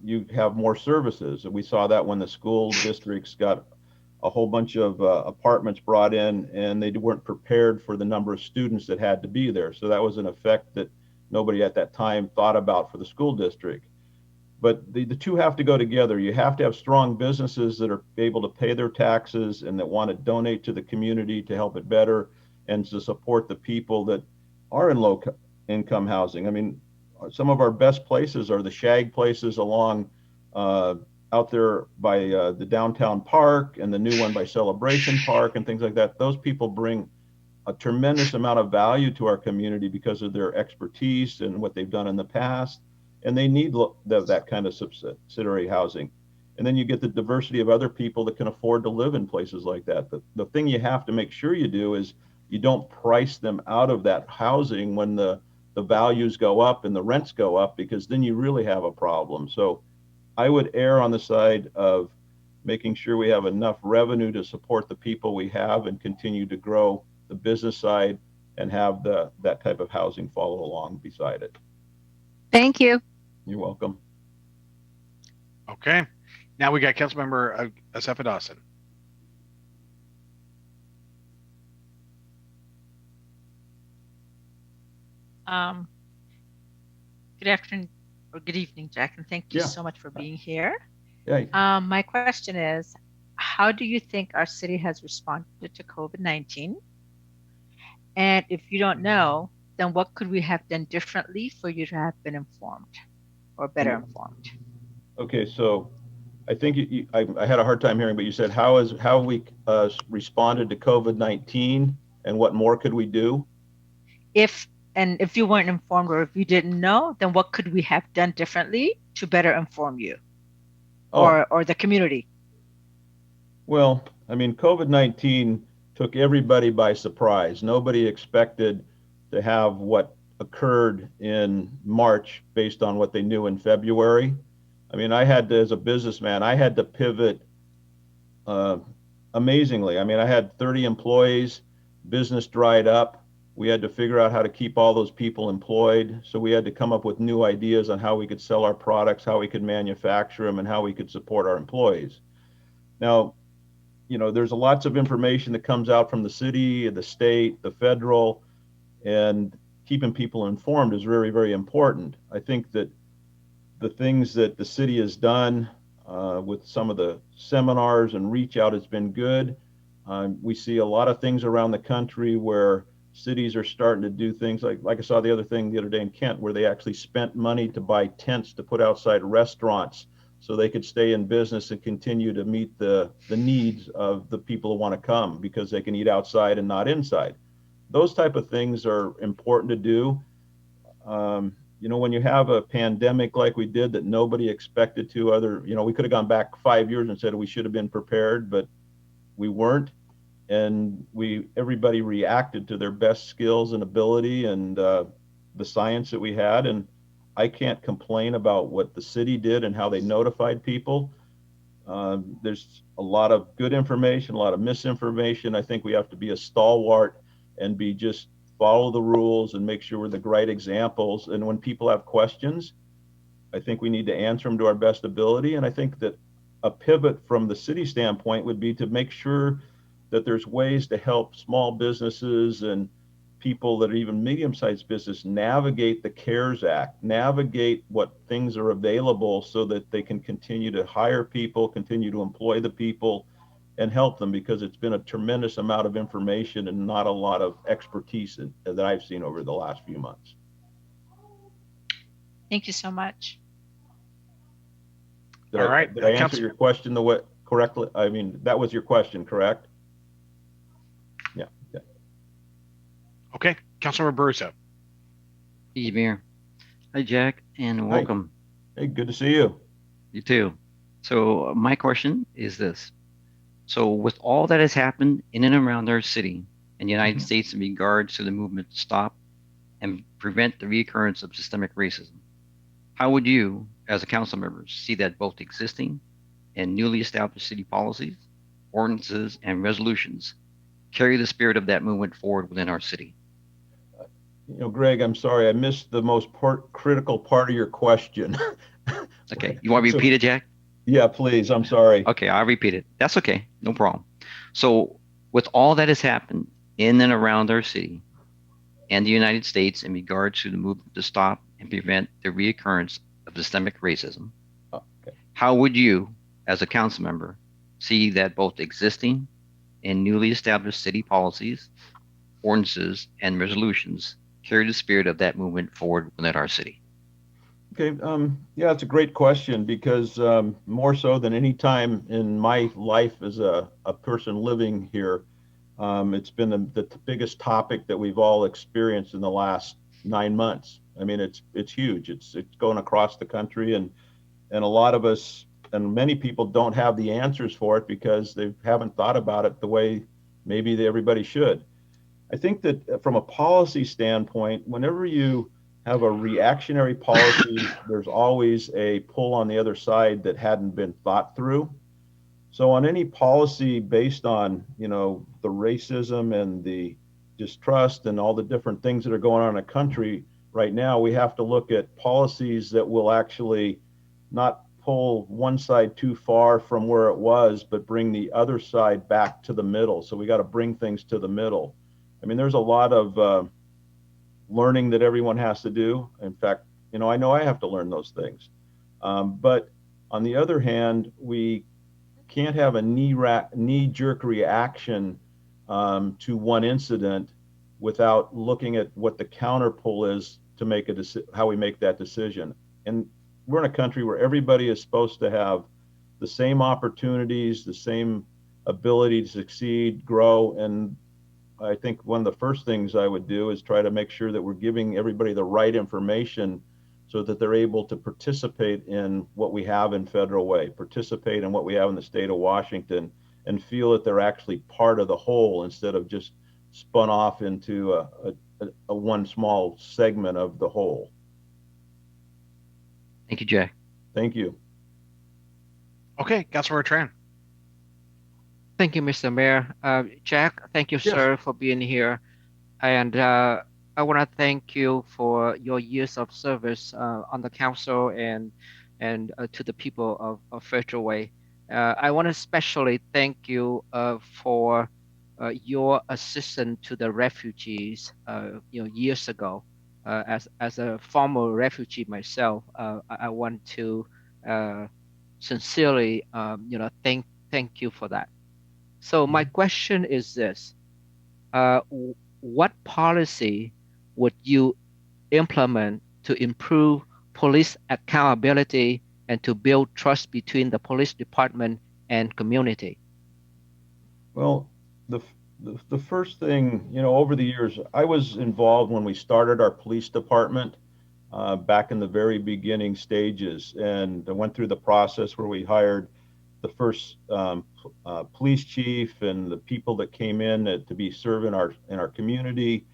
you have more services. We saw that when the school districts got a whole bunch of apartments brought in, and they weren't prepared for the number of students that had to be there. So that was an effect that nobody at that time thought about for the school district. But the two have to go together. You have to have strong businesses that are able to pay their taxes and that want to donate to the community to help it better and to support the people that are in low income housing. I mean, some of our best places are the shag places along out there by the downtown park, and the new one by Celebration Park and things like that. Those people bring a tremendous amount of value to our community because of their expertise and what they've done in the past. And they need that kind of subsidiary housing. And then you get the diversity of other people that can afford to live in places like that. The thing you have to make sure you do is you don't price them out of that housing when the values go up and the rents go up, because then you really have a problem. So I would err on the side of making sure we have enough revenue to support the people we have and continue to grow the business side and have that type of housing follow along beside it. Thank you. You're welcome. Okay. Now we got Councilmember Asefa Dawson. Good afternoon or good evening, Jack, and thank you Yeah. so much for being here. Yeah. My question is, how do you think our city has responded to COVID-19? And if you don't know, then what could we have done differently for you to have been informed or better informed? Okay, so I think I had a hard time hearing, but you said how we responded to COVID-19 and what more could we do? If you weren't informed or if you didn't know, then what could we have done differently to better inform you or the community? Well, I mean, COVID-19 took everybody by surprise. Nobody expected to have what occurred in March based on what they knew in February. I mean, as a businessman, I had to pivot amazingly. I mean, I had 30 employees, business dried up. We had to figure out how to keep all those people employed. So we had to come up with new ideas on how we could sell our products, how we could manufacture them, and how we could support our employees. Now, there's lots of information that comes out from the city, the state, the federal, and keeping people informed is very, very important. I think that the things that the city has done with some of the seminars and reach out has been good. We see a lot of things around the country where cities are starting to do things like I saw the other day in Kent, where they actually spent money to buy tents to put outside restaurants so they could stay in business and continue to meet the needs of the people who want to come because they can eat outside and not inside. Those type of things are important to do. When you have a pandemic like we did that nobody expected to, we could have gone back 5 years and said we should have been prepared, but we weren't. And everybody reacted to their best skills and ability and the science that we had. And I can't complain about what the city did and how they notified people. There's a lot of good information, a lot of misinformation. I think we have to be a stalwart and just follow the rules and make sure we're the right examples. And when people have questions, I think we need to answer them to our best ability. And I think that a pivot from the city standpoint would be to make sure that there's ways to help small businesses and people that are even medium-sized business navigate the CARES Act, navigate what things are available so that they can continue to hire people, continue to employ the people, and help them, because it's been a tremendous amount of information and not a lot of expertise that I've seen over the last few months. Thank you so much. Did I answer your question correctly? I mean, that was your question, correct? Yeah. Okay, Councilmember Burza. Hey, Mayor. Hi, Jack, and welcome. Hey, good to see you. You too. So my question is this. So with all that has happened in and around our city and the United States in regards to the movement to stop and prevent the reoccurrence of systemic racism, how would you, as a council member, see that both existing and newly established city policies, ordinances, and resolutions carry the spirit of that movement forward within our city? Greg, I'm sorry, I missed the most critical part of your question. Okay. You want to repeat it, Jack? Yeah, please. I'm sorry. Okay, I'll repeat it. That's okay. No problem. So, with all that has happened in and around our city and the United States in regards to the movement to stop and prevent the reoccurrence of systemic racism, Okay. how would you, as a council member, see that both existing and newly established city policies, ordinances, and resolutions carry the spirit of that movement forward within our city? Okay. Yeah, it's a great question because more so than any time in my life as a person living here, it's been the biggest topic that we've all experienced in the last 9 months. I mean, it's huge. It's going across the country, and a lot of us and many people don't have the answers for it because they haven't thought about it the way maybe everybody should. I think that from a policy standpoint, whenever you have a reactionary policy, there's always a pull on the other side that hadn't been thought through. So on any policy based on, the racism and the distrust and all the different things that are going on in the country right now, we have to look at policies that will actually not pull one side too far from where it was, but bring the other side back to the middle. So we got to bring things to the middle. I mean, there's a lot of learning that everyone has to do. In fact, I know I have to learn those things. But on the other hand, we can't have a knee-jerk reaction to one incident without looking at what the counter pull is to make how we make that decision. And we're in a country where everybody is supposed to have the same opportunities, the same ability to succeed, grow, and I think one of the first things I would do is try to make sure that we're giving everybody the right information so that they're able to participate in what we have in Federal Way, participate in what we have in the state of Washington, and feel that they're actually part of the whole instead of just spun off into a one small segment of the whole. Thank you, Jay. Thank you. Okay, Councilmember Tran. Thank you, Mr. Mayor. Jack, thank you, Yes. sir, for being here. And I want to thank you for your years of service on the council and to the people of Federal Way. I want to especially thank you for your assistance to the refugees, years ago. As a former refugee myself, I want to sincerely, thank you for that. So my question is this: what policy would you implement to improve police accountability and to build trust between the police department and community? Well, the first thing, over the years, I was involved when we started our police department back in the very beginning stages, and I went through the process where we hired the first police chief and the people that came in to be serving in our community,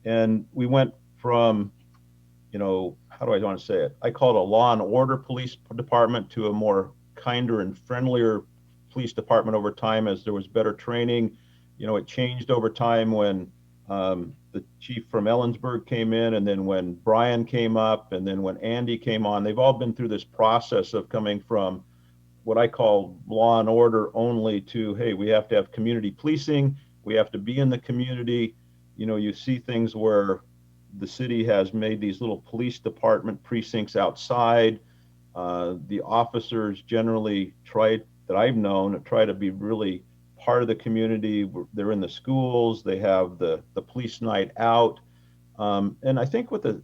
and we went from, how do I want to say it? I call it a law and order police department to a more kinder and friendlier police department over time as there was better training. It changed over time when the chief from Ellensburg came in, and then when Brian came up, and then when Andy came on. They've all been through this process of coming from what I call law and order only to, hey, we have to have community policing. We have to be in the community. You see things where the city has made these little police department precincts outside. The officers generally that I've known try to be really part of the community. They're in the schools. They have the police night out. And I think what the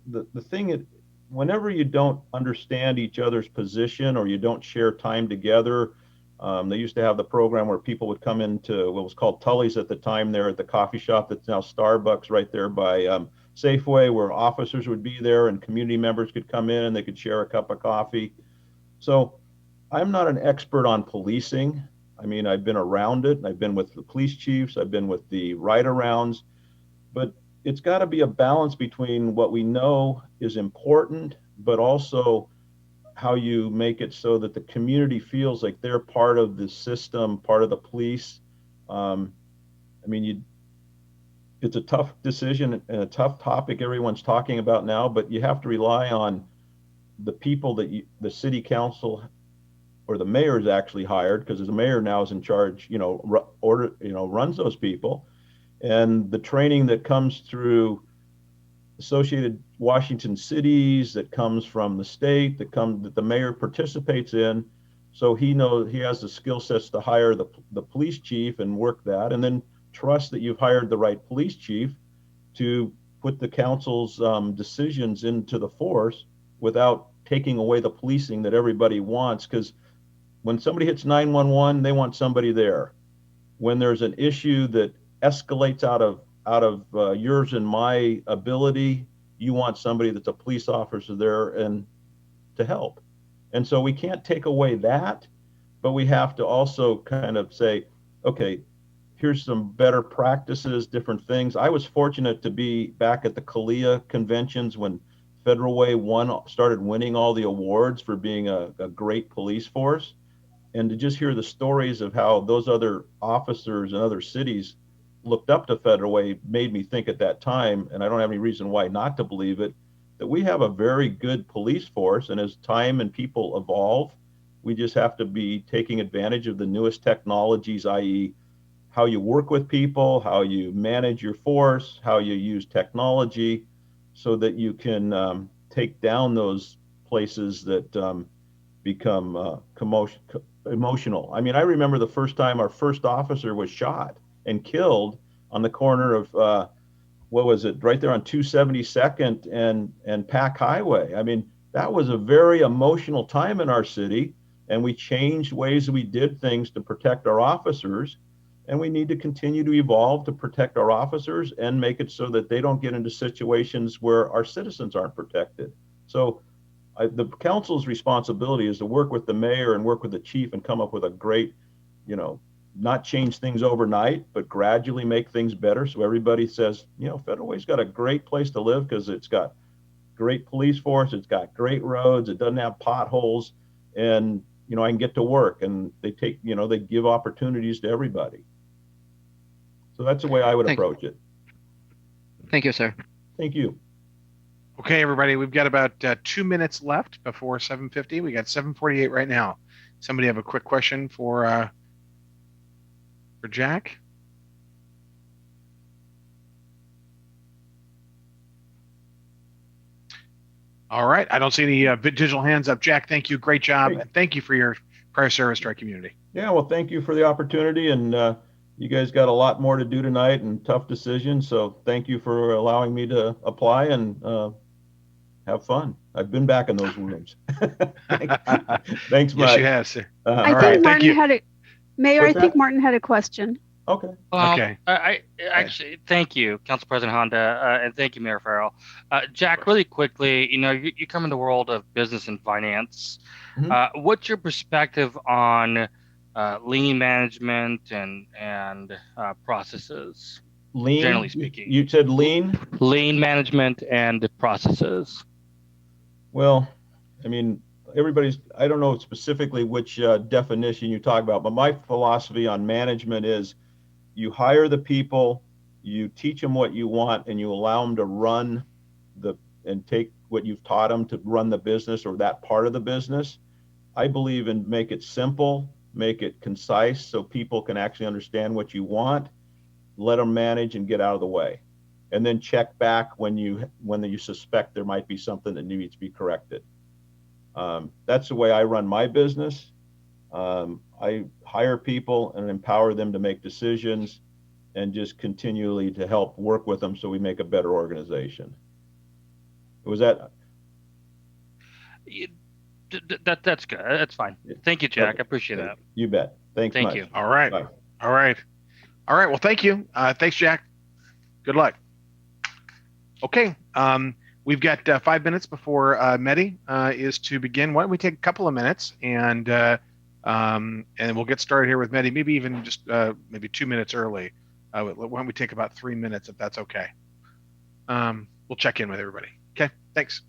thing, whenever you don't understand each other's position or you don't share time together, they used to have the program where people would come into what was called Tully's at the time there at the coffee shop that's now Starbucks right there by Safeway, where officers would be there and community members could come in and they could share a cup of coffee. So I'm not an expert on policing. I mean, I've been around it. I've been with the police chiefs. I've been with the ride-arounds. But it's got to be a balance between what we know is important, but also how you make it so that the community feels like they're part of the system, part of the police. It's a tough decision and a tough topic everyone's talking about now, but you have to rely on the people that the city council or the mayor is actually hired, because the mayor now is in charge, runs those people, and the training that comes through Associated Washington Cities, that comes from the state, that the mayor participates in. So he knows, he has the skill sets to hire the police chief and work that, and then trust that you've hired the right police chief to put the council's decisions into the force without taking away the policing that everybody wants. Because when somebody hits 911, they want somebody there. When there's an issue that escalates out of yours and my ability, you want somebody that's a police officer there and to help. And so we can't take away that, but we have to also kind of say, okay, here's some better practices, different things. I was fortunate to be back at the CALEA conventions when Federal Way started winning all the awards for being a great police force. And to just hear the stories of how those other officers in other cities looked up to Federal Way made me think at that time, and I don't have any reason why not to believe it, that we have a very good police force. And as time and people evolve, we just have to be taking advantage of the newest technologies, i.e., how you work with people, how you manage your force, how you use technology, so that you can take down those places that become emotional. I mean, I remember the first time our first officer was shot and killed on the corner of what was it, right there on 272nd and Pack Highway. I mean, that was a very emotional time in our city, and we changed ways we did things to protect our officers. And we need to continue to evolve to protect our officers and make it so that they don't get into situations where our citizens aren't protected. So the council's responsibility is to work with the mayor and work with the chief and come up with a great, not change things overnight, but gradually make things better. So everybody says, Federal Way's got a great place to live because it's got great police force, it's got great roads, it doesn't have potholes, and I can get to work. And they they give opportunities to everybody. So that's the way I would approach it. Thank you, sir. Thank you. Okay, everybody, we've got about 2 minutes left before 7:50. We got 7:48 right now. Somebody have a quick question for Jack? All right. I don't see any digital hands up. Jack, thank you. Great job. Great. And thank you for your prior service to our community. Yeah, well, thank you for the opportunity. And you guys got a lot more to do tonight and tough decisions. So thank you for allowing me to apply and have fun. I've been back in those rooms. Thanks much. Yes, you have, sir. I think Martin had a Mayor. I think Martin had a question. Okay. Okay. I actually thank you, Council President Honda, and thank you, Mayor Farrell. Jack, really quickly, you come in the world of business and finance. Mm-hmm. What's your perspective on lean management and processes? Lean, generally speaking. You said lean? Lean management and processes. Well, I mean, I don't know specifically which definition you talk about, but my philosophy on management is you hire the people, you teach them what you want, and you allow them to run and take what you've taught them to run the business or that part of the business. I believe in make it simple, make it concise so people can actually understand what you want, let them manage and get out of the way. And then check back when you suspect there might be something that needs to be corrected. That's the way I run my business. I hire people and empower them to make decisions and just continually to help work with them so we make a better organization. Was that? That's good. That's fine. Thank you, Jack. I appreciate that. You bet. Thank you. All right. Bye. All right. Well, thank you. Thanks, Jack. Good luck. Okay. We've got 5 minutes before Mehdi is to begin. Why don't we take a couple of minutes and we'll get started here with Mehdi, maybe even just maybe 2 minutes early. Why don't we take about 3 minutes if that's okay? We'll check in with everybody. Okay, thanks.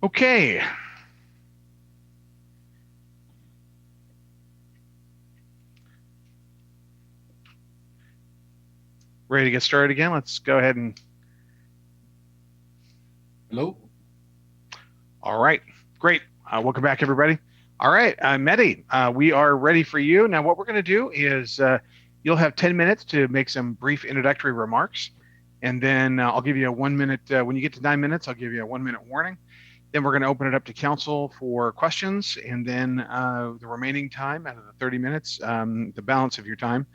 Okay. Ready to get started again? Let's go ahead and. Hello. All right, great. Welcome back, everybody. All right, Mehdi, we are ready for you. Now, what we're going to do is you'll have 10 minutes to make some brief introductory remarks, and then I'll give you a 1 minute. When you get to 9 minutes, I'll give you a 1 minute warning. Then we're going to open it up to council for questions, and then the remaining time out of the 30 minutes, the balance of your time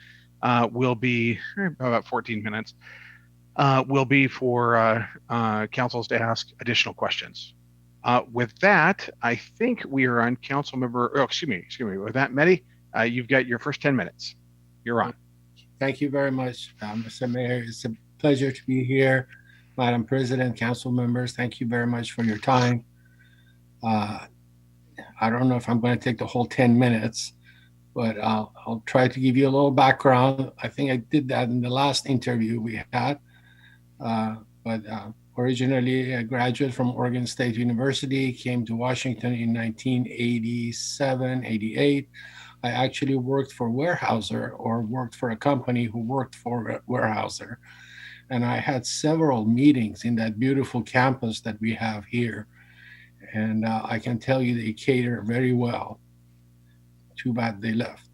will be about 14 minutes, will be for councils to ask additional questions. With that, I think we are on council member, excuse me. With that, Mehdi, you've got your first 10 minutes. You're on. Thank you very much, Mr. Mayor. It's a pleasure to be here. Madam President, council members, thank you very much for your time. I don't know if I'm going to take the whole 10 minutes, but I'll try to give you a little background. I think I did that in the last interview we had. Originally a graduate from Oregon State University, came to Washington in 1987, 88. I actually worked for Weyerhaeuser, or worked for a company who worked for Weyerhaeuser. And I had several meetings in that beautiful campus that we have here. And I can tell you they cater very well. Too bad they left.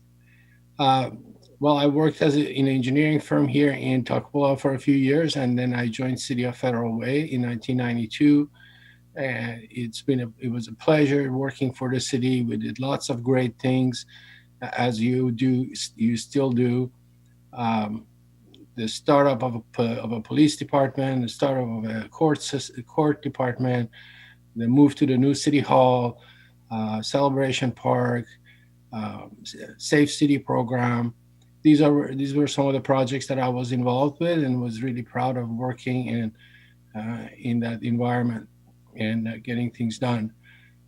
Well, I worked in an engineering firm here in Tukwila for a few years, and then I joined City of Federal Way in 1992. And it was a pleasure working for the city. We did lots of great things, as you still do. The startup of a police department, the startup of a court department, the move to the new city hall, Celebration Park, Safe City program. These were some of the projects that I was involved with, and was really proud of working in that environment and getting things done.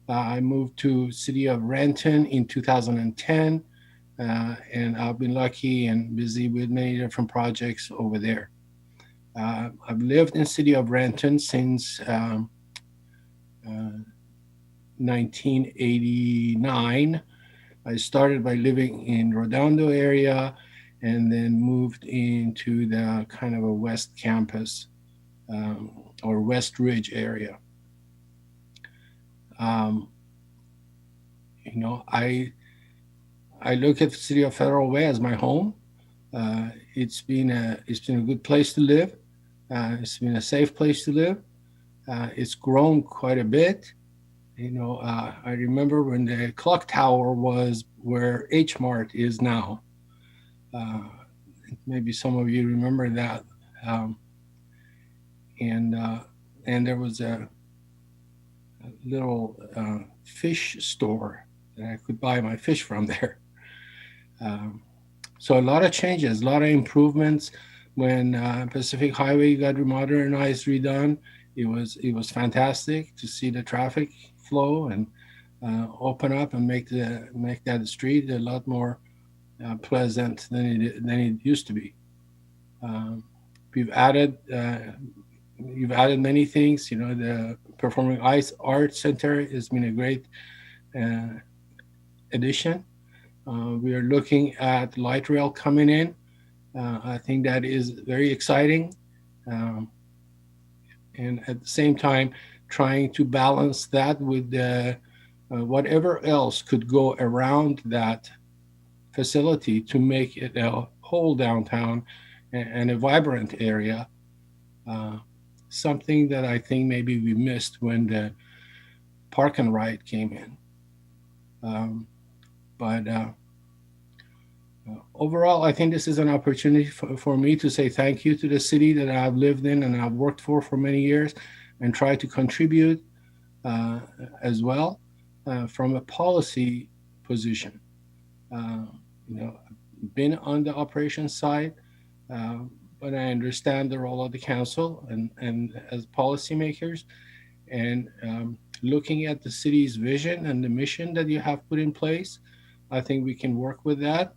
I moved to City of Renton in 2010, and I've been lucky and busy with many different projects over there. I've lived in City of Renton since 1989. I started by living in Redondo area, and then moved into the kind of a West Campus or West Ridge area. I look at the City of Federal Way as my home. It's been a good place to live. It's been a safe place to live. It's grown quite a bit. I remember when the clock tower was where H Mart is now. Maybe some of you remember that. And there was a little fish store that I could buy my fish from there. So a lot of changes, a lot of improvements. When Pacific Highway got modernized, redone, it was fantastic to see the traffic flow and open up and make that street a lot more pleasant than it used to be. You've added many things. The Performing Arts Center has been a great addition. We are looking at light rail coming in. I think that is very exciting. And at the same time, trying to balance that with whatever else could go around that facility to make it a whole downtown and a vibrant area. Something that I think maybe we missed when the Park and Ride came in. Overall, I think this is an opportunity for me to say thank you to the city that I've lived in and I've worked for many years, and try to contribute as well from a policy position. Been on the operations side, but I understand the role of the council and as policymakers, and looking at the city's vision and the mission that you have put in place. I think we can work with that,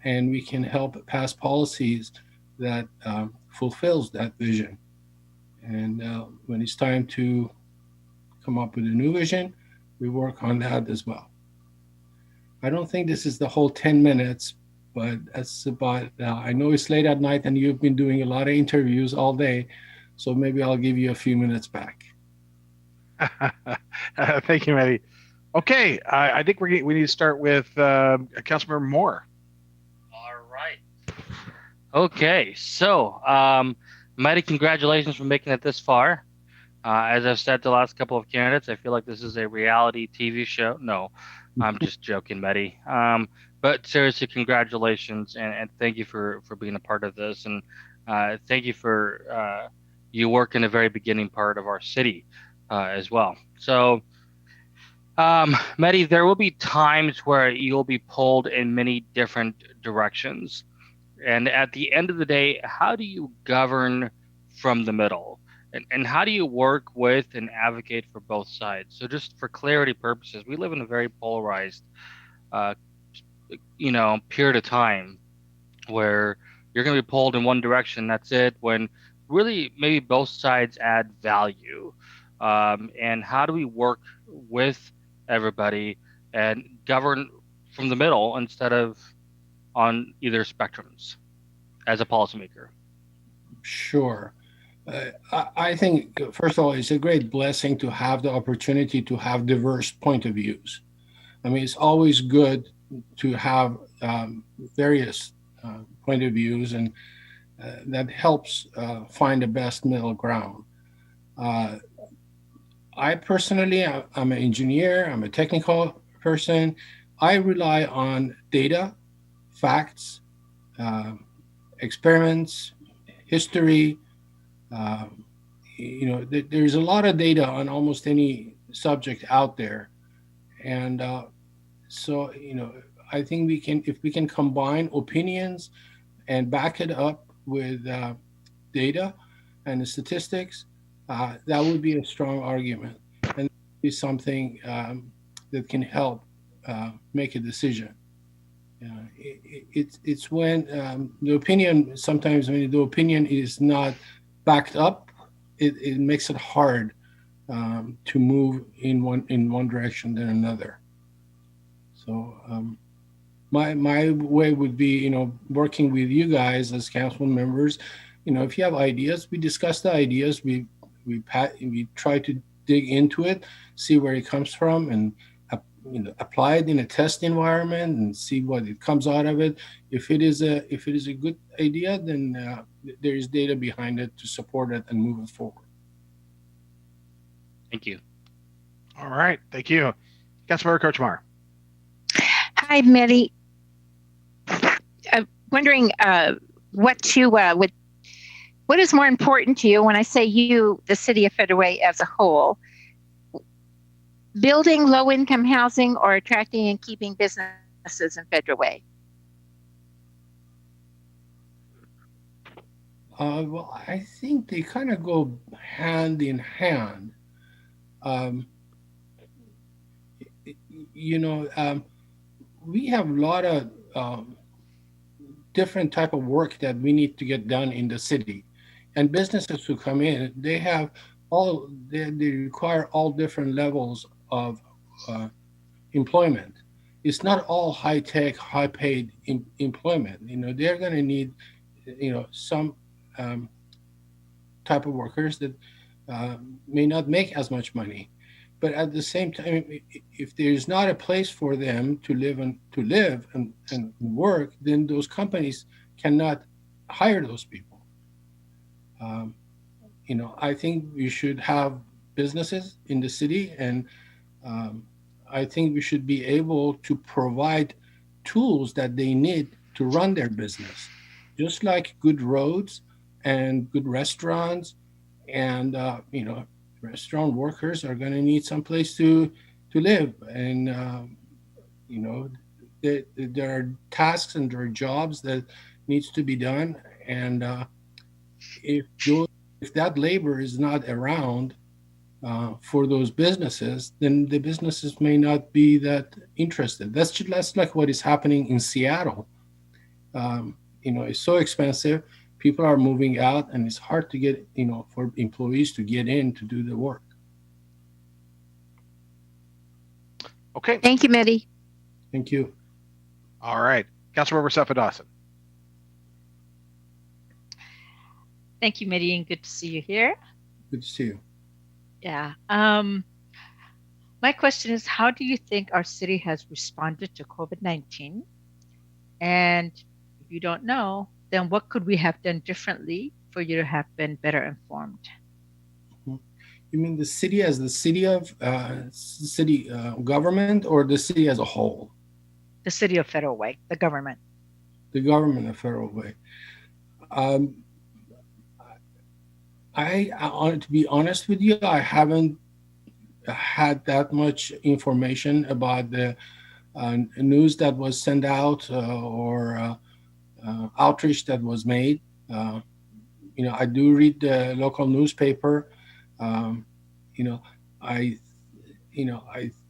and we can help pass policies that fulfills that vision. And when it's time to come up with a new vision, we work on that as well. I don't think this is the whole 10 minutes, but that's about, I know it's late at night and you've been doing a lot of interviews all day, so maybe I'll give you a few minutes back. Thank you, Mehdi. Okay, I think we need to start with Councilmember Moore. All right. Okay, so Mehdi, congratulations for making it this far. As I've said to the last couple of candidates, I feel like this is a reality TV show. No, I'm just joking, Mehdi. But seriously, congratulations, and thank you for being a part of this, and thank you for you work in the very beginning part of our city as well. So, Mehdi, there will be times where you'll be pulled in many different directions, and at the end of the day, how do you govern from the middle? And how do you work with and advocate for both sides? So just for clarity purposes, we live in a very polarized, period of time where you're going to be pulled in one direction. That's it. When really maybe both sides add value. And how do we work with everybody and govern from the middle instead of on either spectrums as a policymaker? Sure. I think, first of all, it's a great blessing to have the opportunity to have diverse point of views. I mean, it's always good to have various point of views, and that helps find the best middle ground. I personally, I'm an engineer, I'm a technical person. I rely on data, facts, experiments, history. There's a lot of data on almost any subject out there, and so I think if we can combine opinions and back it up with data and statistics, that would be a strong argument, and be something that can help make a decision. It's when the opinion, sometimes when the opinion is not backed up, it makes it hard to move in one direction than another. So my way would be, working with you guys as council members. If you have ideas, we discuss the ideas. We try to dig into it, see where it comes from, and apply it in a test environment and see what it comes out of it. If it is a good idea, then there is data behind it to support it and move it forward. Thank you. All right, thank you, Councilmember Kochmar. Hi, Mehdi. I'm wondering what is more important to you when I say you, the city of Federal Way as a whole? Building low-income housing or attracting and keeping businesses in Federal Way? Well, I think they kind of go hand in hand. We have a lot of different type of work that we need to get done in the city, and businesses who come in, they require all different levels of employment. It's not all high-tech, high-paid employment. They're going to need, some type of workers that may not make as much money. But at the same time, if there's not a place for them to live and work, then those companies cannot hire those people. I think we should have businesses in the city, and I think we should be able to provide tools that they need to run their business, just like good roads and good restaurants, and restaurant workers are going to need some place to live, and there are tasks and there are jobs that needs to be done, and if that labor is not around for those businesses, then the businesses may not be that interested. That's like what is happening in Seattle. It's so expensive. People are moving out, and it's hard to get, for employees to get in to do the work. Okay. Thank you, Mitty. Thank you. All right. Councilmember Cepheus-Dawson. Thank you, Mitty, and good to see you here. Good to see you. Yeah. My question is, how do you think our city has responded to COVID-19? And if you don't know, then what could we have done differently for you to have been better informed? You mean the city as the city of city government, or the city as a whole? The city of Federal Way, the government. The government of Federal Way. To be honest with you, I haven't had that much information about the news that was sent out or outreach that was made. I do read the local newspaper. I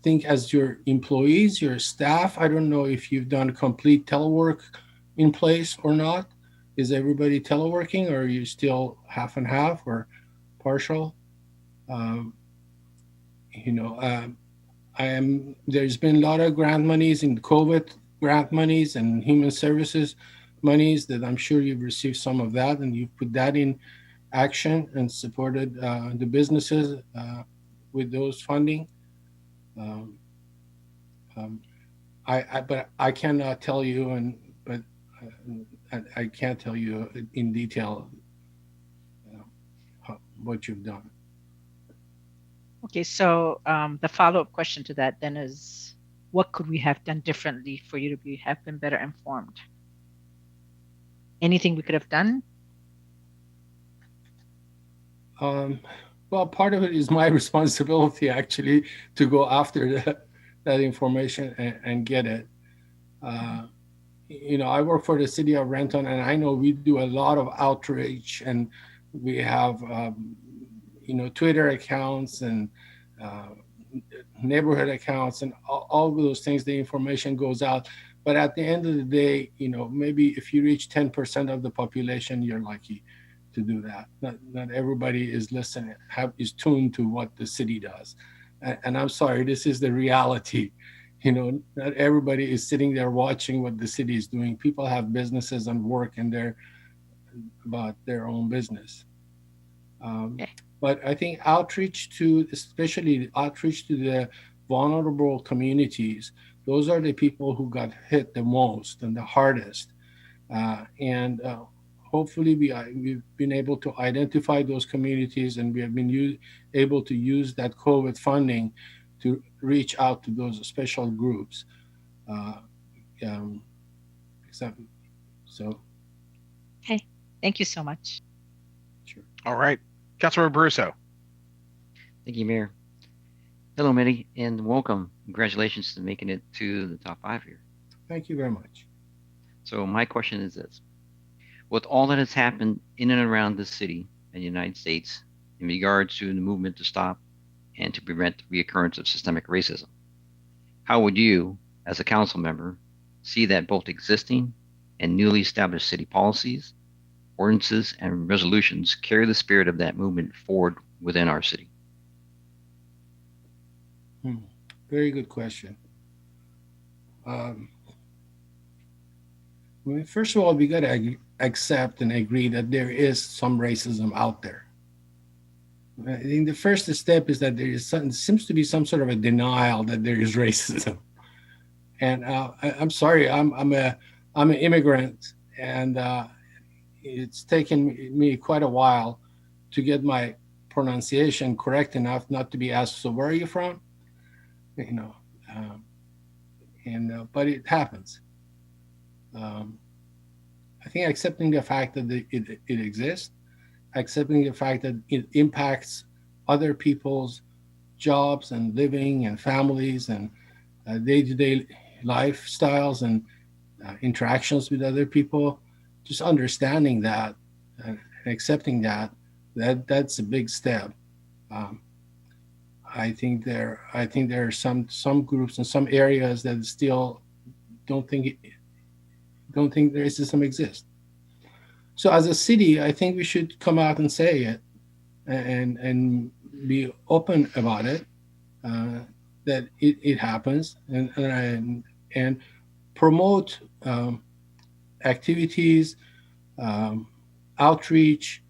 think as your employees, your staff, I don't know if you've done complete telework in place or not. Is everybody teleworking, or are you still half and half or partial? There's been a lot of grant monies in COVID grant monies and human services monies that I'm sure you've received some of that, and you've put that in action and supported the businesses with those funding. But I cannot tell you, I can't tell you in detail what you've done. Okay, so the follow-up question to that then is, what could we have done differently for you to have been better informed? Anything we could have done? Well, part of it is my responsibility actually to go after that information and get it. I work for the city of Renton, and I know we do a lot of outreach, and we have Twitter accounts and neighborhood accounts and all of those things. The information goes out, but at the end of the day, maybe if you reach 10% of the population, you're lucky to do that. Not everybody is listening, is tuned to what the city does. And I'm sorry, this is the reality. Not everybody is sitting there watching what the city is doing. People have businesses and work, and they're about their own business. But I think especially outreach to the vulnerable communities, those are the people who got hit the most and the hardest. And hopefully we've been able to identify those communities, and we have been able to use that COVID funding to reach out to those special groups. Okay, thank you so much. Sure. All right. Councilmember Brusso. Thank you, Mayor. Hello, Mitty, and welcome. Congratulations to making it to the top 5 here. Thank you very much. So my question is this. With all that has happened in and around the city and the United States in regards to the movement to stop and to prevent the reoccurrence of systemic racism, how would you, as a council member, see that both existing and newly established city policies, ordinances, and resolutions carry the spirit of that movement forward within our city? Very good question. First of all, we got to accept and agree that there is some racism out there. I think the first step is that seems to be some sort of a denial that there is racism. And I'm sorry, I'm an immigrant, and it's taken me quite a while to get my pronunciation correct enough not to be asked, so where are you from? But it happens. I think accepting the fact that it exists, accepting the fact that it impacts other people's jobs and living and families and day-to-day lifestyles and interactions with other people, just understanding that and accepting that's a big step. I think there are some groups and some areas that still don't think racism exists. So as a city, I think we should come out and say it and be open about it. that it happens, and promote activities, outreach,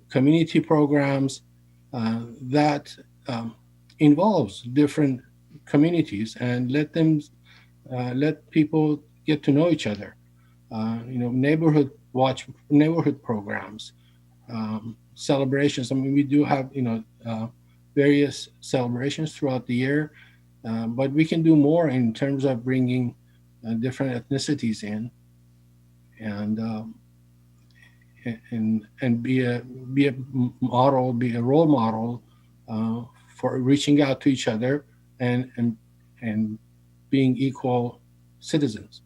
community programs that involves different communities, and let people get to know each other. Neighborhood programs, celebrations. I mean, we do have various celebrations throughout the year, but we can do more in terms of bringing different ethnicities in, and be a model, be a role model for reaching out to each other and being equal citizens.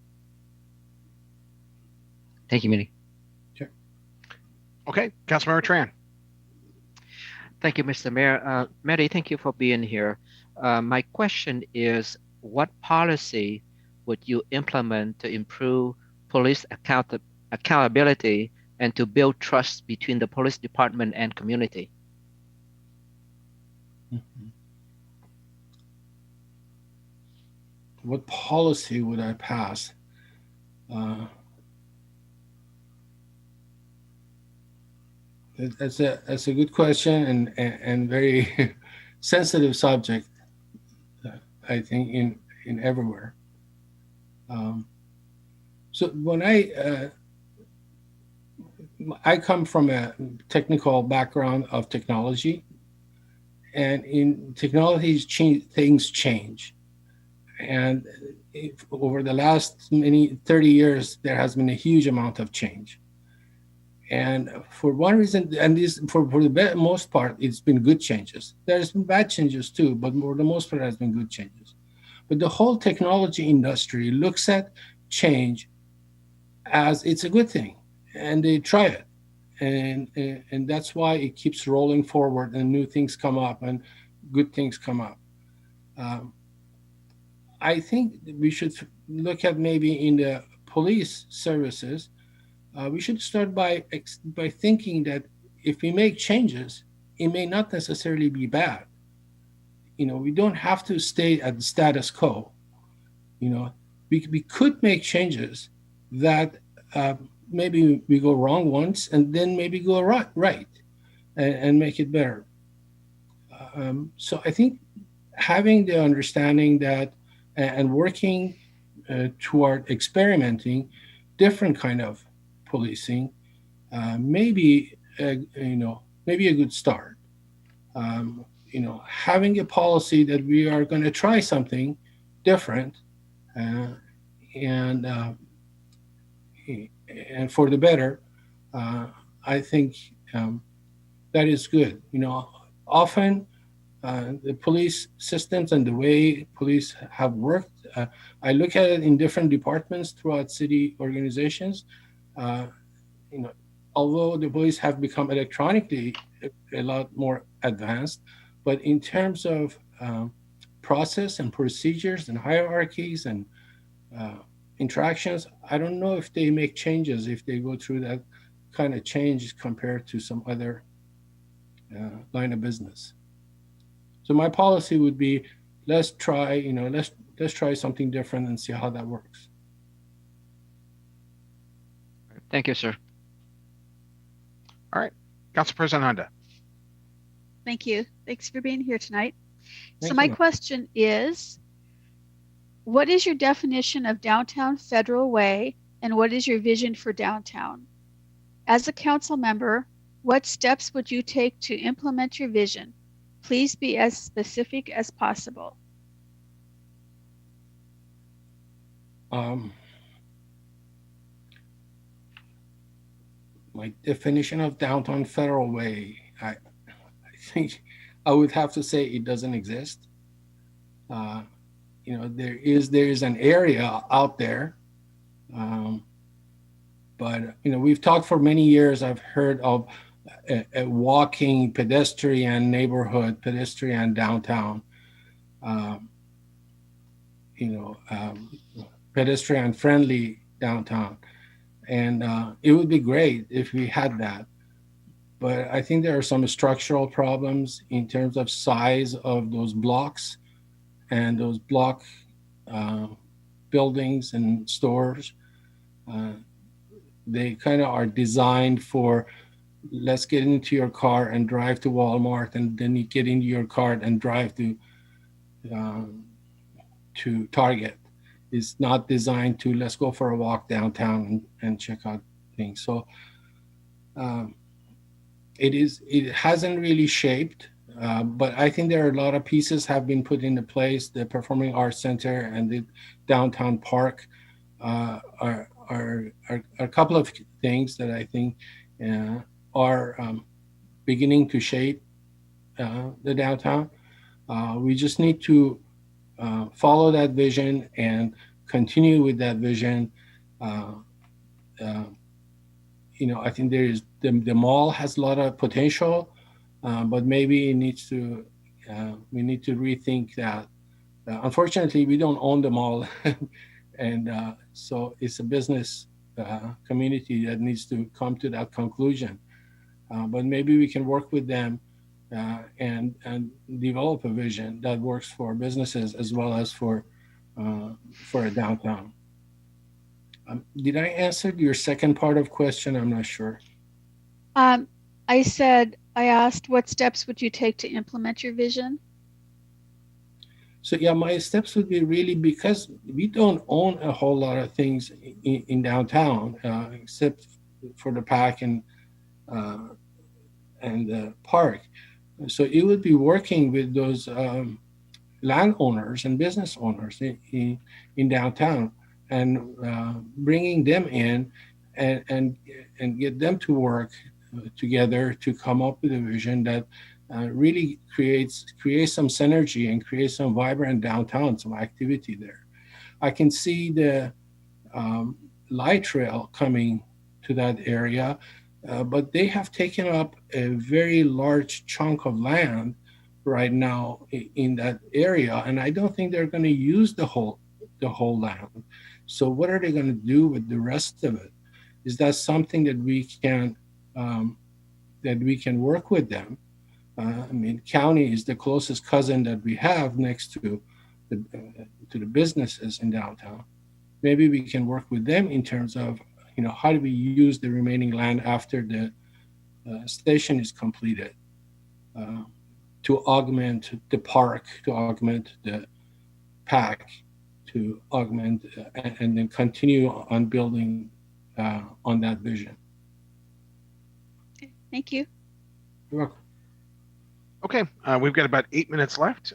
Thank you, Minnie. Sure. Okay, Councilmember Tran. Thank you, Mr. Mayor. Mary, thank you for being here. My question is, what policy would you implement to improve police accountability and to build trust between the police department and community? What policy would I pass? That's a good question, and very sensitive subject, I think, in everywhere. So when I come from a technical background of technology, and in technology things change. And over the last 30 years, there has been a huge amount of change. And for one reason, and this for the most part, it's been good changes. There's been bad changes too, but for the most part, it has been good changes. But the whole technology industry looks at change as it's a good thing, and they try it. And that's why it keeps rolling forward, and new things come up and good things come up. I think we should look at maybe in the police services, we should start by thinking that if we make changes, it may not necessarily be bad. We don't have to stay at the status quo. We could make changes that maybe we go wrong once and then maybe go right and make it better. So I think having the understanding that and working toward experimenting different kind of policing maybe a good start. Having a policy that we are going to try something different and for the better, I think that is good. Often the police systems and the way police have worked, I look at it in different departments throughout city organizations. Although the police have become electronically a lot more advanced, but in terms of process and procedures and hierarchies and interactions, I don't know if they make changes, if they go through that kind of change compared to some other line of business. So my policy would be, let's try something different and see how that works. Thank you, sir. All right, Council President Honda. Thank you. Thanks for being here tonight. Thank So my you. question is, what is your definition of downtown Federal Way, and what is your vision for downtown? As a council member, what steps would you take to implement your vision? Please be as specific as possible. My definition of downtown Federal Way, I think I would have to say it doesn't exist. There is an area out there, but we've talked for many years. I've heard of a walking pedestrian neighborhood, pedestrian downtown, pedestrian friendly downtown. And it would be great if we had that. But I think there are some structural problems in terms of size of those blocks and those block buildings and stores, they kind of are designed for, let's get into your car and drive to Walmart, and then you get into your car and drive to Target. It's not designed to, let's go for a walk downtown and check out things. So it hasn't really shaped, but I think there are a lot of pieces have been put into place. The Performing Arts Center and the downtown park are a couple of things that I think are beginning to shape the downtown. We just need to follow that vision and continue with that vision. I think there is the mall has a lot of potential, but maybe it needs to we need to rethink that. Unfortunately, we don't own the mall, and so it's a business community that needs to come to that conclusion. But maybe we can work with them and develop a vision that works for businesses as well as for a downtown. Did I answer your second part of question? I'm not sure. I asked, what steps would you take to implement your vision? So yeah, my steps would be really, because we don't own a whole lot of things in downtown, except for the park and the park. So it would be working with those landowners and business owners in downtown, and bringing them in and get them to work together to come up with a vision that really creates some synergy and creates some vibrant downtown, some activity there. I can see the light trail coming to that area, but they have taken up a very large chunk of land right now in that area, and I don't think they're going to use the whole land. So what are they going to do with the rest of it? Is that something that we can work with them? County is the closest cousin that we have next to the businesses in downtown. Maybe we can work with them in terms of, how do we use the remaining land after the station is completed to augment the park, to augment the pack, to augment and then continue on building on that vision. Okay, thank you. You're welcome. Okay, we've got about 8 minutes left.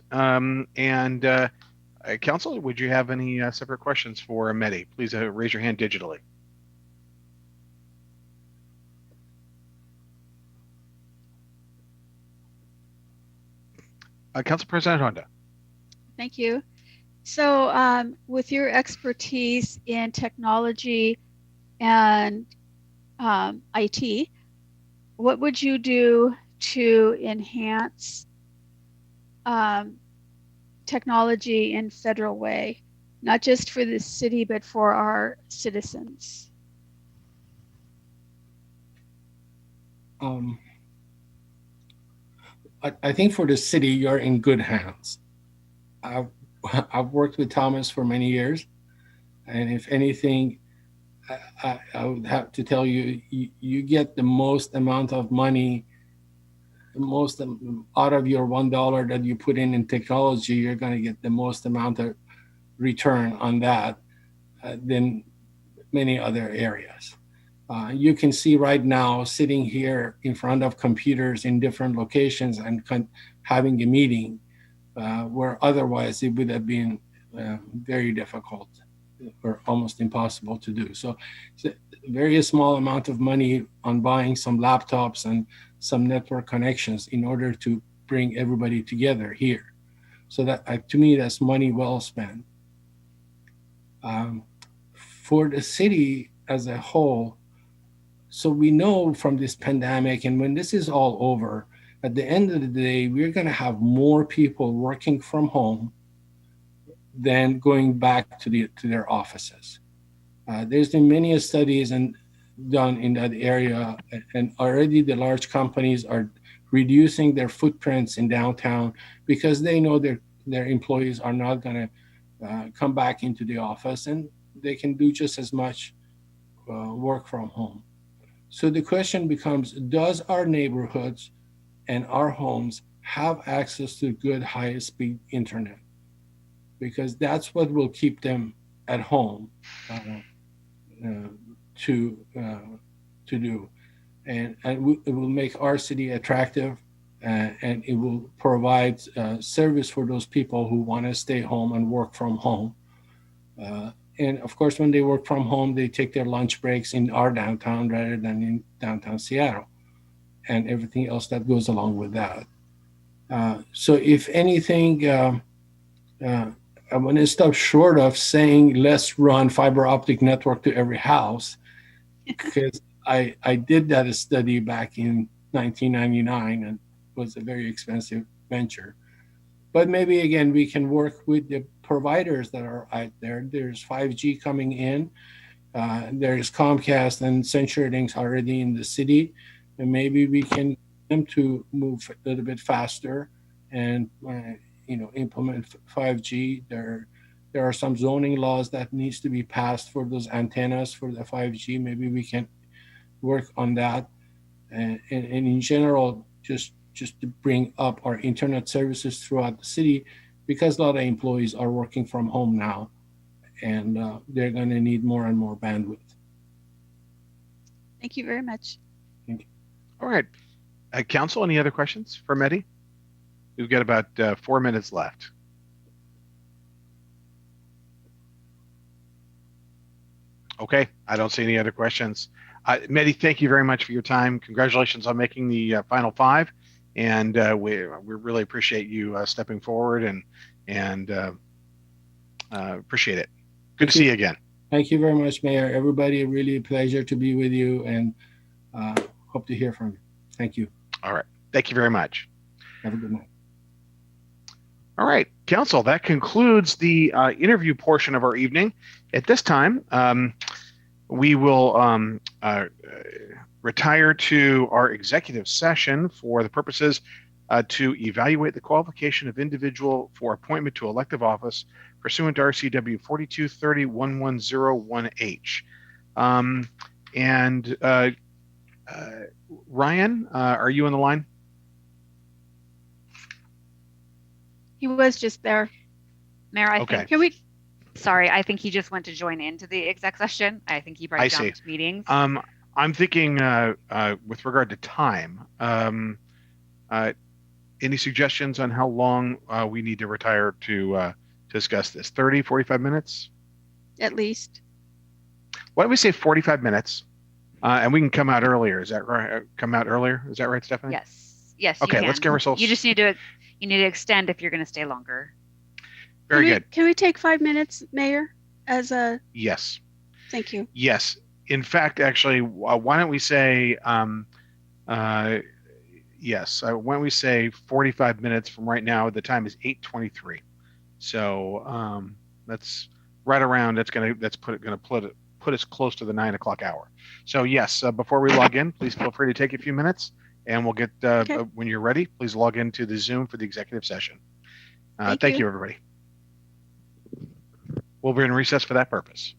Council, would you have any separate questions for Mehdi? Please raise your hand digitally. Council President Honda. Thank you. So with your expertise in technology and IT, what would you do to enhance technology in Federal Way, not just for the city, but for our citizens? I think for the city, you're in good hands. I've worked with Thomas for many years, and if anything, I would have to tell you, you get the most amount of money, the most out of your $1 that you put in technology, you're going to get the most amount of return on that than many other areas. You can see right now, sitting here in front of computers in different locations and having a meeting where otherwise it would have been very difficult or almost impossible to do. So it's a very small amount of money on buying some laptops and some network connections in order to bring everybody together here. So that, to me, that's money well spent. For the city as a whole, so we know from this pandemic, and when this is all over, at the end of the day, we're going to have more people working from home than going back to their offices. There's been many studies done in that area, and already the large companies are reducing their footprints in downtown because they know their employees are not going to come back into the office, and they can do just as much work from home. So the question becomes, does our neighborhoods and our homes have access to good high-speed internet? Because that's what will keep them at home to do. And it will make our city attractive, and it will provide service for those people who want to stay home and work from home. And of course, when they work from home, they take their lunch breaks in our downtown rather than in downtown Seattle, and everything else that goes along with that. So if anything, I'm going to stop short of saying let's run fiber optic network to every house, because I did that study back in 1999, and it was a very expensive venture. But maybe, again, we can work with the providers that are out there. There's 5G coming in. There's Comcast and CenturyLinks already in the city. And maybe we can get them to move a little bit faster and implement 5G. There are some zoning laws that needs to be passed for those antennas for the 5G. Maybe we can work on that. And in general, just to bring up our internet services throughout the city, because a lot of employees are working from home now, and they're going to need more and more bandwidth. Thank you very much. Thank you. All right. Council, any other questions for Mehdi? We've got about 4 minutes left. Okay, I don't see any other questions. Mehdi, thank you very much for your time. Congratulations on making the final 5. And we really appreciate you stepping forward and appreciate it. Good to see you again. Thank you very much, Mayor. Everybody, really a pleasure to be with you, and hope to hear from you. Thank you. All right. Thank you very much. Have a good night. All right, Council, that concludes the interview portion of our evening. At this time, we will retire to our executive session for the purposes to evaluate the qualification of individual for appointment to elective office pursuant to RCW 42301101H. Ryan, are you on the line? He was just there. Mayor, I Okay. think. Can we? Sorry, I think he just went to join into the exec session. I think he probably jumped meetings. I'm thinking with regard to time, any suggestions on how long we need to retire to discuss this? 30, 45 minutes? At least. Why don't we say 45 minutes? And we can come out earlier. Is that right? Come out earlier? Is that right, Stephanie? Yes. Yes. Okay, you can. let's give ourselves. You just need to extend if you're going to stay longer. Very good. Can we take 5 minutes, Mayor? As a. Yes. Thank you. Yes. In fact, actually, why don't we say yes? Why don't we say 45 minutes from right now? The time is 8:23. So that's right around. That's gonna put us close to the 9 o'clock hour. So yes, before we log in, please feel free to take a few minutes, and we'll get when you're ready. Please log into the Zoom for the executive session. Thank you, everybody. We'll be in recess for that purpose.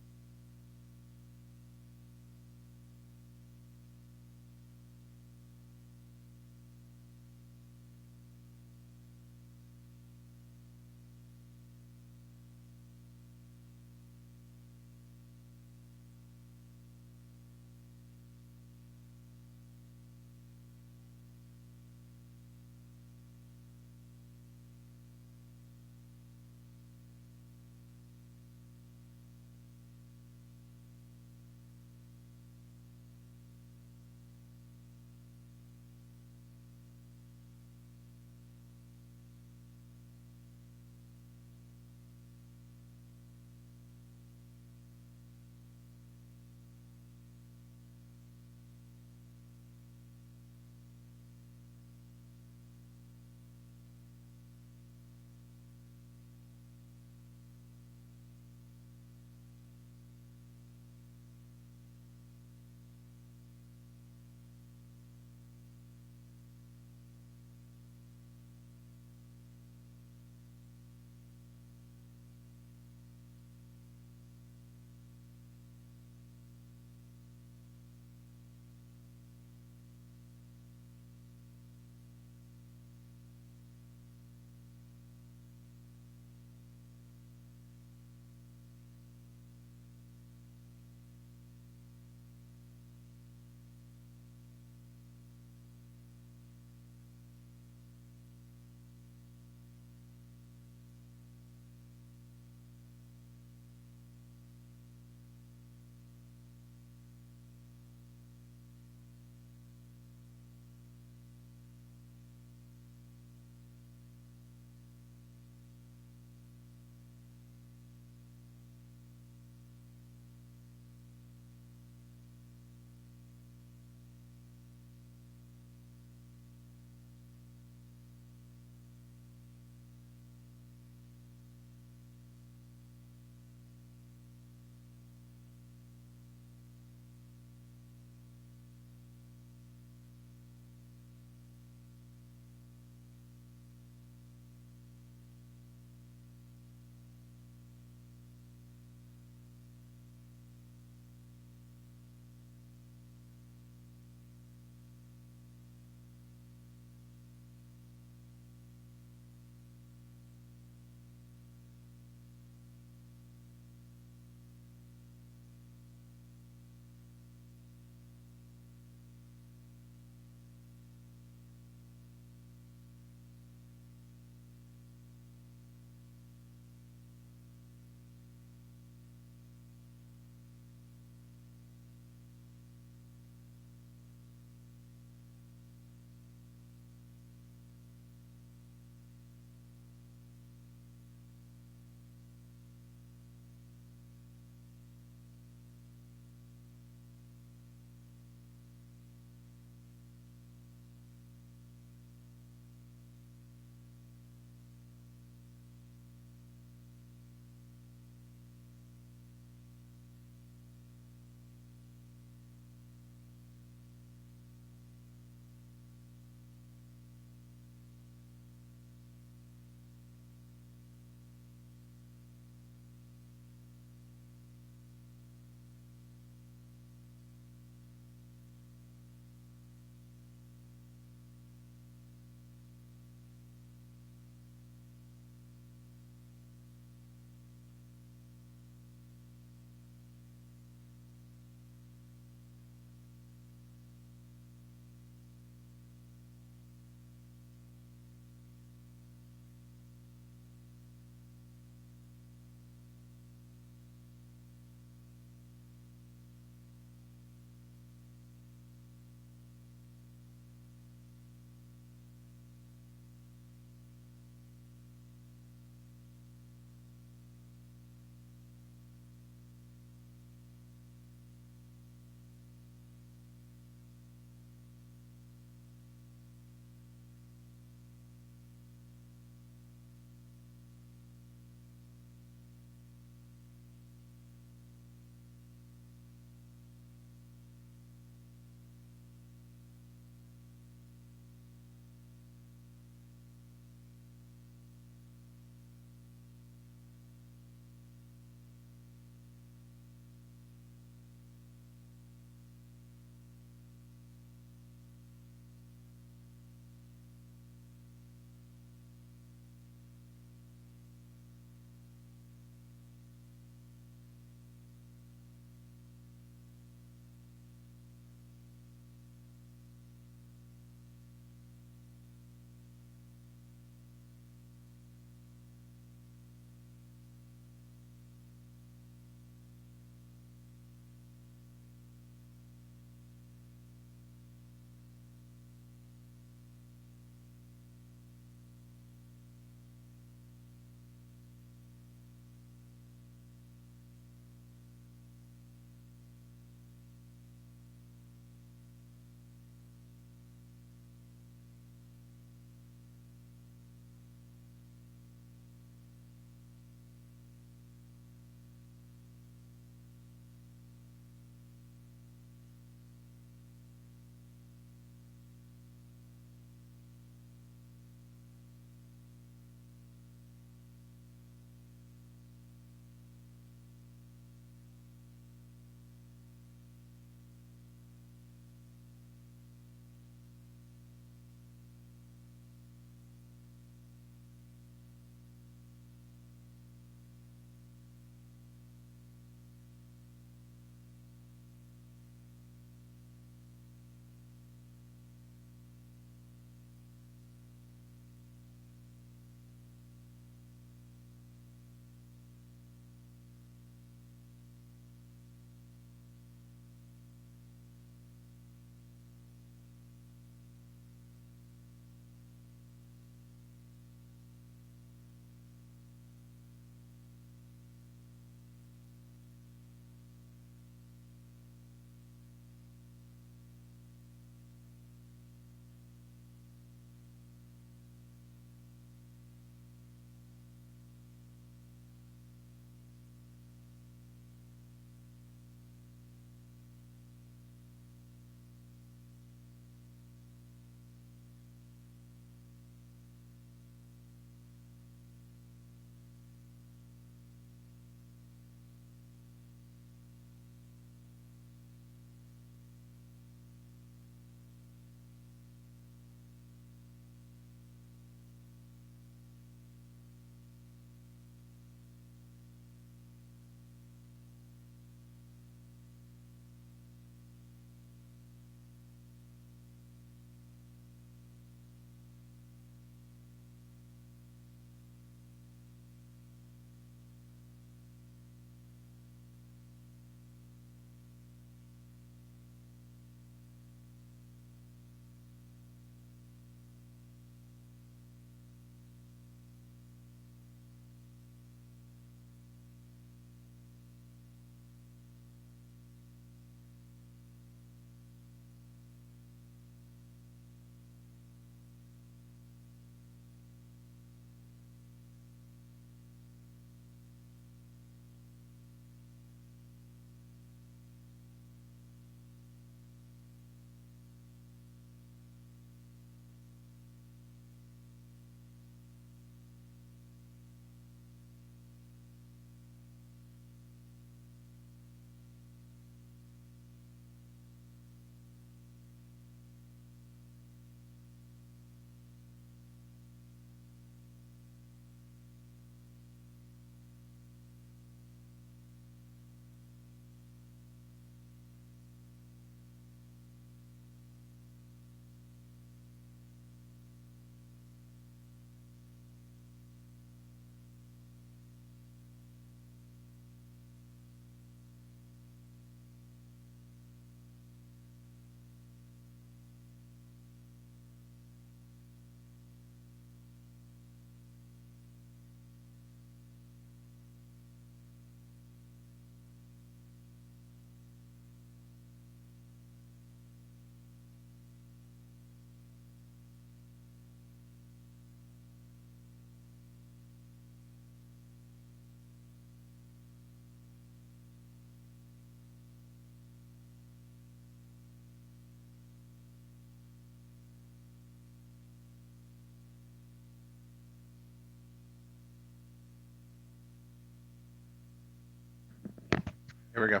There we go.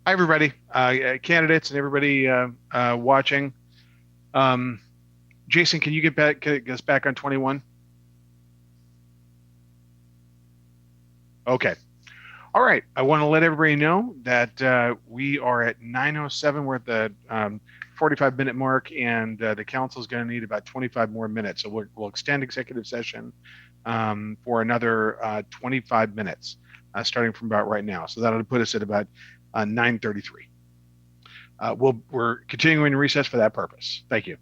Hi, everybody, candidates and everybody watching. Jason, can you get us back on 21? Okay. All right. I want to let everybody know that we are at 9:07. We're at the 45-minute mark, and the council is going to need about 25 more minutes. So we'll extend executive session for another 25 minutes, starting from about right now. So that'll put us at about 9:33. We're continuing to recess for that purpose. Thank you.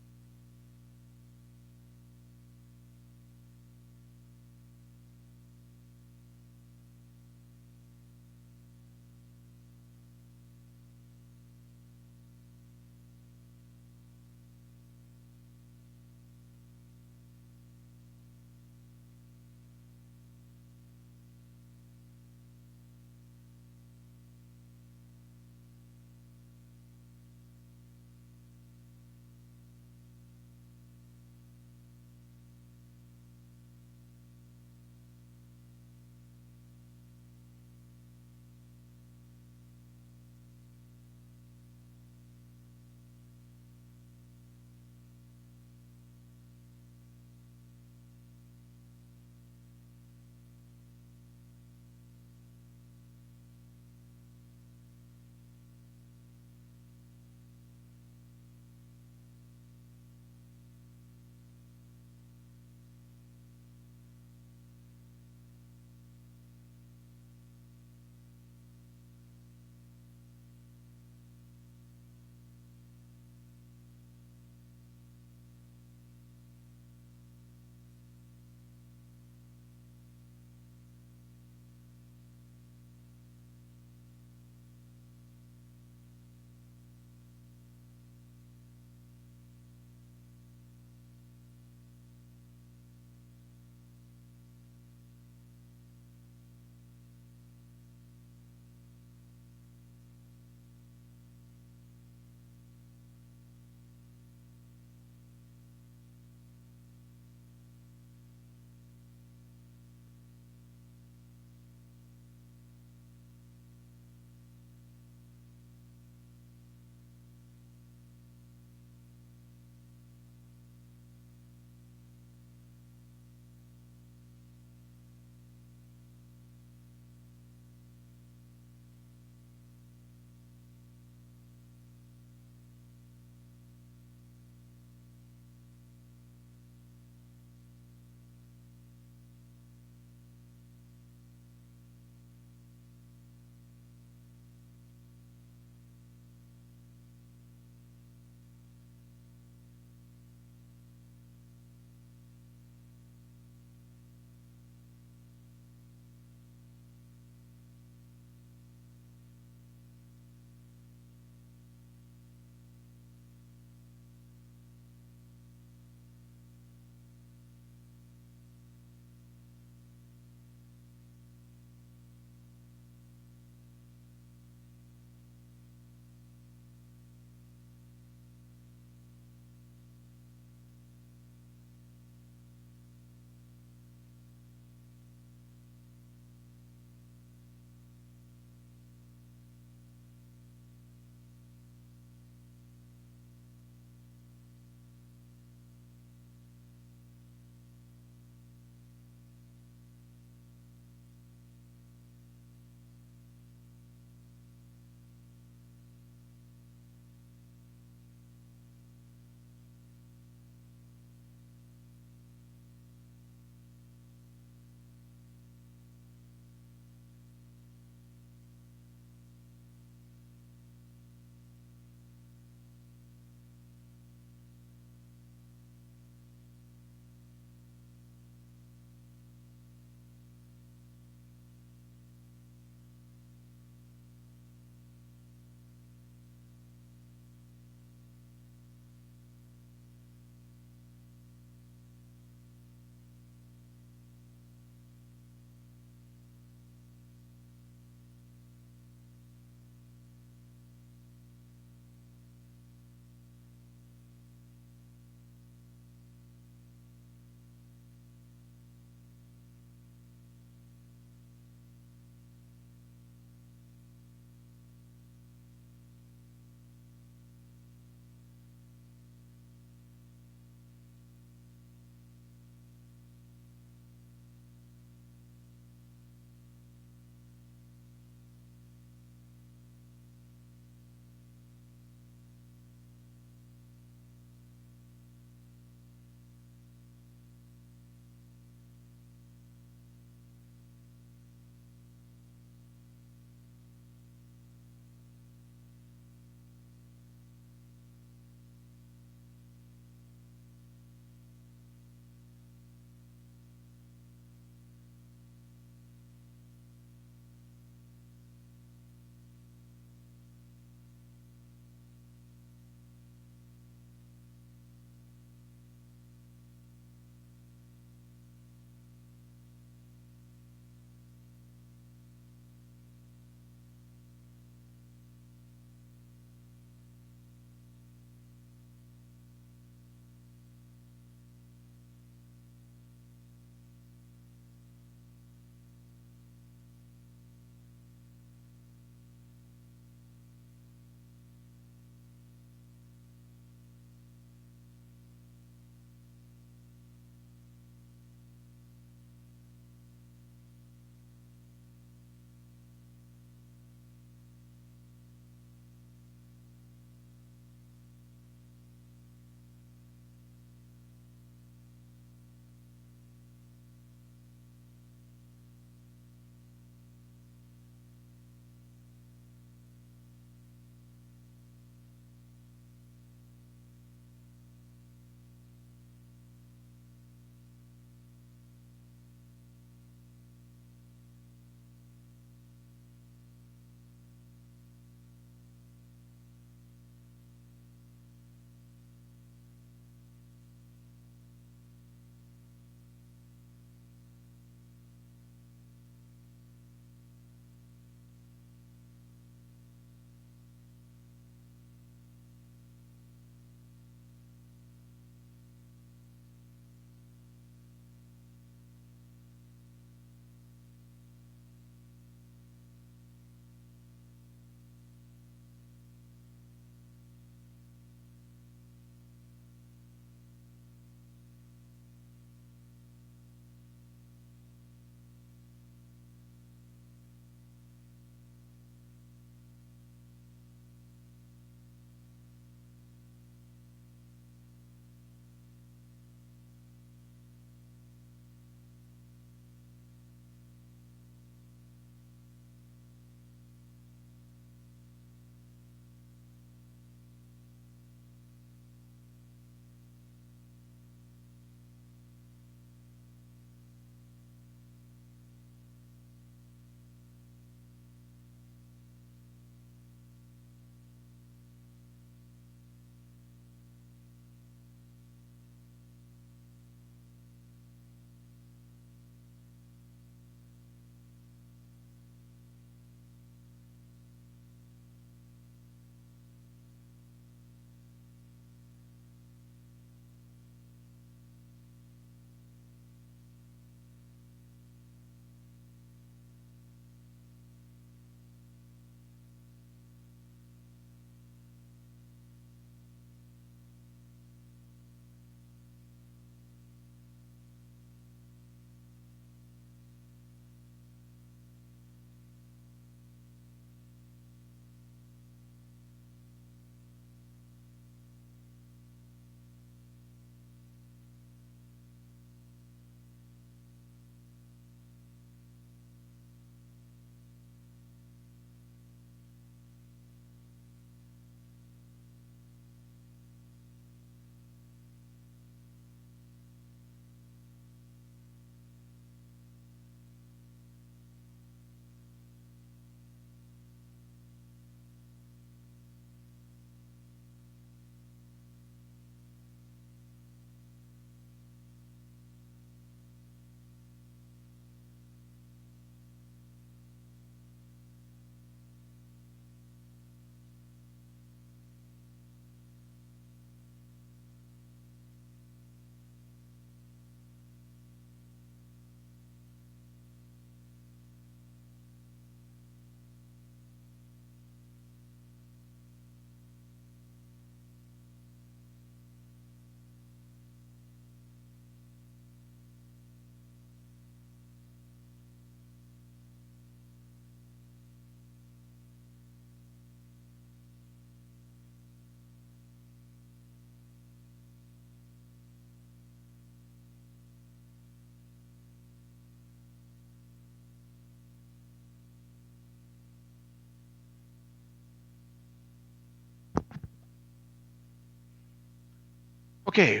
Okay.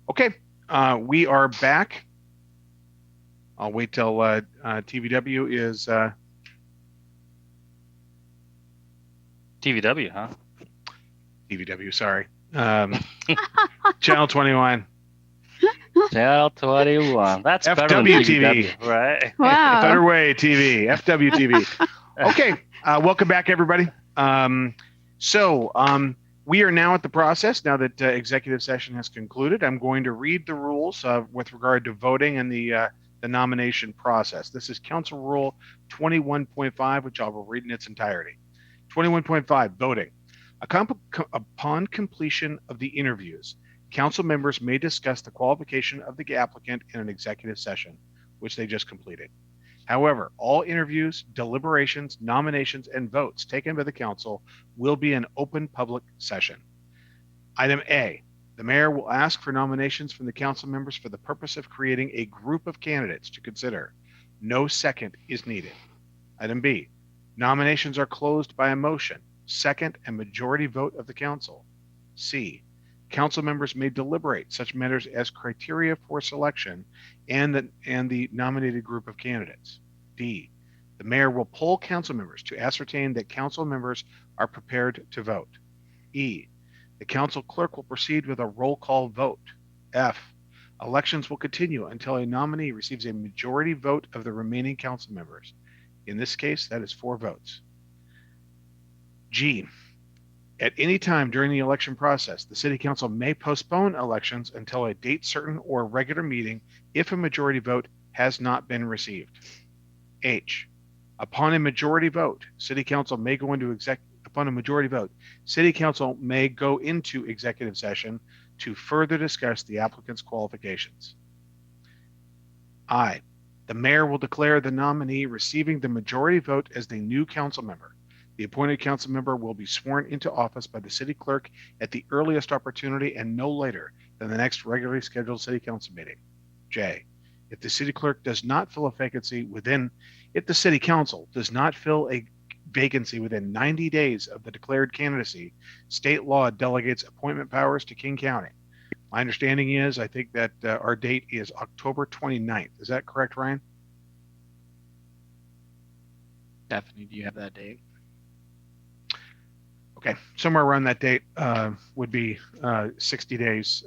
Okay, we are back. I'll wait till TVW is TVW, huh? TVW. Sorry, Channel 21. Channel 21. That's better than FWTV, TVW, right? Wow. Better Way TV, FWTV. Okay, welcome back, everybody. We are now at the process. Now that executive session has concluded, I'm going to read the rules with regard to voting and the nomination process. This is Council Rule 21.5, which I will read in its entirety. 21.5, voting. Upon completion of the interviews, council members may discuss the qualification of the applicant in an executive session, which they just completed. However, all interviews, deliberations, nominations, and votes taken by the council will be an open public session. Item A, the mayor will ask for nominations from the council members for the purpose of creating a group of candidates to consider. No second is needed. Item B, nominations are closed by a motion, second, and majority vote of the council. C, council members may deliberate such matters as criteria for selection and the nominated group of candidates. D, the mayor will poll council members to ascertain that council members are prepared to vote. E, the council clerk will proceed with a roll call vote. F, elections will continue until a nominee receives a majority vote of the remaining council members. In this case, that is 4 votes. G, at any time during the election process, the city council may postpone elections until a date certain or a regular meeting if a majority vote has not been received. H, upon a majority vote, city council may go into executive session to further discuss the applicant's qualifications. I, the mayor will declare the nominee receiving the majority vote as the new council member. The appointed council member will be sworn into office by the city clerk at the earliest opportunity and no later than the next regularly scheduled city council meeting. J, if the city clerk does not fill a vacancy if the city council does not fill a vacancy within 90 days of the declared candidacy, state law delegates appointment powers to King County. My understanding is, I think that our date is October 29th. Is that correct, Ryan? Stephanie, do you have that date? Okay, somewhere around that date would be 90 days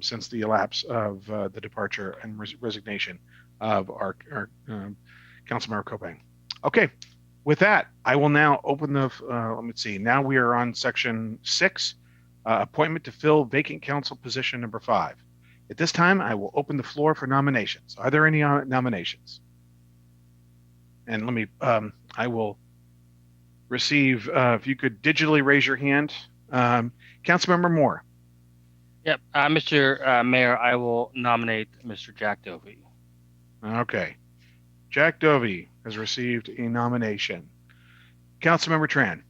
since the elapse of the departure and resignation of our Councilmember Copang. Okay, with that, I will now open the, let me see, now we are on section 6, appointment to fill vacant council position number 5. At this time, I will open the floor for nominations. Are there any nominations? And let me, I will receive, if you could digitally raise your hand. Councilmember Moore. Yep, Mr. Mayor, I will nominate Mr. Jack Dovey. Okay. Jack Dovey has received a nomination. Councilmember Tran.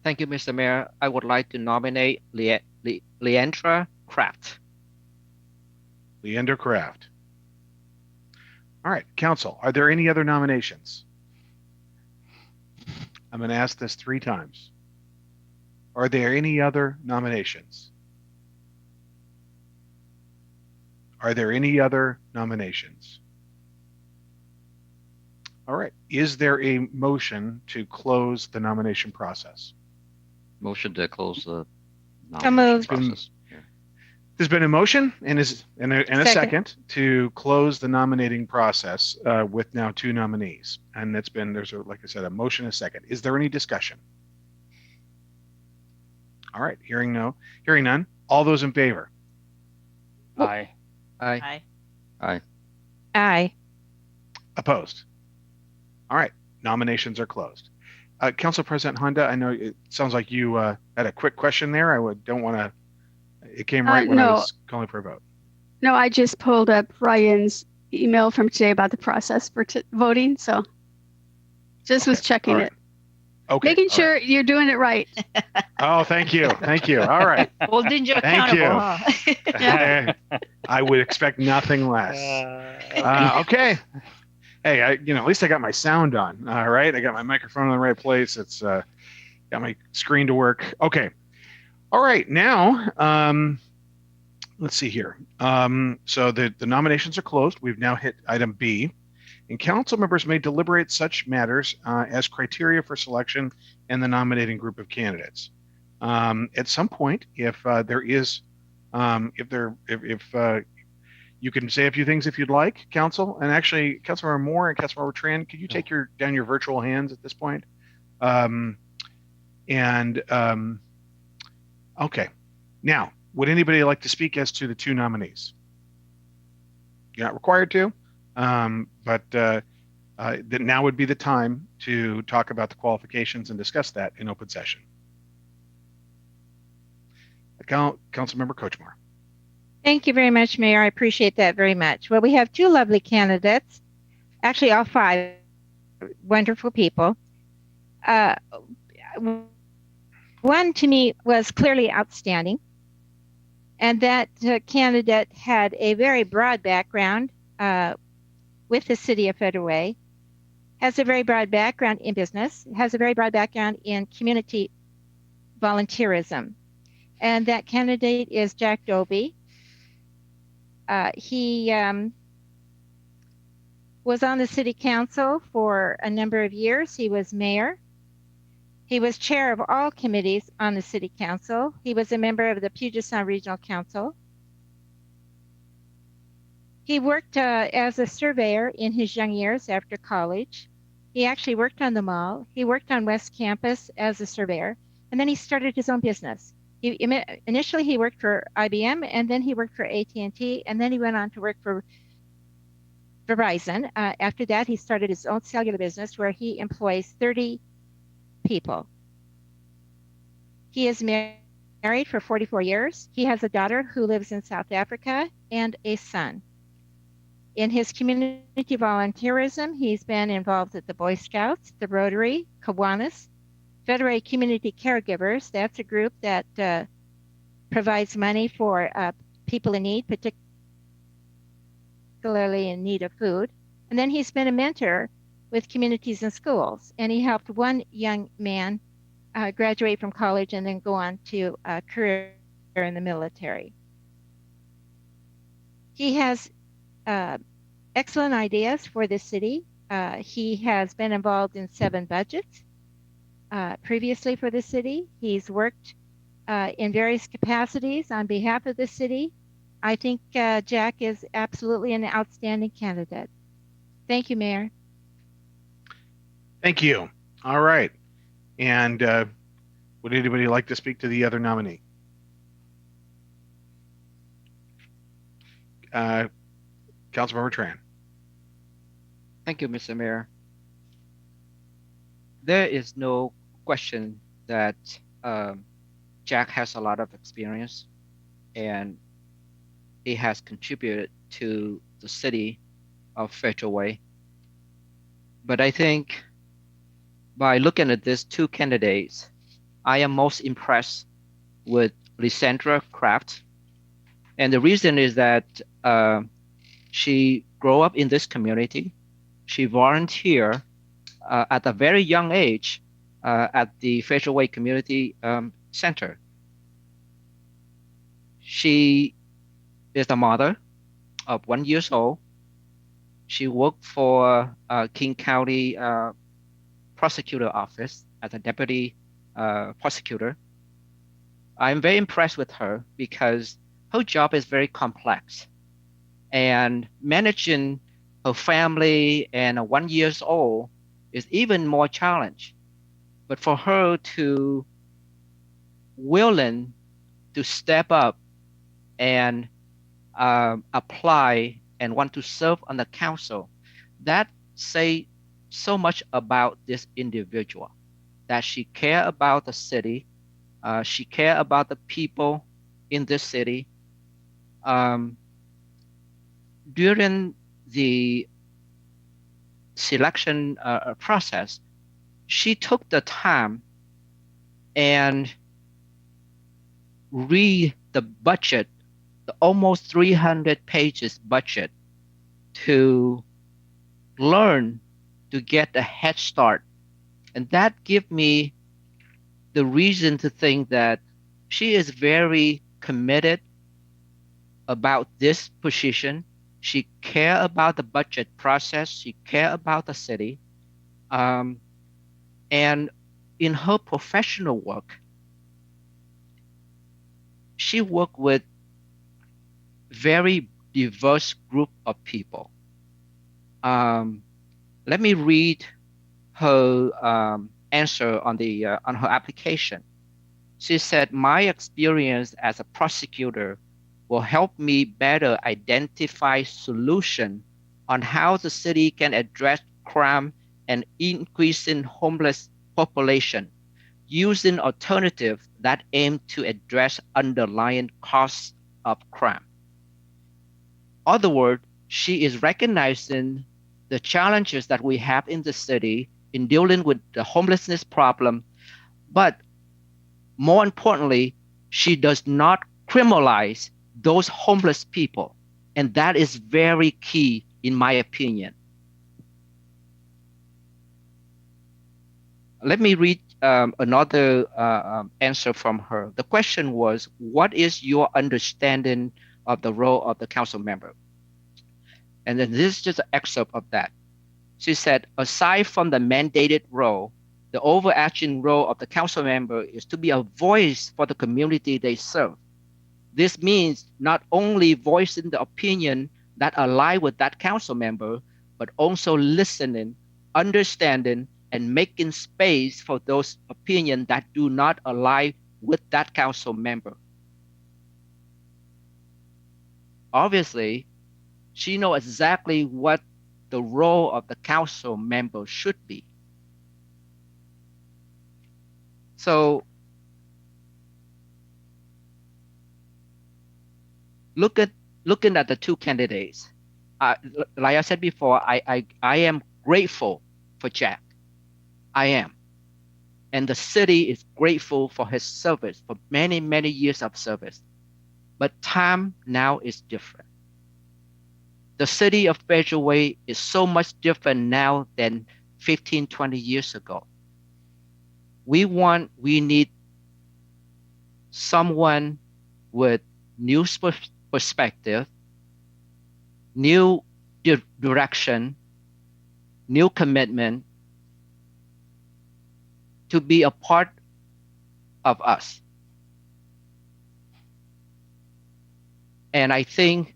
Thank you, Mr. Mayor. I would like to nominate Leandra Kraft. Leander Kraft. All right, Council, are there any other nominations? I'm going to ask this 3 times. Are there any other nominations? Are there any other nominations? All right. Is there a motion to close the nomination process? Motion to close the So moved. process. There's been a motion and a second to close the nominating process with now 2 nominees. And there's like I said, a motion and a second. Is there any discussion? All right, hearing none. All those in favor? Aye. Aye. Aye. Aye. Opposed? All right, nominations are closed. Council President Honda, I know it sounds like you had a quick question there. It came right when I was calling for a vote. No, I just pulled up Ryan's email from today about the process for voting. So just was checking it. Okay. Making sure you're doing it right. Oh, thank you. Thank you. All right. Holding you Thank accountable. you. Huh? I would expect nothing less. Okay. Hey, at least I got my sound on. All right, I got my microphone in the right place. It's got my screen to work. Okay. All right. Now, let's see here. So the nominations are closed. We've now hit item B. And council members may deliberate such matters as criteria for selection and the nominating group of candidates. At some point, if there is, if you can say a few things if you'd like, council. And actually, Councilmember Moore and Councilmember Tran, could you take down your virtual hands at this point? Okay. Now, would anybody like to speak as to the two nominees? You're not required to. But now would be the time to talk about the qualifications and discuss that in open session. Councilmember Kochmar. Thank you very much, Mayor. I appreciate that very much. Well, we have two lovely candidates, actually all five wonderful people. One to me was clearly outstanding, and that candidate had a very broad background with the city of Federal Way, has a very broad background in business, has a very broad background in community volunteerism. And that candidate is Jack Dobie. He was on the city council for a number of years. He was mayor. He was chair of all committees on the city council. He was a member of the Puget Sound Regional Council. He worked as a surveyor in his young years after college. He actually worked on the mall. He worked on West Campus as a surveyor, and then he started his own business. Initially, he worked for IBM, and then he worked for AT&T, and then he went on to work for Verizon. After that, he started his own cellular business where he employs 30 people. He is married for 44 years. He has a daughter who lives in South Africa and a son. In his community volunteerism, he's been involved with the Boy Scouts, the Rotary, Kiwanis, Federal Community Caregivers. That's a group that provides money for people in need, particularly in need of food. And then he's been a mentor with communities and schools. And he helped one young man graduate from college and then go on to a career in the military. He has excellent ideas for the city. He has been involved in 7 budgets previously for the city. He's worked in various capacities on behalf of the city. I think Jack is absolutely an outstanding candidate. Thank you, Mayor. Thank you. All right. And would anybody like to speak to the other nominee? Councilmember Tran. Thank you, Mr. Mayor. There is no question that Jack has a lot of experience and he has contributed to the city of Federal Way. But I think by looking at these two candidates, I am most impressed with Lysandra Kraft. And the reason is that she grew up in this community. She volunteered at a very young age at the Federal Way Community Center. She is the mother of 1 year old. She worked for King County Prosecutor Office as a deputy prosecutor. I'm very impressed with her because her job is very complex, and managing her family and a 1 year old is even more challenge. But for her to willing to step up and apply and want to serve on the council, that say so much about this individual, that she care about the city, she care about the people in this city. During the selection process, she took the time and read the budget the almost 300 pages budget to learn, to get a head start. And that gave me the reason to think that she is very committed about this position. She care about the budget process. She care about the city. And in her professional work, she worked with very diverse group of people. Let me read her answer on her application. She said, "My experience as a prosecutor will help me better identify solutions on how the city can address crime and increasing homeless population using alternatives that aim to address underlying causes of crime." In other words, she is recognizing the challenges that we have in the city in dealing with the homelessness problem, but more importantly, she does not criminalize those homeless people. And that is very key, in my opinion. Let me read another answer from her. The question was, what is your understanding of the role of the council member? And then this is just an excerpt of that. She said, aside from the mandated role, the overarching role of the council member is to be a voice for the community they serve. This means not only voicing the opinion that align with that council member, but also listening, understanding, and making space for those opinions that do not align with that council member. Obviously, she knows exactly what the role of the council member should be. So looking at the two candidates, like I said before, I am grateful for Jack. I am. And the city is grateful for his service, for many, many years of service. But time now is different. The city of Federal Way is so much different now than 15, 20 years ago. We need someone with new perspective, new direction, new commitment to be a part of us. And I think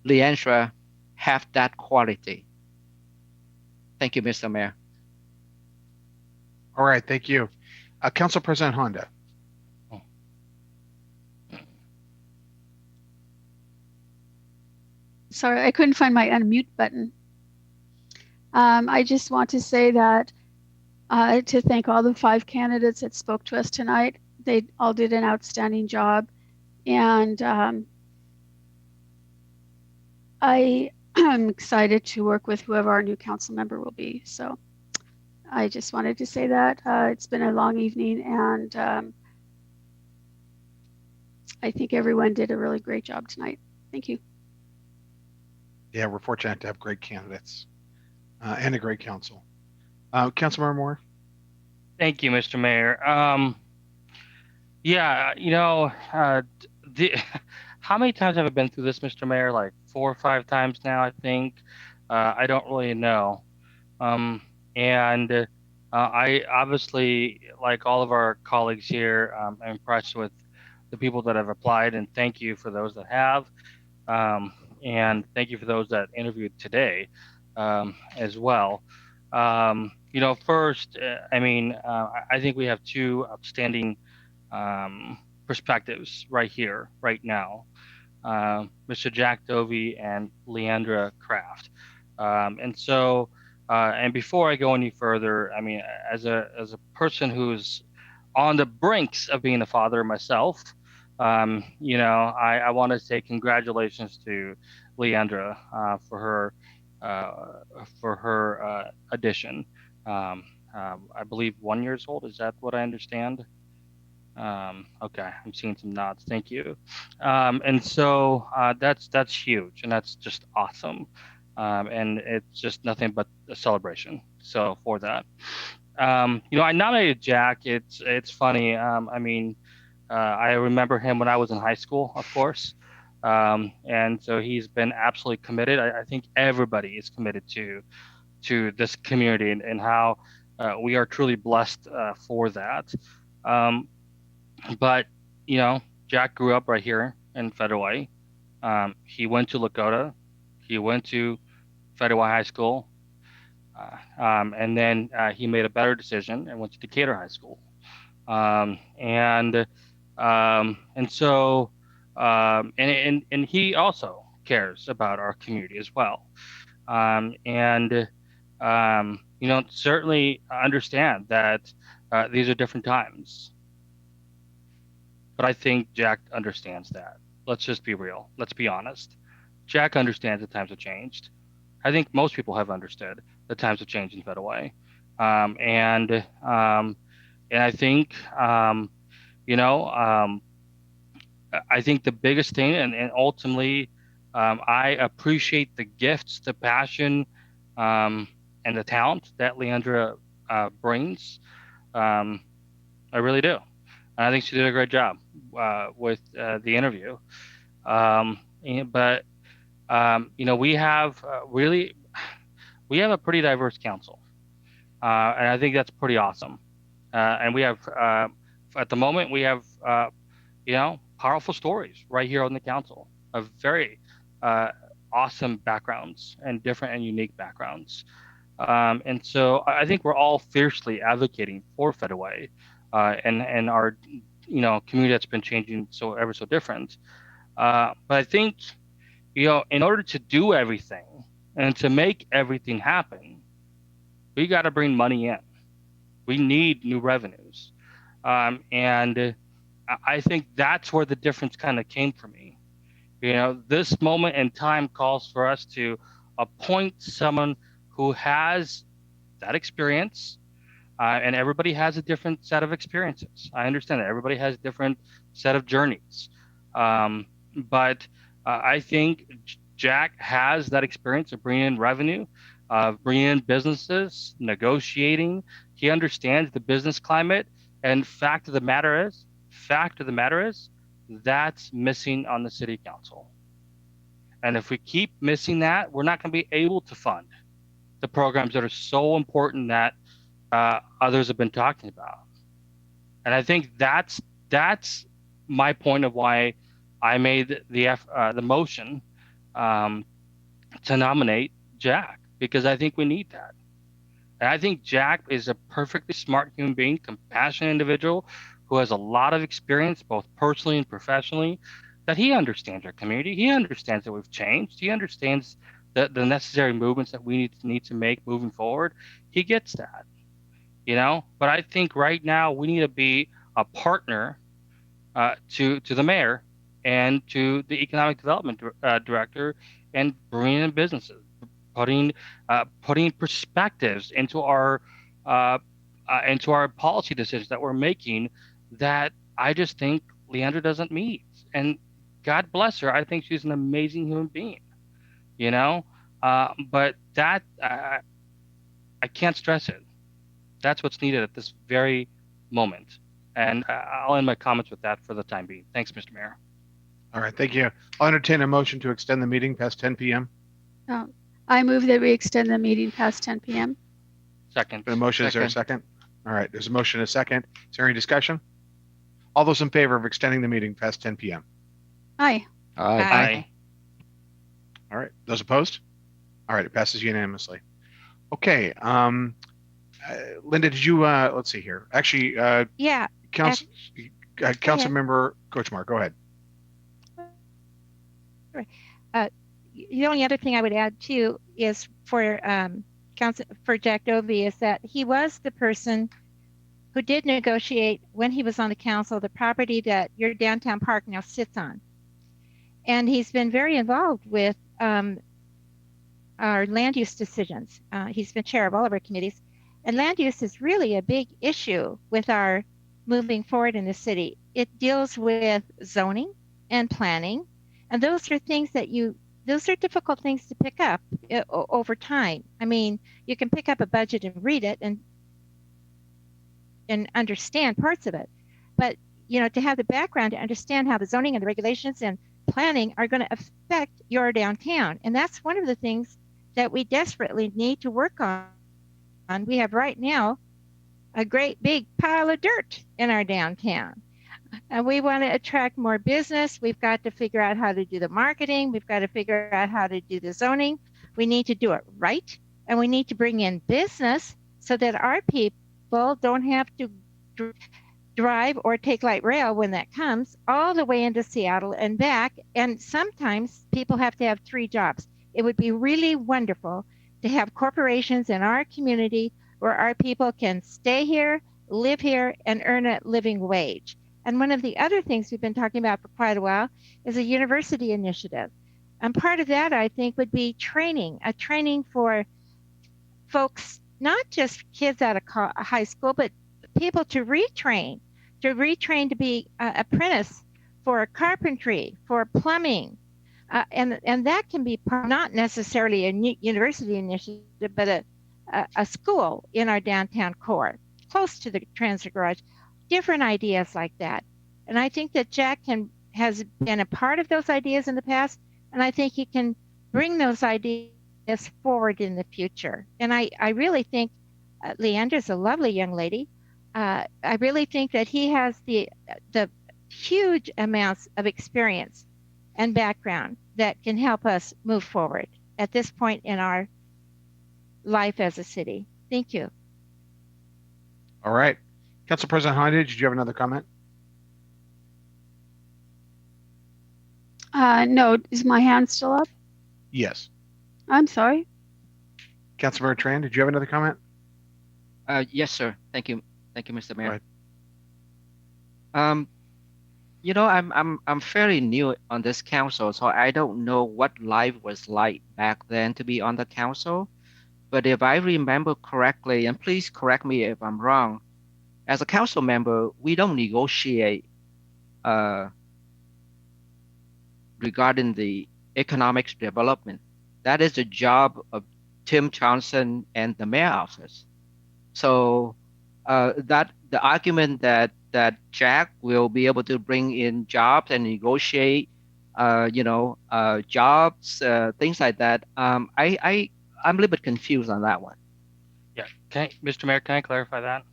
Leandra have that quality. Thank you, Mr. Mayor. All right, thank you. Council President Honda. Sorry, I couldn't find my unmute button. I just want to say that to thank all the 5 candidates that spoke to us tonight. They all did an outstanding job. And I am excited to work with whoever our new council member will be. So I just wanted to say that it's been a long evening, and I think everyone did a really great job tonight. Thank you. Yeah, we're fortunate to have great candidates and a great council. Councilmember Moore. Thank you, Mr. Mayor. Yeah, you know, how many times have I been through this, Mr. Mayor? Like 4 or 5 times now, I think. I don't really know. And I obviously, like all of our colleagues here, I'm impressed with the people that have applied, and thank you for those that have. And thank you for those that interviewed today as well. You know, first, I think we have 2 outstanding perspectives right here, right now. Mr. Jack Dovey and Leandra Kraft. And so, and before I go any further, I mean, as a person who's on the brinks of being a father myself, you know, I want to say congratulations to Leandra for her addition. I believe 1 year old. Is that what I understand? Okay, I'm seeing some nods. Thank you. And so that's huge, and that's just awesome. And it's just nothing but a celebration. So for that, I nominated Jack. It's funny. I remember him when I was in high school, of course. And so he's been absolutely committed. I think everybody is committed to this community, and how we are truly blessed for that. Um, but Jack grew up right here in Federal Way. He went to Lakota. He went to Federal Way High School, and then he made a better decision and went to Decatur High School. And so and he also cares about our community as well. Certainly understand that these are different times. But I think Jack understands that. Let's just be real. Let's be honest. Jack understands the times have changed. I think most people have understood the times have changed in Federal Way. And I think, I think the biggest thing, and ultimately, I appreciate the gifts, the passion, and the talent that Leandra brings. I really do. And I think she did a great job with the interview. We have a pretty diverse council, and I think that's pretty awesome. And we have, at the moment, we have, powerful stories right here on the council of very awesome backgrounds and different and unique backgrounds. And so I think we're all fiercely advocating for Federal Way and our, community that's been changing ever so different. But I think, in order to do everything and to make everything happen, we got to bring money in. We need new revenues. And I think that's where the difference kind of came for me. This moment in time calls for us to appoint someone who has that experience, and everybody has a different set of experiences. I understand that everybody has a different set of journeys. But I think Jack has that experience of bringing in revenue, of bringing in businesses, negotiating. He understands the business climate. And fact of the matter is, that's missing on the city council. And if we keep missing that, we're not going to be able to fund the programs that are so important that others have been talking about. And I think that's my point of why I made the motion to nominate Jack, because I think we need that. And I think Jack is a perfectly smart human being, compassionate individual who has a lot of experience, both personally and professionally, that he understands our community. He understands that we've changed. He understands the necessary movements that we need to make moving forward. He gets that, But I think right now we need to be a partner to the mayor and to the economic development director, and bringing in businesses, putting perspectives into our policy decisions that we're making that I just think Leandra doesn't meet. And God bless her, I think she's an amazing human being, but that I can't stress it. That's what's needed at this very moment. And I'll end my comments with that for the time being. Thanks, Mr. Mayor. All right, thank you. I'll entertain a motion to extend the meeting past 10 p.m. I move that we extend the meeting past 10 p.m. Second. The motion, is there a second? All right, there's a motion and a second. Is there any discussion? All those in favor of extending the meeting past 10 p.m.? Aye. Aye. All right, those opposed? All right, it passes unanimously. Okay, Linda, did you, let's see here. Actually, Yeah. Council Member Kochmar, go ahead. The only other thing I would add too is for Jack Dovey is that he was the person who did negotiate when he was on the council the property that your downtown park now sits on, and he's been very involved with our land use decisions. He's been chair of all of our committees, and land use is really a big issue with our moving forward in the city. It deals with zoning and planning, and those are things that those are difficult things to pick up over time. I mean, you can pick up a budget and read it and understand parts of it, but to have the background to understand how the zoning and the regulations and planning are going to affect your downtown, and that's one of the things that we desperately need to work on. We have right now a great big pile of dirt in our downtown. And we want to attract more business. We've got to figure out how to do the marketing. We've got to figure out how to do the zoning. We need to do it right. And we need to bring in business so that our people don't have to drive or take light rail when that comes all the way into Seattle and back. And sometimes people have to have 3 jobs. It would be really wonderful to have corporations in our community where our people can stay here, live here, and earn a living wage. And one of the other things we've been talking about for quite a while is a university initiative. And part of that, I think, would be training, a training for folks, not just kids out of high school, but people to retrain to be an apprentice for carpentry, for plumbing. And that can be not necessarily a university initiative, but a school in our downtown core, close to the transit garage, different ideas like that. And I think that Jack has been a part of those ideas in the past, and I think he can bring those ideas forward in the future. And I really think Leandra's a lovely young lady. I really think that he has the huge amounts of experience and background that can help us move forward at this point in our life as a city. Thank you. All right. Council President Hyde, did you have another comment? No. Is my hand still up? Yes. I'm sorry. Councilmember Tran, did you have another comment? Yes, sir. Thank you. Thank you, Mr. Mayor. Right. I'm fairly new on this council, so I don't know what life was like back then to be on the council. But if I remember correctly, and please correct me if I'm wrong, as a council member, we don't negotiate regarding the economic development. That is the job of Tim Johnson and the mayor office. So that the argument that Jack will be able to bring in jobs and negotiate, jobs, things like that. I'm a little bit confused on that one. Yeah, Mr. Mayor, can I clarify that?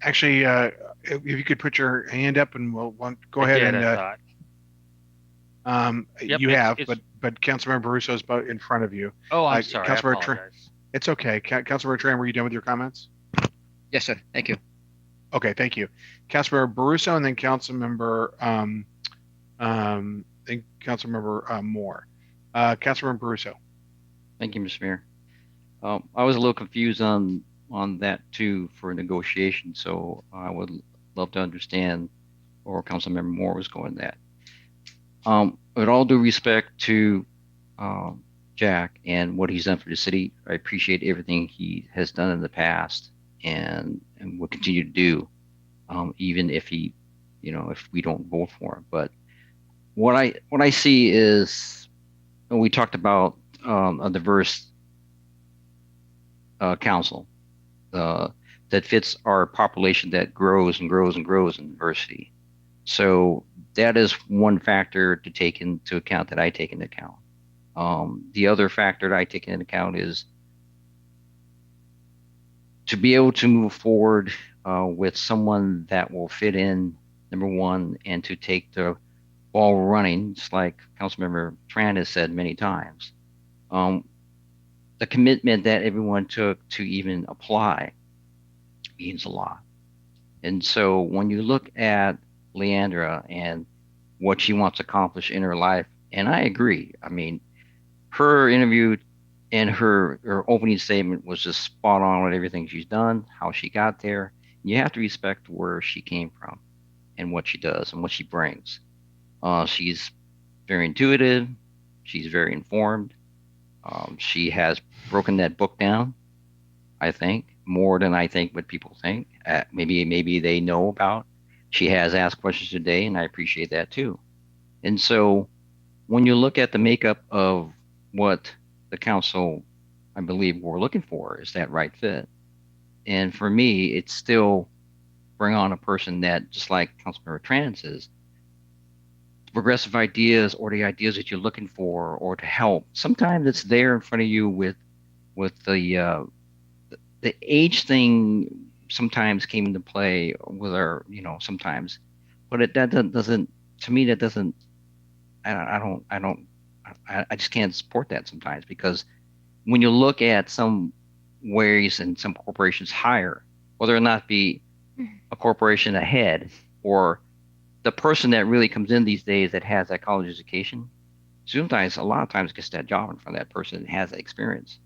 Actually, if you could put your hand up and we'll go ahead and. Yep, you have, but Councilmember Barroso is in front of you. Oh, I'm sorry. I apologize. It's okay. Councilmember Tran, were you done with your comments? Yes, sir. Thank you. Okay, thank you. Councilmember Barroso and then Councilmember Moore. Councilmember Barroso. Thank you, Mr. Mayor. I was a little confused on that too for negotiation, so I would love to understand where Councilmember Moore was going that. With all due respect to Jack and what he's done for the city, I appreciate everything he has done in the past and will continue to do, even if if we don't vote for him. But what I see is, and we talked about a diverse council that fits our population that grows and grows and grows in diversity. So that is one factor to take into account that I take into account. The other factor that I take into account is to be able to move forward with someone that will fit in, number one, and to take the ball running, just like Councilmember Tran has said many times. The commitment that everyone took to even apply means a lot. And so when you look at Leandra and what she wants to accomplish in her life, and I agree. I mean, her interview and her opening statement was just spot on with everything she's done, how she got there. You have to respect where she came from and what she does and what she brings. She's very intuitive. She's very informed. She has broken that book down, I think. more than I think what people think. Maybe they know about. She has asked questions today, and I appreciate that too. And so when you look at the makeup of what the council, I believe, we're looking for is that right fit. And for me, it's still bring on a person that, just like Councilmember Tran says, progressive ideas or the ideas that you're looking for or to help. Sometimes it's there in front of you with the age thing sometimes came into play with our, sometimes, but that doesn't, to me, that doesn't, I just can't support that sometimes because when you look at some ways and some corporations hire, whether or not be a corporation ahead or the person that really comes in these days that has that college education, sometimes, a lot of times gets that job in front of that person that has that experience.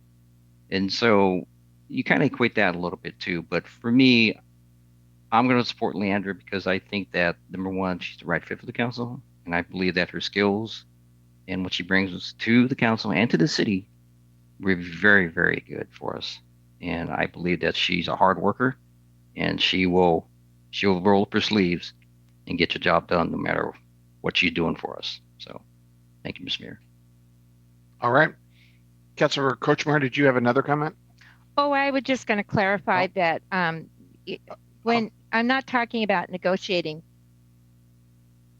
And so you kind of equate that a little bit too. But for me, I'm going to support Leandra because I think that, number one, she's the right fit for the council. And I believe that her skills and what she brings to the council and to the city will be very, very good for us. And I believe that she's a hard worker and she'll roll up her sleeves and get your job done no matter what she's doing for us. So thank you, Ms. Mayor. All right. Councilor Kochmar, did you have another comment? Oh, I was just going to clarify that when I'm not talking about negotiating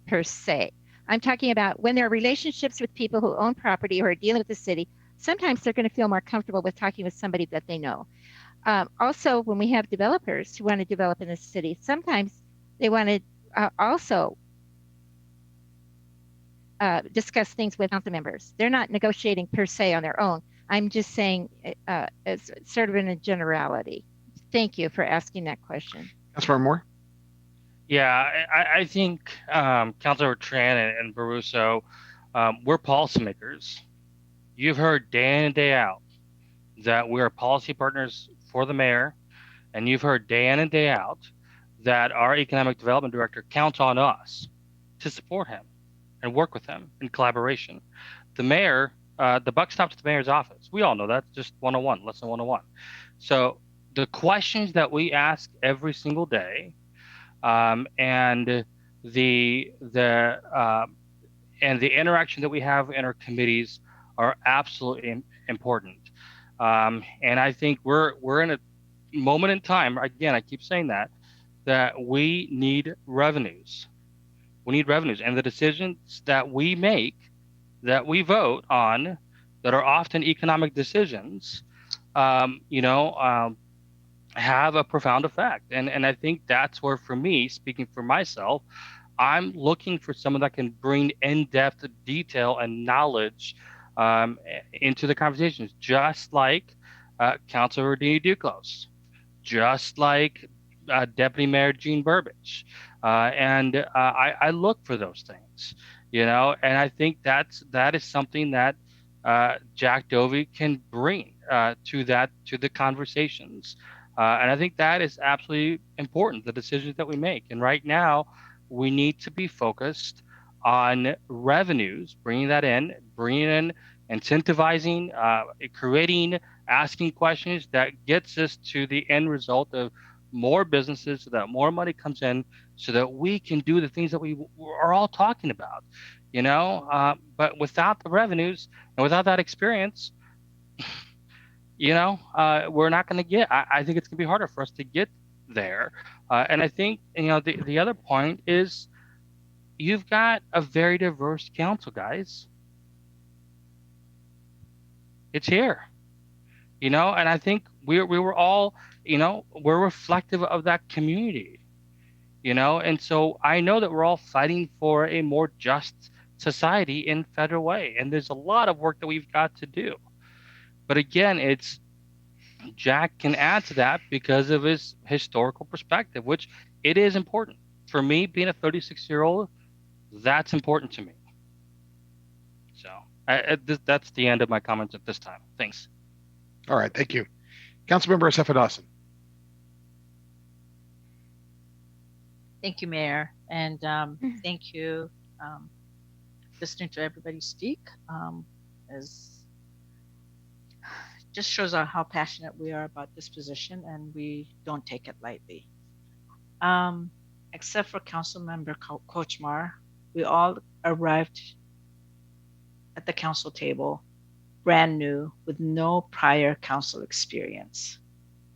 per se, I'm talking about when there are relationships with people who own property or are dealing with the city, sometimes they're going to feel more comfortable with talking with somebody that they know. Also, when we have developers who want to develop in the city, sometimes they want to also discuss things with council members. They're not negotiating per se on their own. I'm just saying it's sort of in a generality. Thank you for asking that question. Councilor Moore? Yeah, I think Councilor Tran and Barroso, we're policymakers. You've heard day in and day out that we're policy partners for the mayor, and you've heard day in and day out that our economic development director counts on us to support him and work with him in collaboration. The mayor, the buck stops at the mayor's office. We all know that. Just 101, lesson 101. So the questions that we ask every single day, and the interaction that we have in our committees are absolutely important. And I think we're in a moment in time. Again, I keep saying that we need revenues. We need revenues, and the decisions that we make, that we vote on, that are often economic decisions, have a profound effect. And I think that's where, for me, speaking for myself, I'm looking for someone that can bring in-depth detail and knowledge into the conversations, just like Councilor Rodini Duclos, just like Deputy Mayor Gene Burbidge. And I look for those things, and I think that is something that Jack Dovey can bring to the conversations. And I think that is absolutely important, the decisions that we make. And right now, we need to be focused on revenues, bringing in, incentivizing, creating, asking questions that gets us to the end result of more businesses, so that more money comes in, so that we can do the things that we are all talking about, but without the revenues and without that experience, we're not going to get, I think it's going to be harder for us to get there. And I think, the other point is you've got a very diverse council, guys. It's here, and I think we were all, we're reflective of that community, and so I know that we're all fighting for a more just society in Federal Way, and there's a lot of work that we've got to do. But again, it's Jack can add to that because of his historical perspective, which it is important. For me, being a 36-year-old, that's important to me. So that's the end of my comments at this time. Thanks. All right, thank you. Councilmember Assefa-Dawson. Thank you, Mayor, and thank you. Listening to everybody speak, as just shows how passionate we are about this position, and we don't take it lightly. Except for Council Member Kochmar, we all arrived at the council table brand new with no prior council experience.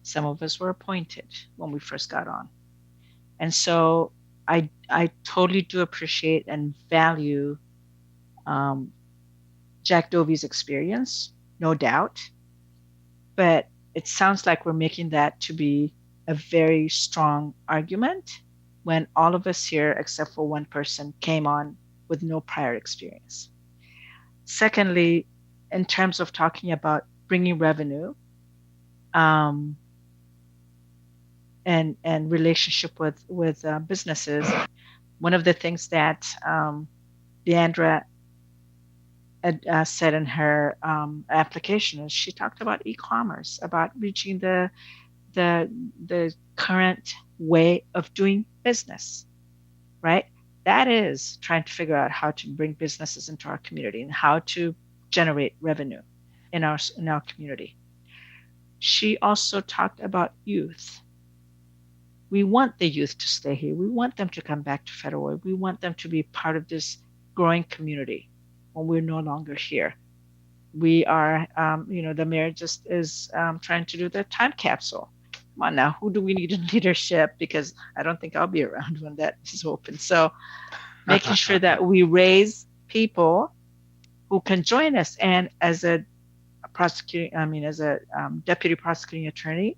Some of us were appointed when we first got on. And so I totally do appreciate and value Jack Dovey's experience, no doubt. But it sounds like we're making that to be a very strong argument when all of us here, except for one person, came on with no prior experience. Secondly, in terms of talking about bringing revenue and relationship with businesses, one of the things that Deandra said in her application is she talked about e-commerce, about reaching the current way of doing business, right? That is trying to figure out how to bring businesses into our community and how to generate revenue in our community. She also talked about youth. We want the youth to stay here. We want them to come back to Federal Way. We want them to be part of this growing community when we're no longer here. We are, the mayor just is trying to do the time capsule. Come on now, who do we need in leadership? Because I don't think I'll be around when that is open. So making sure that we raise people who can join us. And as a deputy prosecuting attorney,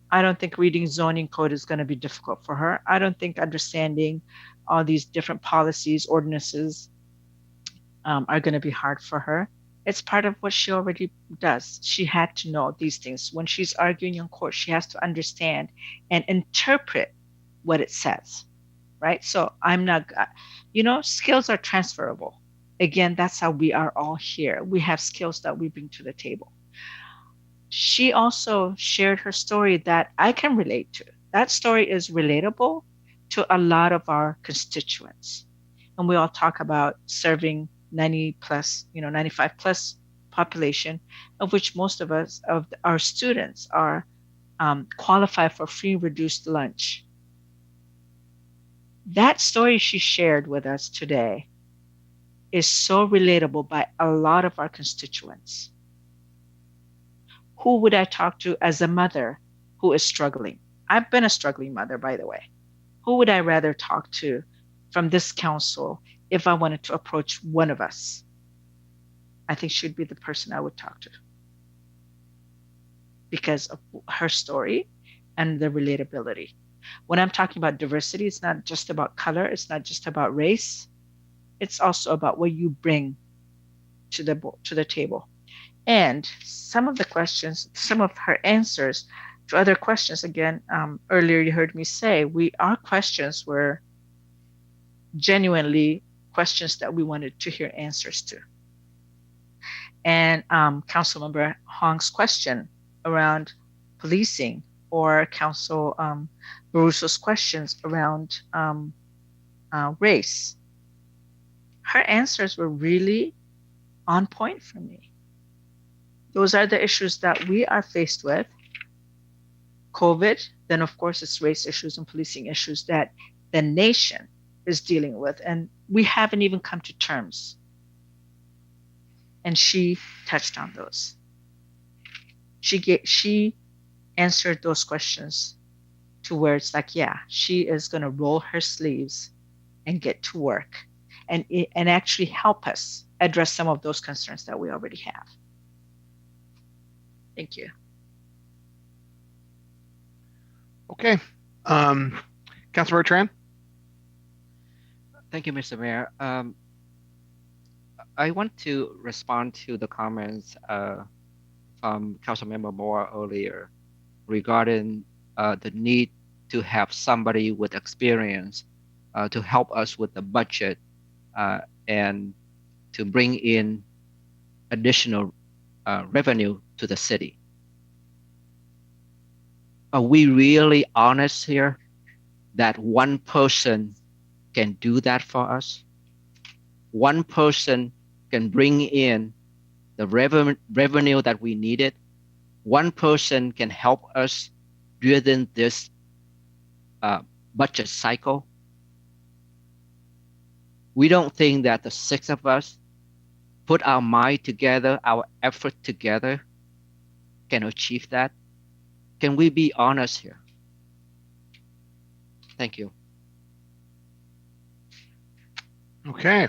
I don't think reading zoning code is going to be difficult for her. I don't think understanding all these different policies, ordinances are going to be hard for her. It's part of what she already does. She had to know these things. When she's arguing in court, she has to understand and interpret what it says, right? So I'm not, skills are transferable. Again, that's how we are all here. We have skills that we bring to the table. She also shared her story that I can relate to. That story is relatable to a lot of our constituents. And we all talk about serving 90 plus, 95 plus population, of which most of us, of our students are qualified for free reduced lunch. That story she shared with us today is so relatable by a lot of our constituents. Who would I talk to as a mother who is struggling? I've been a struggling mother, by the way. Who would I rather talk to from this council if I wanted to approach one of us? I think she'd be the person I would talk to because of her story and the relatability. When I'm talking about diversity, it's not just about color. It's not just about race. It's also about what you bring to the table. And some of the questions, some of her answers to other questions, again, earlier you heard me say, our questions were genuinely questions that we wanted to hear answers to. And Councilmember Hong's question around policing, or Council Barusso's questions around race, her answers were really on point for me. Those are the issues that we are faced with. COVID, then of course it's race issues and policing issues that the nation is dealing with, and we haven't even come to terms. And she touched on those. She answered those questions to where it's like, yeah, she is going to roll her sleeves and get to work and actually help us address some of those concerns that we already have. Thank you. Okay. Councilmember Tran? Thank you, Mr. Mayor. I want to respond to the comments from Councilmember Moore earlier regarding the need to have somebody with experience to help us with the budget and to bring in additional revenue to the city. Are we really honest here that one person can do that for us? One person can bring in the revenue that we needed one person can help us during this budget cycle. We don't think that the 6 of us put our mind together, our effort together, can achieve that. Can we be honest here? Thank you. Okay.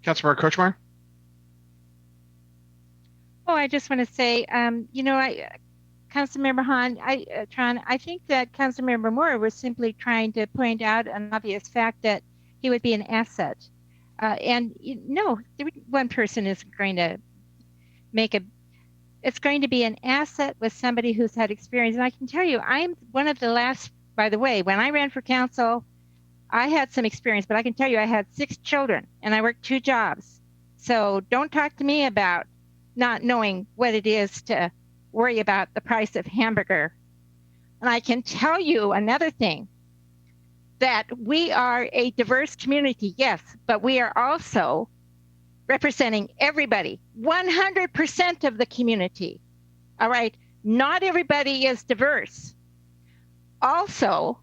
Councilmember Kochmar? Oh, I just want to say, Councilmember Han, Tron, I think that Councilmember Moore was simply trying to point out an obvious fact that he would be an asset. No, one person is going to it's going to be an asset with somebody who's had experience. And I can tell you, I'm one of the last, by the way, when I ran for council, I had some experience, but I can tell you I had 6 children and I worked 2 jobs. So don't talk to me about not knowing what it is to worry about the price of hamburger. And I can tell you another thing, that we are a diverse community, yes, but we are also representing everybody, 100% of the community. All right, not everybody is diverse. Also,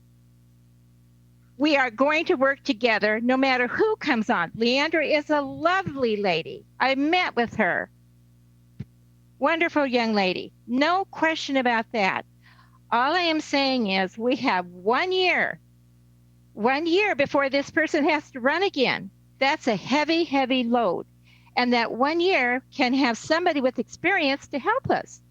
we are going to work together no matter who comes on. Leandra is a lovely lady. I met with her. Wonderful young lady. No question about that. All I am saying is we have 1 year before this person has to run again. That's a heavy, heavy load. And that 1 year can have somebody with experience to help us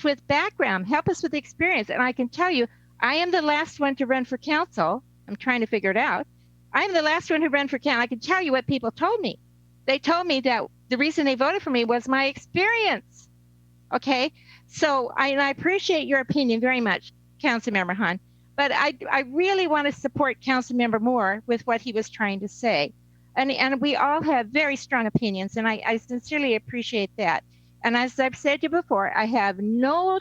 with background, help us with experience. And I can tell you, I am the last one to run for council. I'm trying to figure it out. I'm the last one who ran for council. I can tell you what people told me. They told me that the reason they voted for me was my experience. Okay, so I appreciate your opinion very much, Councilmember Han. But I really want to support Councilmember Moore with what he was trying to say. And we all have very strong opinions, and I sincerely appreciate that. And as I've said to you before, I have no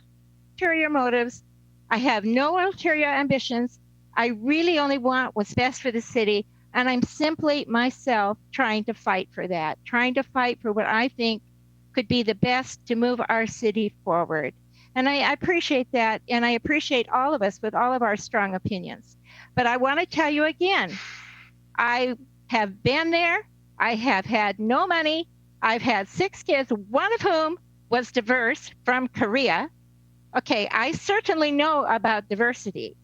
ulterior motives. I have no ulterior ambitions. I really only want what's best for the city. And I'm simply myself trying to fight for that, trying to fight for what I think could be the best to move our city forward. And I appreciate that. And I appreciate all of us with all of our strong opinions. But I want to tell you again, I have been there. I have had no money. I've had 6 kids, one of whom was diverse from Korea. Okay, I certainly know about diversity.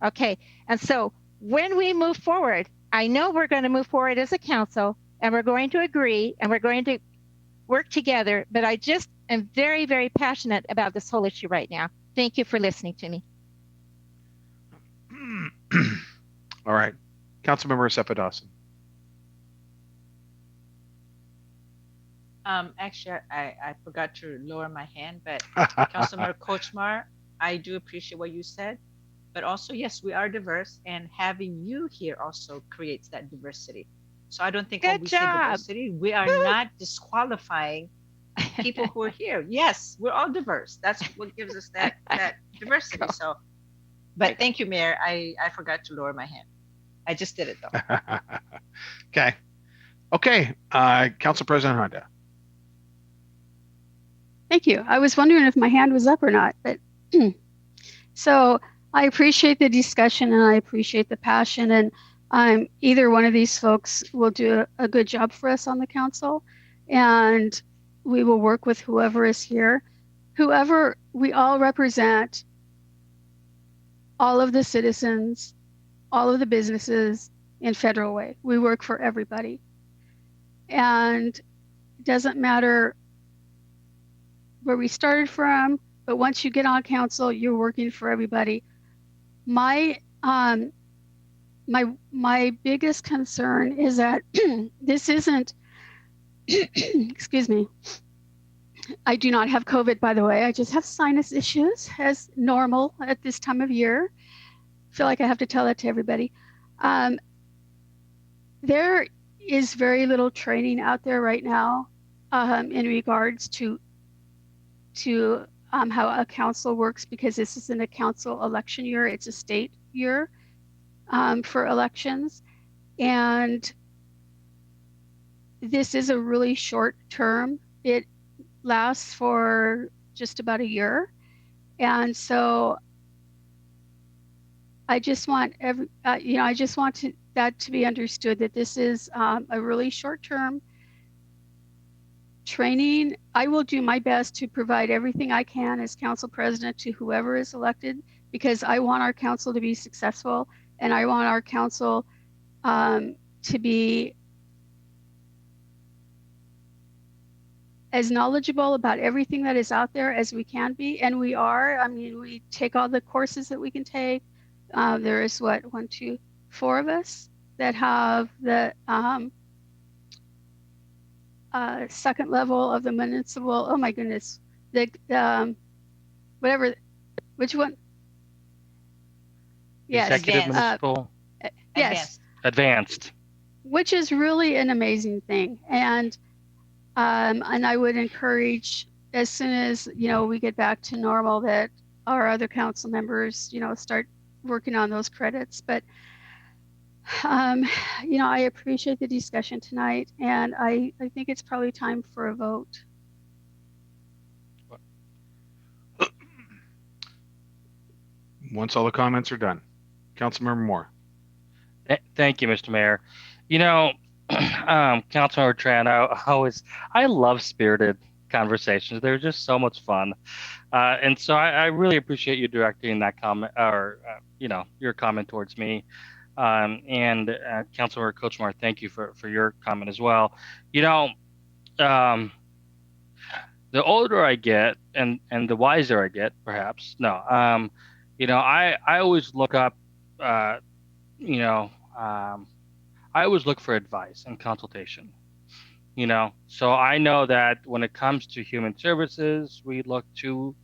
Okay, and so when we move forward, I know we're going to move forward as a council and we're going to agree and we're going to work together, but I just am very, very passionate about this whole issue right now. Thank you for listening to me. All right. Councilmember Seppa Dawson. Actually, I forgot to lower my hand, but Councilmember Kochmar, I do appreciate what you said. But also, yes, we are diverse, and having you here also creates that diversity. So I don't think when we say diversity, we are not disqualifying people who are here. Yes, we're all diverse. That's what gives us that diversity. So, but thank you, Mayor. I forgot to lower my hand. I just did it though. Okay. Council President Honda. Thank you. I was wondering if my hand was up or not, but so I appreciate the discussion and I appreciate the passion, and either one of these folks will do a good job for us on the council, and we will work with whoever is here. Whoever, we all represent all of the citizens, all of the businesses in Federal Way. We work for everybody. And it doesn't matter where we started from, but once you get on council, you're working for everybody. My biggest concern is that this isn't, excuse me, I do not have COVID, by the way. I just have sinus issues as normal at this time of year. I feel like I have to tell that to everybody. There is very little training out there right now in regards to how a council works, because this isn't a council election year, it's a state year for elections. And this is a really short term. It lasts for just about a year. And so I just want I just want that to be understood that this is a really short-term training. I will do my best to provide everything I can as council president to whoever is elected, because I want our council to be successful, and I want our council to be as knowledgeable about everything that is out there as we can be, and we are. I mean, we take all the courses that we can take. There is what, 1, 2, 4 of us that have the second level of the municipal. Oh my goodness, the whatever, which one? Yes, Executive municipal. Yes, Advanced. which is really an amazing thing, and I would encourage, as soon as we get back to normal, that our other council members start working on those credits. But I appreciate the discussion tonight, and I think it's probably time for a vote. Once all the comments are done, Councilmember Moore. Thank you, Mr. Mayor. Councilmember Tran, I love spirited conversations. They're just so much fun. And so I really appreciate you directing that comment, or, your comment towards me. And Councilmember Kochmar, thank you for your comment as well. The older I get and the wiser I get, perhaps, I always look up, I always look for advice and consultation, so I know that when it comes to human services, we look to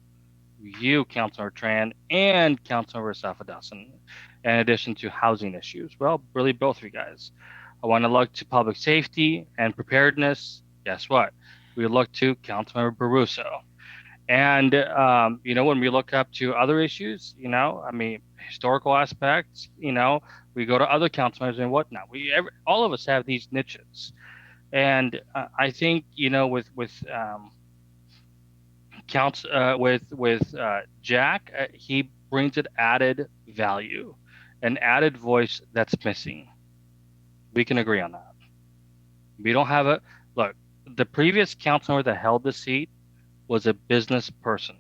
you, Councilor Tran, and Councilor Safadasan, in addition to housing issues. Well, really both of you guys. I want to look to public safety and preparedness. Guess what? We look to Councilmember Barroso. And, when we look up to other issues, historical aspects, we go to other council members and whatnot. All of us have these niches. And I think, with Jack, he brings an added value, an added voice that's missing. We can agree on that. We don't have look, the previous councilor that held the seat was a business person,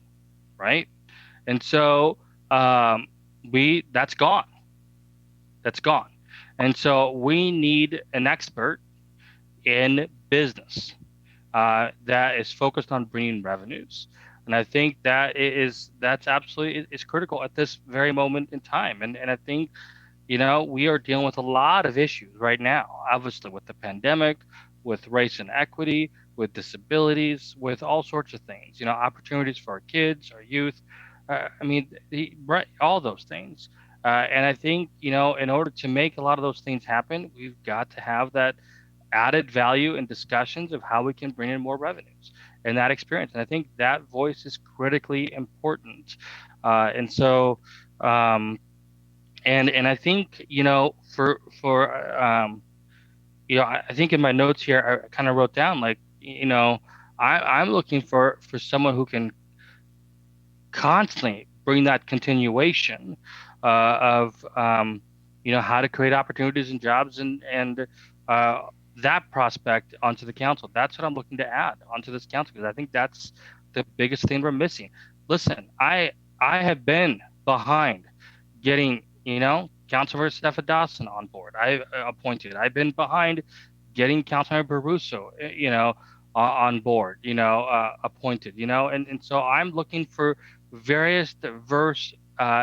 right? And so that's gone. That's gone. And so we need an expert in business that is focused on bringing revenues. And I think that's absolutely is critical at this very moment in time. And I think, we are dealing with a lot of issues right now, obviously with the pandemic, with race and equity, with disabilities, with all sorts of things, opportunities for our kids, our youth. All those things. And I think, in order to make a lot of those things happen, we've got to have that added value in discussions of how we can bring in more revenues and that experience. And I think that voice is critically important. And so, and I think, I think in my notes here, I kind of wrote down, like, I'm looking for someone who can constantly bring that continuation of how to create opportunities and jobs and that prospect onto the council. That's what I'm looking to add onto this council, because I think that's the biggest thing we're missing. Listen, I have been behind getting Councilor Sefadasan on board. I've been behind getting Councilmember Barroso, on board, appointed, and so I'm looking for various diverse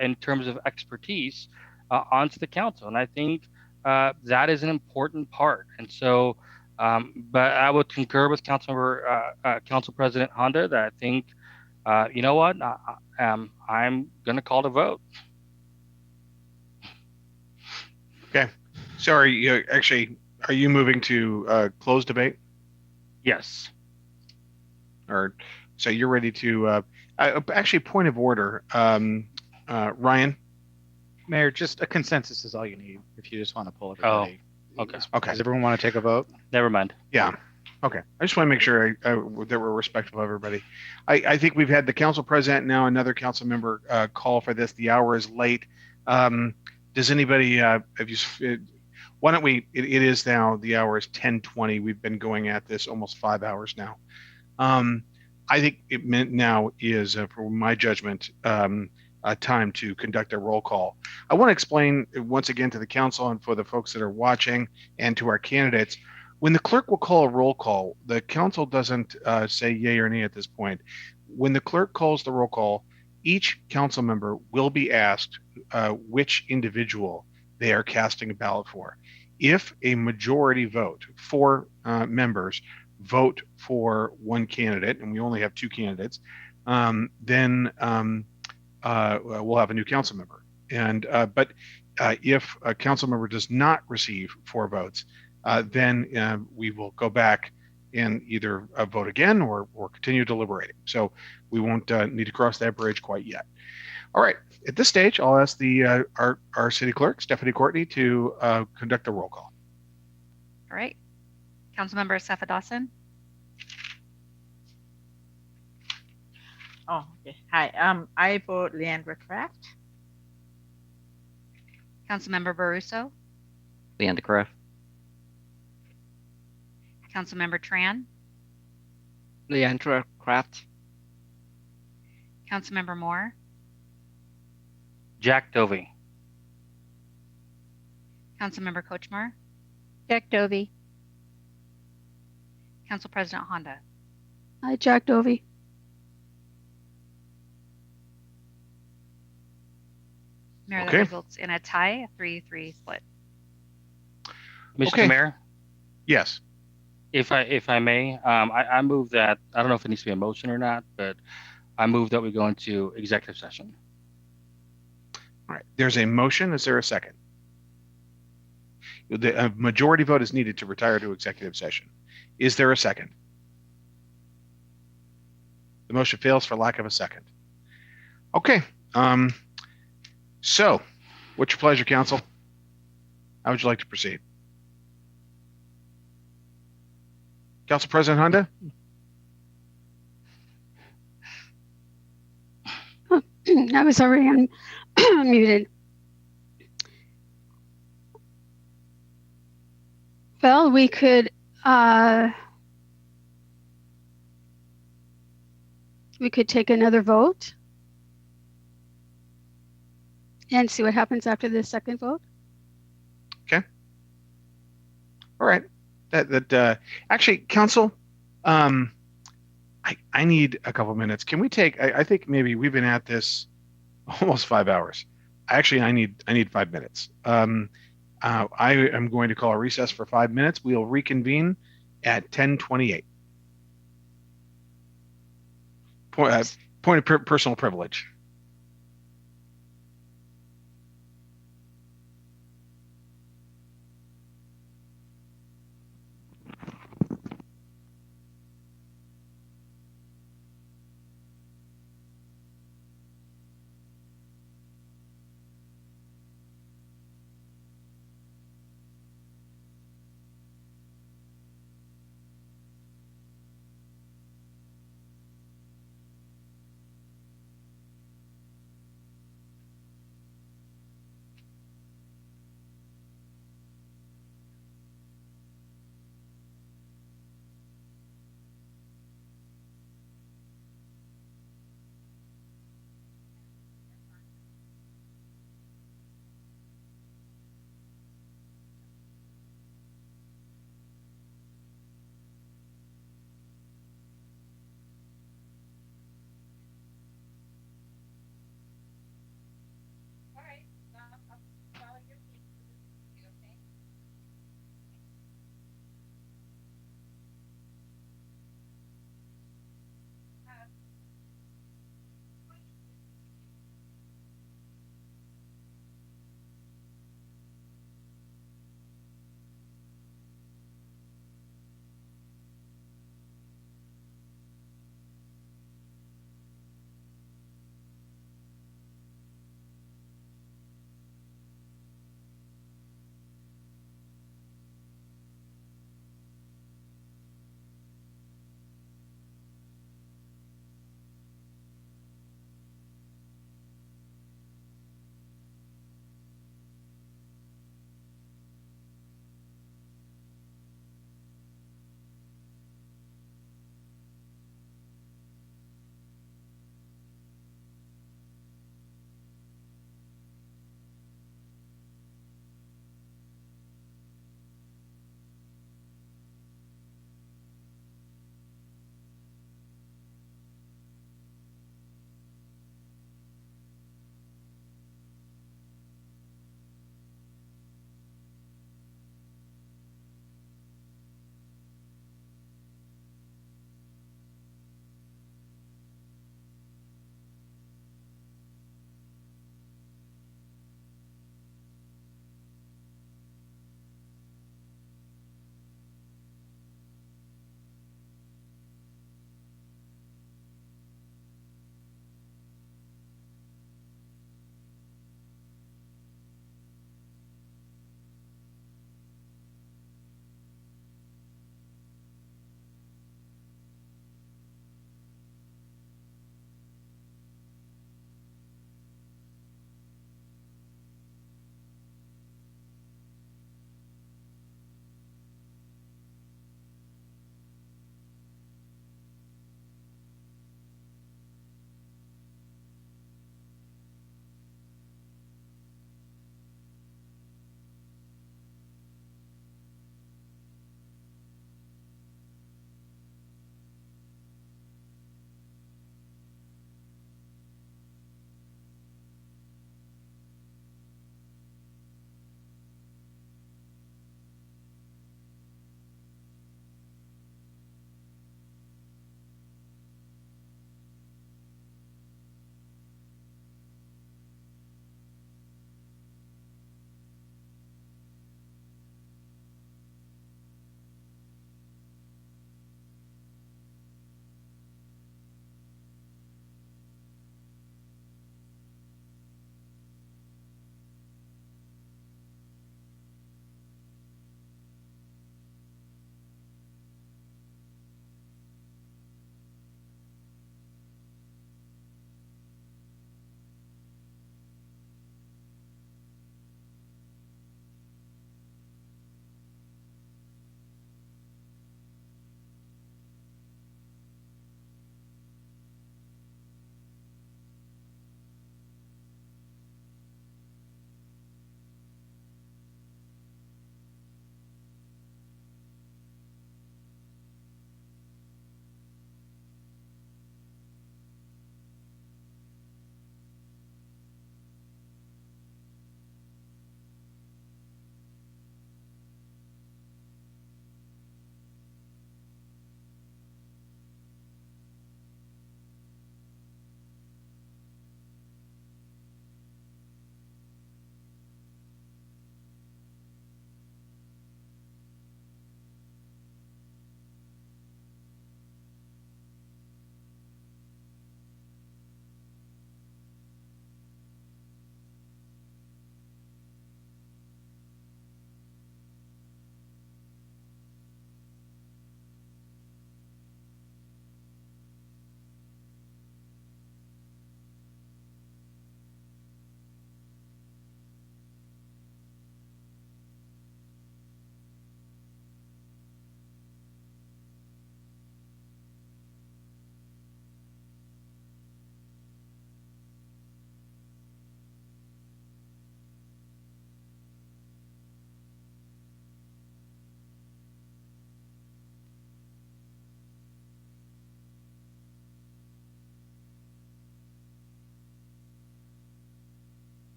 in terms of expertise onto the council. And I think that is an important part. And so, but I would concur with Council President Honda that I think, I'm going to call to vote. Okay. Sorry, are you moving to close debate? Yes. Or so you're ready to actually, point of order, Ryan. Mayor, just a consensus is all you need if you just want to pull everybody. Oh, okay. Okay. Does everyone want to take a vote? Never mind. Yeah. Okay, I just want to make sure that we're respectful of everybody. I think we've had the council president, now another council member call for this. The hour is late. Does anybody, have you, why don't we, it is now, the hour is 10:20. We've been going at this almost 5 hours now. I think it meant now is, for my judgment, a time to conduct a roll call. I want to explain once again to the council and for the folks that are watching and to our candidates, when the clerk will call a roll call, the council doesn't say yay or nay at this point. When the clerk calls the roll call, each council member will be asked which individual they are casting a ballot for. If a majority vote, 4 members vote for one candidate, and we only have 2 candidates, then we'll have a new council member. And but if a council member does not receive 4 votes, then we will go back and either vote again or continue deliberating. So we won't need to cross that bridge quite yet. All right. At this stage, I'll ask the our city clerk, Stephanie Courtney, to conduct the roll call. All right. Councilmember Sefa Dawson. Oh, okay. Hi. I vote Leandra Kraft. Councilmember Baruso. Leander Kraft. Councilmember Tran. Leandra Kraft. Councilmember Moore. Jack Dovey. Councilmember Kochmar. Jack Dovey. Council President Honda. Hi, Jack Dovey. Mayor, that Okay. results in a tie, a 3-3 split. Mr. Okay. Mayor, Yes. if I may, I move that, I don't know if it needs to be a motion or not, but I move that we go into executive session. All right. There's a motion. Is there a second? A majority vote is needed to retire to executive session. Is there a second? The motion fails for lack of a second. Okay. So, what's your pleasure, council? How would you like to proceed? Council President Honda? I was already unmuted. Well, we could take another vote and see what happens after the second vote. Okay. All right. Actually, council, I need a couple minutes. Can we take? I think maybe we've been at this almost 5 hours. Actually, I need 5 minutes. I am going to call a recess for 5 minutes. We'll reconvene at 10:28. Point of personal privilege.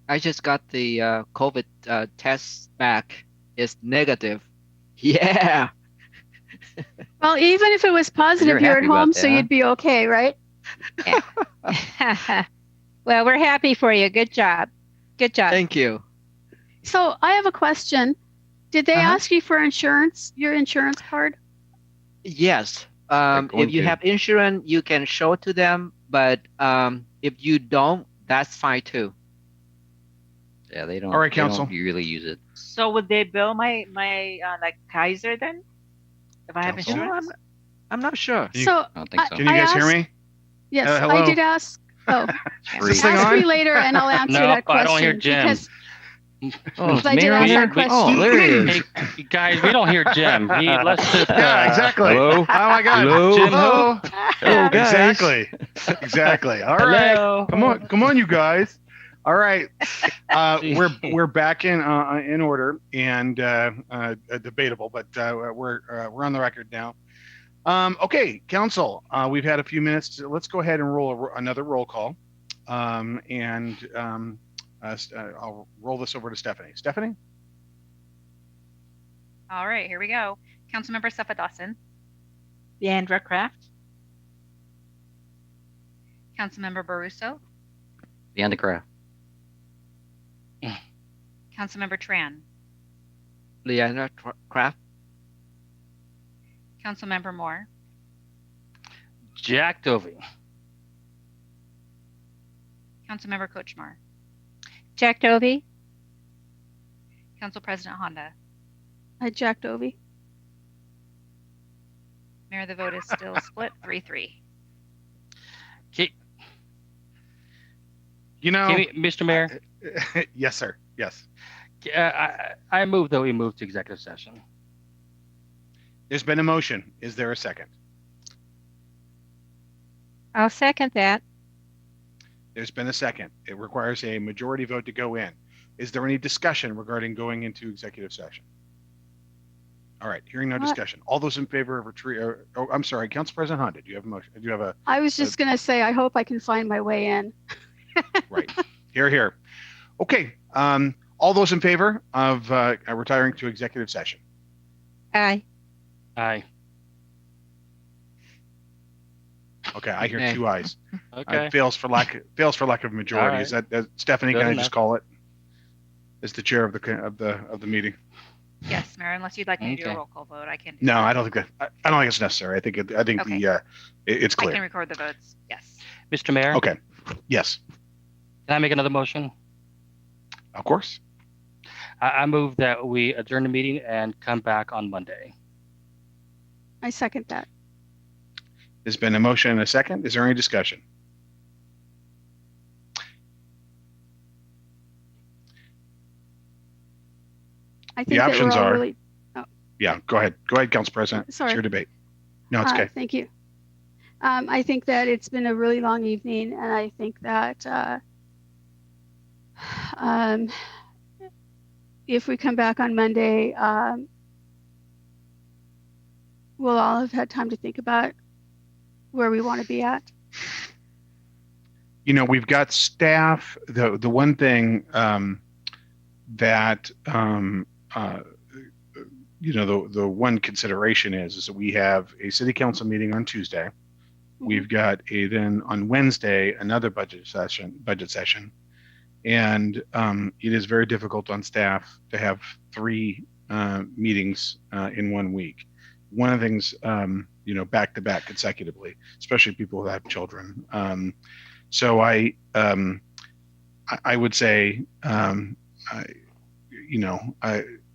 I just got the COVID test back. It's negative. Yeah. Well, even if it was positive, You're you're happy at home, about so that, huh? you'd be okay, right? Well, we're happy for you. Good job. Good job. Thank you. So I have a question. Did they ask you for insurance, your insurance card? Yes. going If you to. have insurance, you can show it to them. But if you don't, that's fine too. Yeah, they don't. All right, they don't counsel. really use it. So would they bill my like Kaiser then? If I have Counsel? insurance? I'm not sure. Can you- So I don't think so. Can you guys hear asked- me? Yes, hello? I did ask. Oh, Is this thing ask on? me later, and I'll answer Nope, that question. I don't hear Jim. Because Oh, I did Mayor ask here? that question. Oh, there he is. Hey, guys, we don't hear Jim. Let's just. Yeah, exactly. Hello? Oh my God. Hello? Jim Hello. Hello, guys. Exactly. Exactly. All right. Hello. Come on, you guys. All right. We're back in order and debatable, but we're on the record now. Okay, council. We've had a few minutes. Let's go ahead and roll another roll call, I'll roll this over to Stephanie. Stephanie. All right, here we go. Councilmember Sefa Dawson, Deandra Kraft, Councilmember Baruso, The Undercraft. Councilmember Tran, Leanna Kraft, Councilmember Moore, Jack Dovey. Councilmember Kochmar, Jack Dovey, Council President Honda. I Jack Dovey. Mayor, the vote is still split 3-3. Okay, You know. Mr. Mayor, Yes, sir. Yes. I move that we move to executive session. There's been a motion. Is there a second? I'll second that. There's been a second. It requires a majority vote to go in. Is there any discussion regarding going into executive session? All right, hearing no discussion. All those in favor of retreat? I'm sorry, Council President Honda. Do you have a motion? Do you have a I was just going to say, I hope I can find my way in. right? Here. Okay. All those in favor of retiring to executive session? Aye. Aye. Okay, I hear Okay. 2 ayes. Okay. Fails for lack of majority. All Is that Stephanie? Good Can I enough. just call it as the chair of the meeting? Yes, Mayor, unless you'd like me to do a Okay. roll call vote, I can do No, that. I don't think I don't think it's necessary. I think Okay. it's I can clear. record the votes. Yes. Mr. Mayor, Okay. Yes, can I make another motion? of course. I move that we adjourn the meeting and come back on Monday. I second that. There's been a motion and a second. Is there any discussion? I think The that options we're all are- really. Yeah, go ahead. Go ahead, Council President. Sorry. It's your debate. No, it's okay. Thank you. I think that it's been a really long evening, and I think that if we come back on Monday, we'll all have had time to think about where we want to be at. You know, we've got staff. The one thing that the one consideration is that we have a city council meeting on Tuesday. We've got then on Wednesday another budget session, and it is very difficult on staff to have 3 meetings in 1 week. One of the things, back to back consecutively, especially people who have children. So I would say,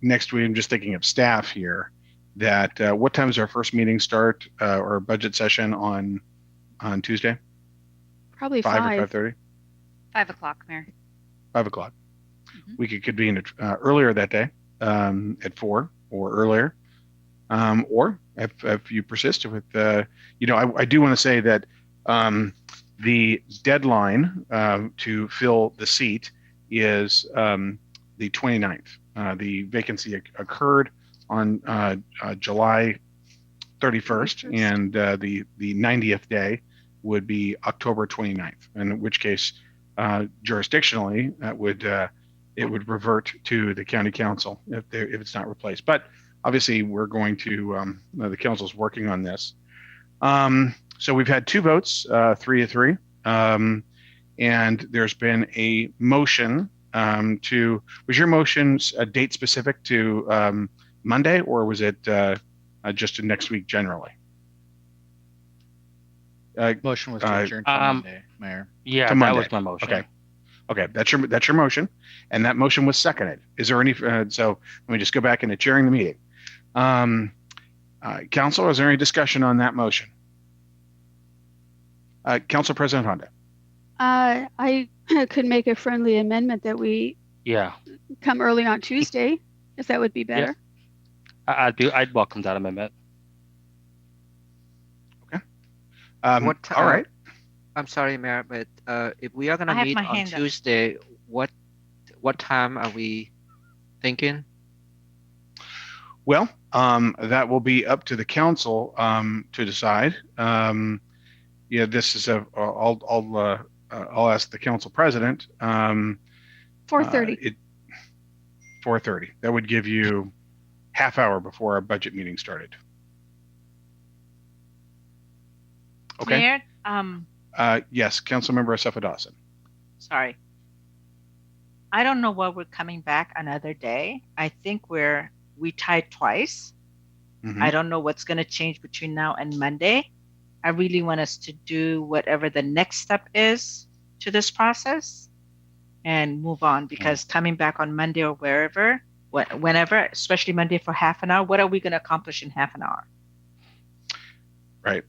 next week, I'm just thinking of staff here, that what time does our first meeting start, or budget session on Tuesday? Probably 5 or 5:30? 5 o'clock, Mayor. 5 o'clock. We could convene earlier that day, at 4 or earlier. Or if you persist with, I do want to say that the deadline to fill the seat is the 29th. The vacancy occurred on July 31st, and the 90th day would be October 29th, in which case jurisdictionally, it would revert to the county council if it's not replaced. But obviously, we're going to the council's working on this. So we've had 2 votes, 3-3, and there's been a motion was your motion a date specific to Monday, or was it just to next week generally? Motion was to adjourn to Monday, Mayor. Yeah, to that Monday. was my motion. Okay, that's your motion, and that motion was seconded. Is there any? So let me just go back into chairing the meeting. Council, is there any discussion on that motion? Council President Honda. I could make a friendly amendment that we come early on Tuesday, if that would be better. Yeah. I'd welcome that amendment. Okay. All right. I'm sorry, Mayor, but if we are going I to have meet my on hand up. Tuesday, what time are we thinking? Well, that will be up to the council to decide. This is I'll ask the council president. 4:30. 4:30. That would give you half hour before our budget meeting started. Okay. Mayor, Yes, Councilmember Asafa Dawson. sorry. I don't know why we're coming back another day. I think we tied twice. I don't know what's going to change between now and Monday. I really want us to do whatever the next step is to this process and move on, because coming back on Monday or whenever, especially Monday for half an hour, what are we going to accomplish in half an hour? Right.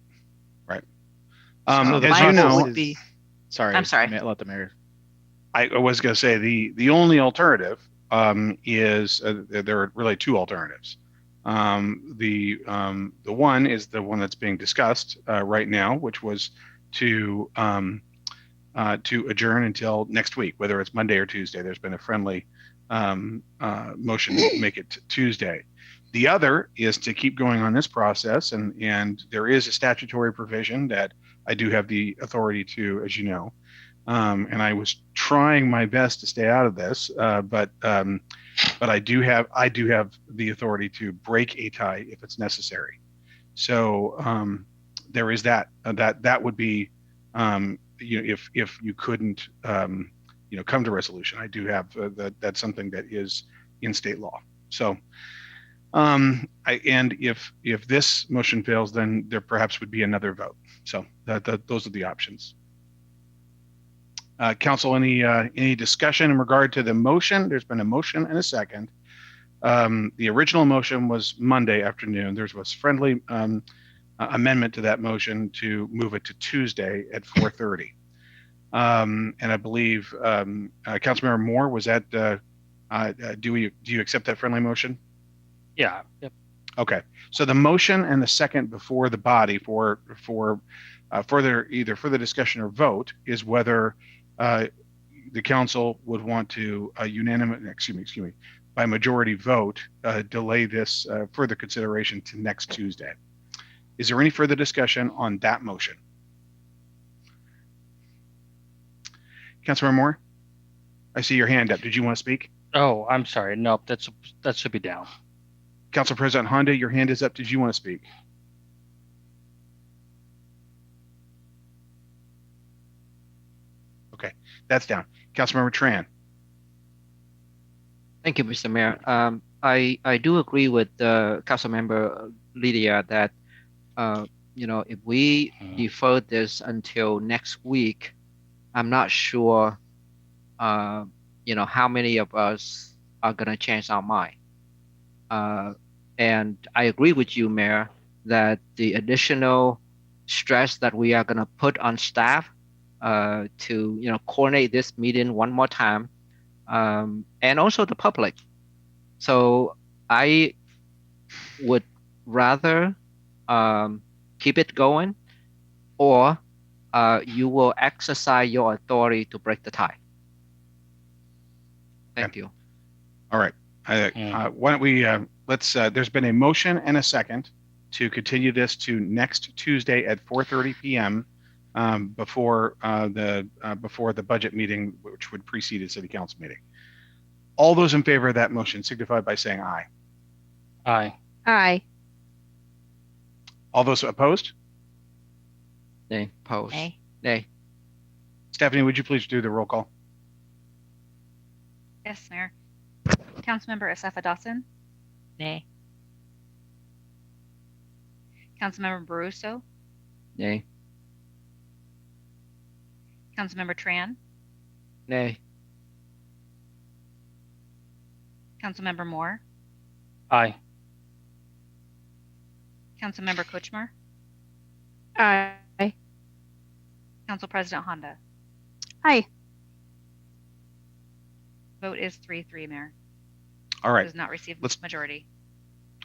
So as you know, would be, sorry, I'm sorry. Let the mayor. I was going to say the only alternative is there are really 2 alternatives. The one is the one that's being discussed right now, which was to adjourn until next week, whether it's Monday or Tuesday. There's been a friendly motion to make it Tuesday. The other is to keep going on this process, and there is a statutory provision that I do have the authority to, as you know, and I was trying my best to stay out of this, but I do have the authority to break a tie if it's necessary. So there is that. That would be if you couldn't come to resolution. I do have that's something that is in state law. So and if this motion fails, then there perhaps would be another vote. So those are the options. Council, any discussion in regard to the motion? There's been a motion and a second. The original motion was Monday afternoon. There was friendly amendment to that motion to move it to Tuesday at 4:30. And I believe Councilmember Moore, was that? Do you accept that friendly motion? Yeah. Yep. Okay. So the motion and the second before the body for further discussion or vote is whether the council would want to by majority vote delay this further consideration to next Tuesday. Is there any further discussion on that motion? Councilmember Moore, I see your hand up. Did you want to speak? Oh, I'm sorry. Nope, that should be down. Council President Honda, your hand is up. Did you want to speak? Okay, that's down. Councilmember Tran. Thank you, Mr. Mayor. I do agree with Councilmember Lydia that if we defer this until next week, I'm not sure how many of us are going to change our mind. And I agree with you, Mayor, that the additional stress that we are going to put on staff to coordinate this meeting one more time, and also the public. So I would rather keep it going, or you will exercise your authority to break the tie. Thank you. All right. Why don't we there's been a motion and a second to continue this to next Tuesday at 4:30 p.m. before the budget meeting, which would precede a city council meeting. All those in favor of that motion signify by saying aye. Aye. Aye. All those opposed? Nay. Opposed. Nay. Nay. Stephanie, would you please do the roll call? Yes, Mayor. Councilmember Asafa Dawson, Nay. Councilmember Baruso, Nay. Councilmember Tran, Nay. Councilmember Moore, Aye. Councilmember Kuchmer, Aye. Council President Honda. Aye. Vote is 3-3, Mayor. All right. Does not receive Let's- majority.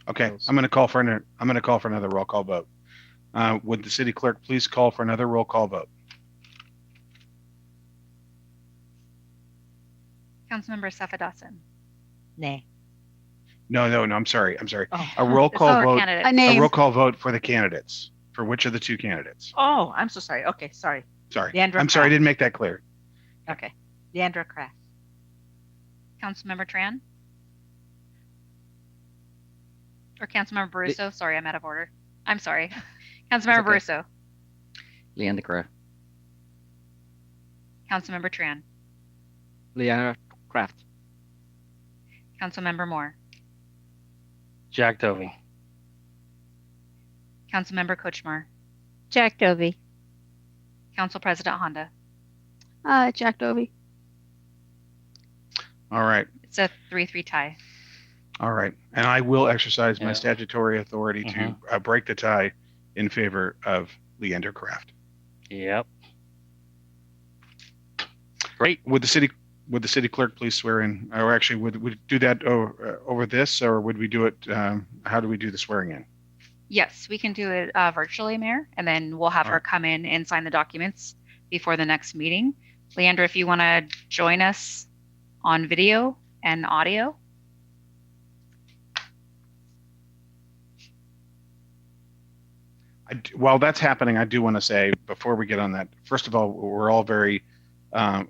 Okay, I'm going to call for another roll call vote. Would the city clerk please call for another roll call vote? Councilmember Asafa Dawson. Nay. No, I'm sorry. Oh. A roll It's call all vote. candidates. A name. A roll call vote for the candidates. For which of the two candidates? Oh, I'm so sorry. Okay, sorry. Sorry. Leandra I'm sorry, I Kraft. didn't make that clear. Okay. Leandra Kraft. Councilmember Tran? Or Councilmember Baruso? Sorry, I'm out of order. I'm sorry. Councilmember okay. Baruso. Leander Kraft. Councilmember Tran. Leandra Kraft. Councilmember Moore. Jack Dovey. Councilmember Kuchmer. Jack Dovey. Council President Honda. Jack Dovey. All right. It's a 3-3 tie. All right. And I will exercise my Yeah. statutory authority to break the tie in favor of Leander Kraft. Yep. Great. Would the city clerk please swear in, or actually would we do that over this, or would we do it? How do we do the swearing in? Yes, we can do it virtually, Mayor, and then we'll have her come in and sign the documents before the next meeting. Leandra, if you want to join us on video and audio. While that's happening, I do want to say before we get on that, first of all,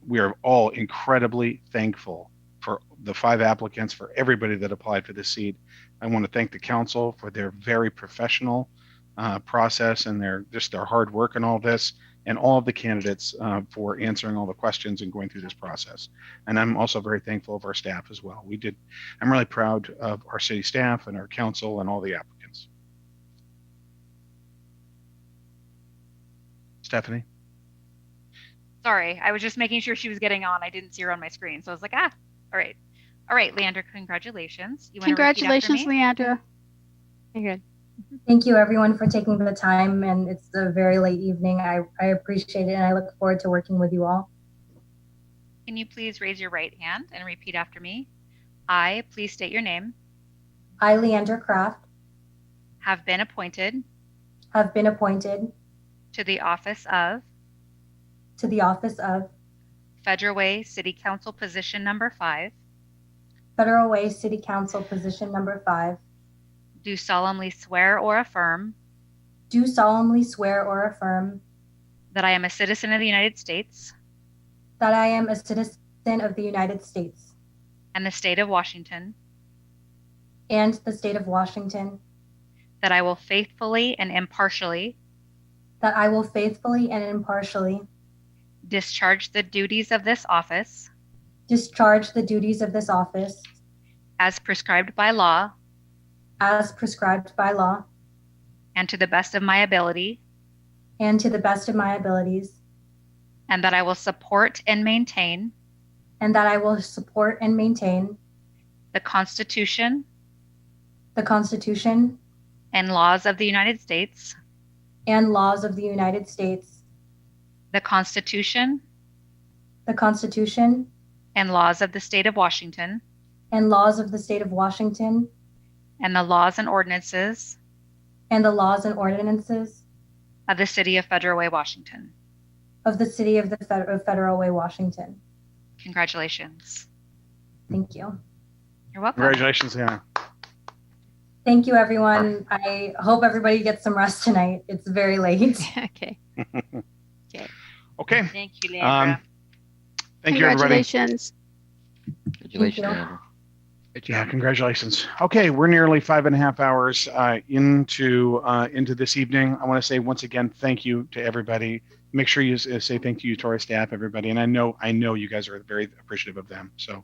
we are all incredibly thankful for the 5 applicants, for everybody that applied for this seat. I want to thank the council for their very professional process and their hard work in all this, and all of the candidates for answering all the questions and going through this process. And I'm also very thankful of our staff as well. I'm really proud of our city staff and our council and all the applicants. Stephanie? Sorry, I was just making sure she was getting on. I didn't see her on my screen, so I was like, all right. All right, Leandra, congratulations. You wanna repeat after Congratulations, me? Leandra. Good. Thank you everyone for taking the time, and it's a very late evening. I appreciate it, and I look forward to working with you all. Can you please raise your right hand and repeat after me? I, please state your name, I, Leandra Kraft, have been appointed have been appointed to the office of Federal Way City Council Position Number 5, Federal Way City Council Position Number 5, do solemnly swear or affirm do solemnly swear or affirm that I am a citizen of the United States that I am a citizen of the United States and the state of Washington, and the state of Washington, that I will faithfully and impartially discharge the duties of this office as prescribed by law and to the best of my ability, and to the best of my abilities, and that I will support and maintain the Constitution and laws of the United States, and laws of the United States, the Constitution the Constitution and laws of the state of Washington, and laws of the state of Washington, and the laws and ordinances and the laws and ordinances of the city of Federal Way, Washington. of the city of Federal Way, Washington. Congratulations. Thank you. You're welcome. Congratulations, Hannah. Thank you, everyone. I hope everybody gets some rest tonight. It's very late. Okay. Okay. Thank you, Leandra. Thank you, everybody. Congratulations. Congratulations, Thank you. Leandra. Yeah, congratulations. Okay, we're nearly 5.5 hours into this evening. I want to say once again, thank you to everybody. Make sure you say thank you to our staff, everybody. And I know you guys are very appreciative of them. So,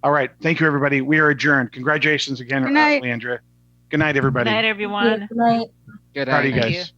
all right, thank you, everybody. We are adjourned. Congratulations again, Good night. Leandra. Good night, everybody. Good night, everyone. Good night. Good Proud of night. you Thank guys. you.